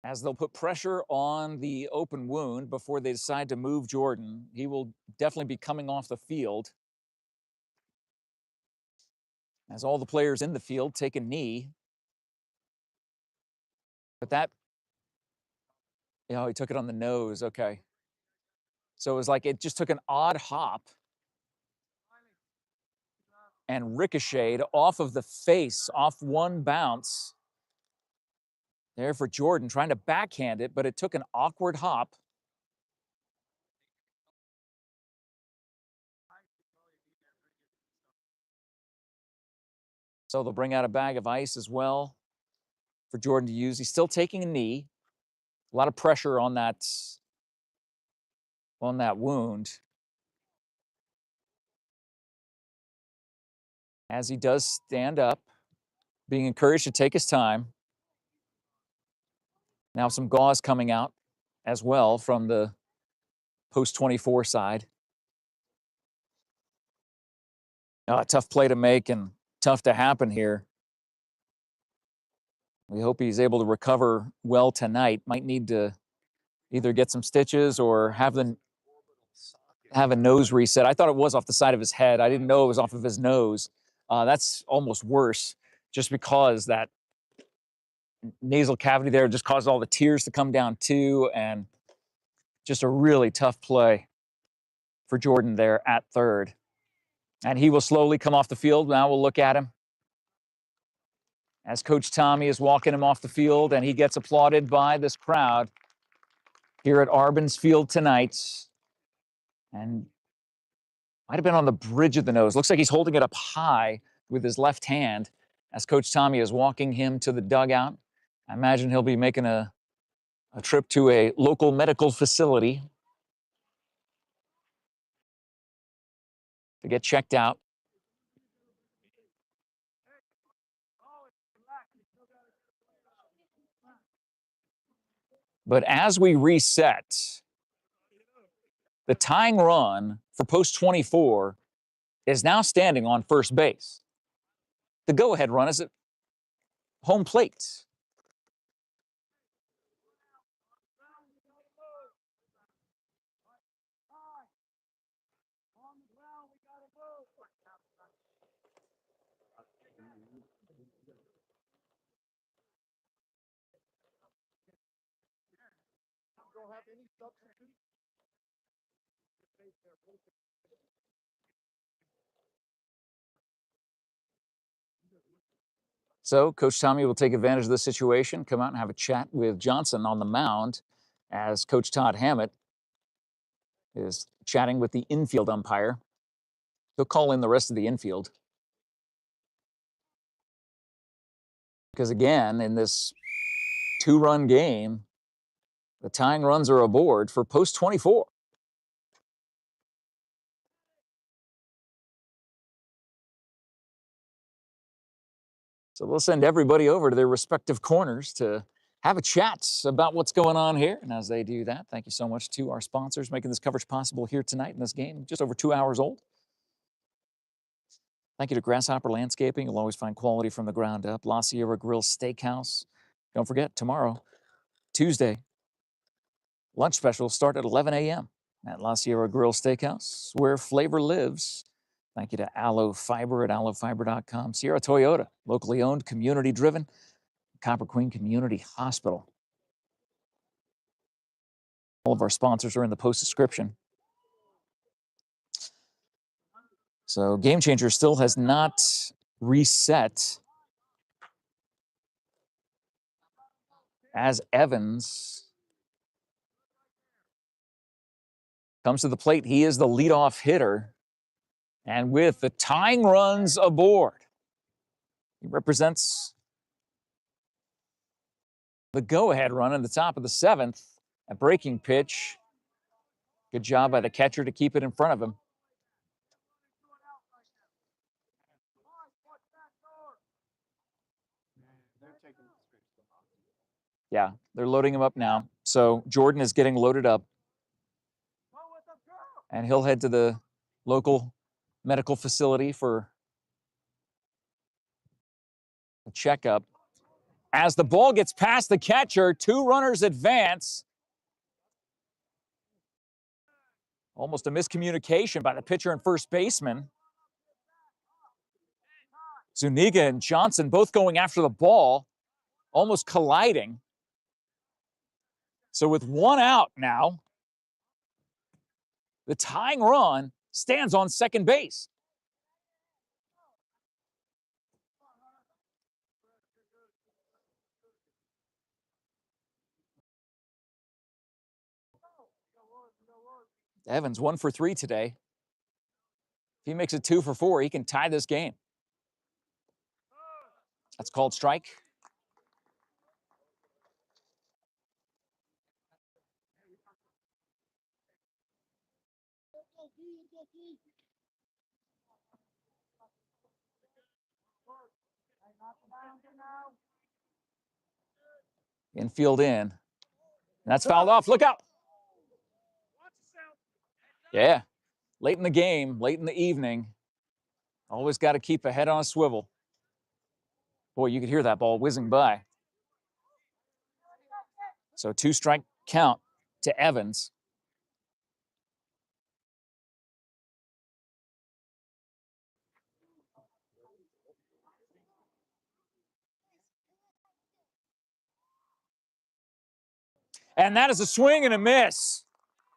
As they'll put pressure on the open wound before they decide to move Jordan. He will definitely be coming off the field. As all the players in the field take a knee. But that, he took it on the nose. Okay. So it was like it just took an odd hop and ricocheted off of the face, off one bounce. There for Jordan, trying to backhand it, but it took an awkward hop. So they'll bring out a bag of ice as well for Jordan to use. He's still taking a knee. A lot of pressure on that wound. As he does stand up, being encouraged to take his time. Now some gauze coming out as well from the post 24 side. Tough play to make and tough to happen here. We hope he's able to recover well tonight. Might need to either get some stitches or have a nose reset. I thought it was off the side of his head. I didn't know it was off of his nose. That's almost worse, just because that nasal cavity there just caused all the tears to come down too, and just a really tough play for Jordan there at third. And he will slowly come off the field. Now we'll look at him as Coach Tommy is walking him off the field, and he gets applauded by this crowd here at Arbin's Field tonight. And might have been on the bridge of the nose. Looks like he's holding it up high with his left hand as Coach Tommy is walking him to the dugout. I imagine he'll be making a trip to a local medical facility to get checked out. But as we reset, the tying run for post 24 is now standing on first base. The go-ahead run is at home plate. So Coach Tommy will take advantage of this situation, come out and have a chat with Johnson on the mound as Coach Todd Hammett is chatting with the infield umpire. He'll call in the rest of the infield. Because again, in this two-run game, the tying runs are aboard for post 24. So we'll send everybody over to their respective corners to have a chat about what's going on here. And as they do that, thank you so much to our sponsors making this coverage possible here tonight in this game, just over 2 hours old. Thank you to Grasshopper Landscaping. You'll always find quality from the ground up. La Sierra Grill Steakhouse. Don't forget, tomorrow, Tuesday, lunch specials start at 11 a.m. at La Sierra Grill Steakhouse, where flavor lives. Thank you to Aloe Fiber at aloefiber.com. Sierra Toyota, locally owned, community driven. Copper Queen Community Hospital. All of our sponsors are in the post description. So Game Changer still has not reset as Evans comes to the plate. He is the leadoff hitter. And with the tying runs aboard, he represents the go-ahead run in the top of the 7th. A breaking pitch. Good job by the catcher to keep it in front of him. Yeah, they're loading him up now. So Jordan is getting loaded up. And he'll head to the local medical facility for a checkup. As the ball gets past the catcher, 2 runners advance. Almost a miscommunication by the pitcher and first baseman. Zuniga and Johnson both going after the ball, almost colliding. So with 1 out now, the tying run stands on second base. Evans 1 for 3 today. If he makes it 2 for 4, he can tie this game. That's called strike. Infield in. That's fouled off. Look out. Yeah. Late in the game, late in the evening. Always got to keep a head on a swivel. Boy, you could hear that ball whizzing by. So 2-strike count to Evans. And that is a swing and a miss.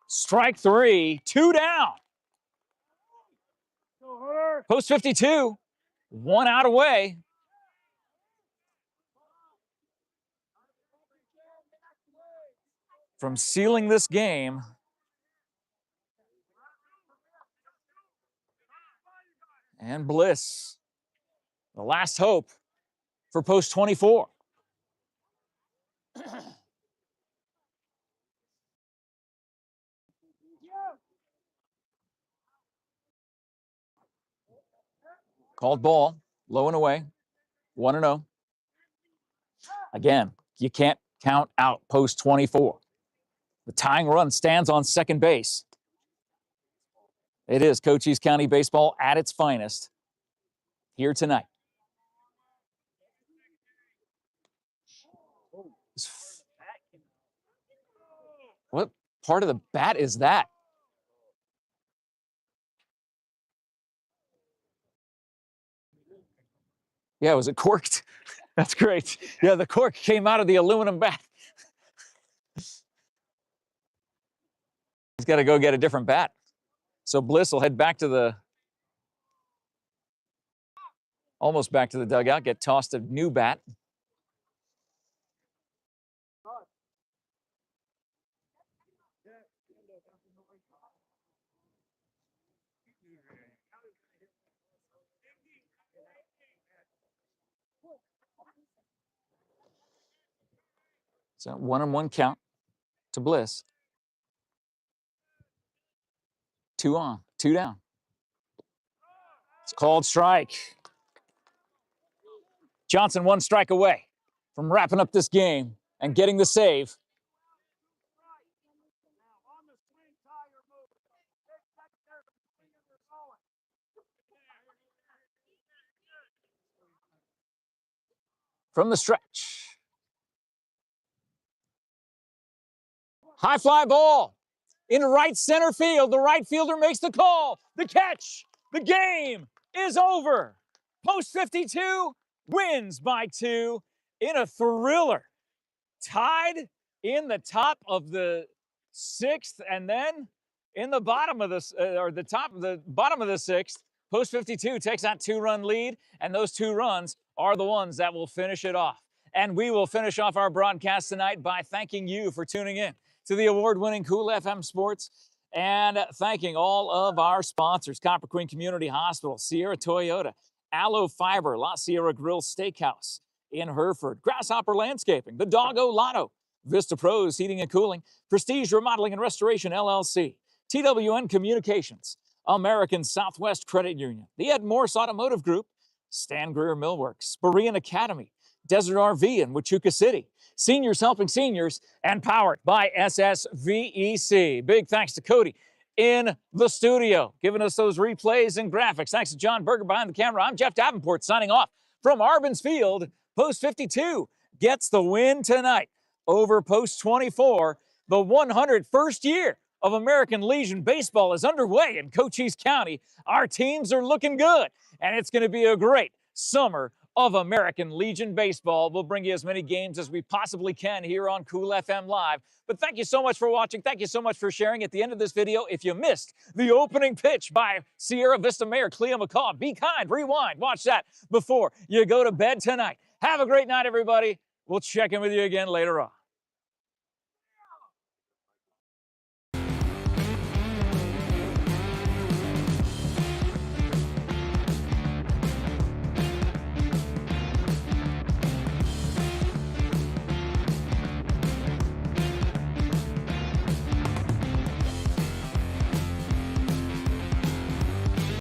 Strike 3, 2 down. Post 52, 1 out away. From sealing this game. And Bliss, the last hope for post 24. Called ball, low and away, 1-0. Again, you can't count out post 24. The tying run stands on second base. It is Cochise County baseball at its finest here tonight. What part of the bat is that? Yeah, was it corked? That's great. Yeah, the cork came out of the aluminum bat. He's got to go get a different bat. So Bliss will head back to the, almost back to the dugout, get tossed a new bat. So 1-1 count to Bliss. 2 on, 2 down. It's called strike. Johnson 1 strike away from wrapping up this game and getting the save. From the stretch. High fly ball in right center field. The right fielder makes the call. The catch. The game is over. Post 52 wins by 2 in a thriller. Tied in the top of the 6th, and then in the bottom of the bottom of the 6th, Post 52 takes that 2-run lead, and those 2 runs are the ones that will finish it off. And we will finish off our broadcast tonight by thanking you for tuning in to the award-winning Cool FM Sports, and thanking all of our sponsors: Copper Queen Community Hospital, Sierra Toyota, Aloe Fiber, La Sierra Grill Steakhouse in Hereford, Grasshopper Landscaping, the Doggo Lotto, Vista Pros Heating and Cooling, Prestige Remodeling and Restoration LLC, TWN Communications, American Southwest Credit Union, the MORSE Automotive Group, Stan Greer Millworks, BEREAN Academy, Desert RV in Huachuca City, Seniors Helping Seniors, and powered by SSVEC. Big thanks to Cody in the studio, giving us those replays and graphics. Thanks to John Berger behind the camera. I'm Jeff Davenport signing off from Arbins Field. Post 52 gets the win tonight over Post 24. The 101st year of American Legion Baseball is underway in Cochise County. Our teams are looking good, and it's going to be a great summer of American Legion Baseball. We'll bring you as many games as we possibly can here on Cool FM Live. But thank you so much for watching. Thank you so much for sharing. At the end of this video, if you missed the opening pitch by Sierra Vista Mayor Cleo McCaw, be kind, rewind, watch that before you go to bed tonight. Have a great night, everybody. We'll check in with you again later on.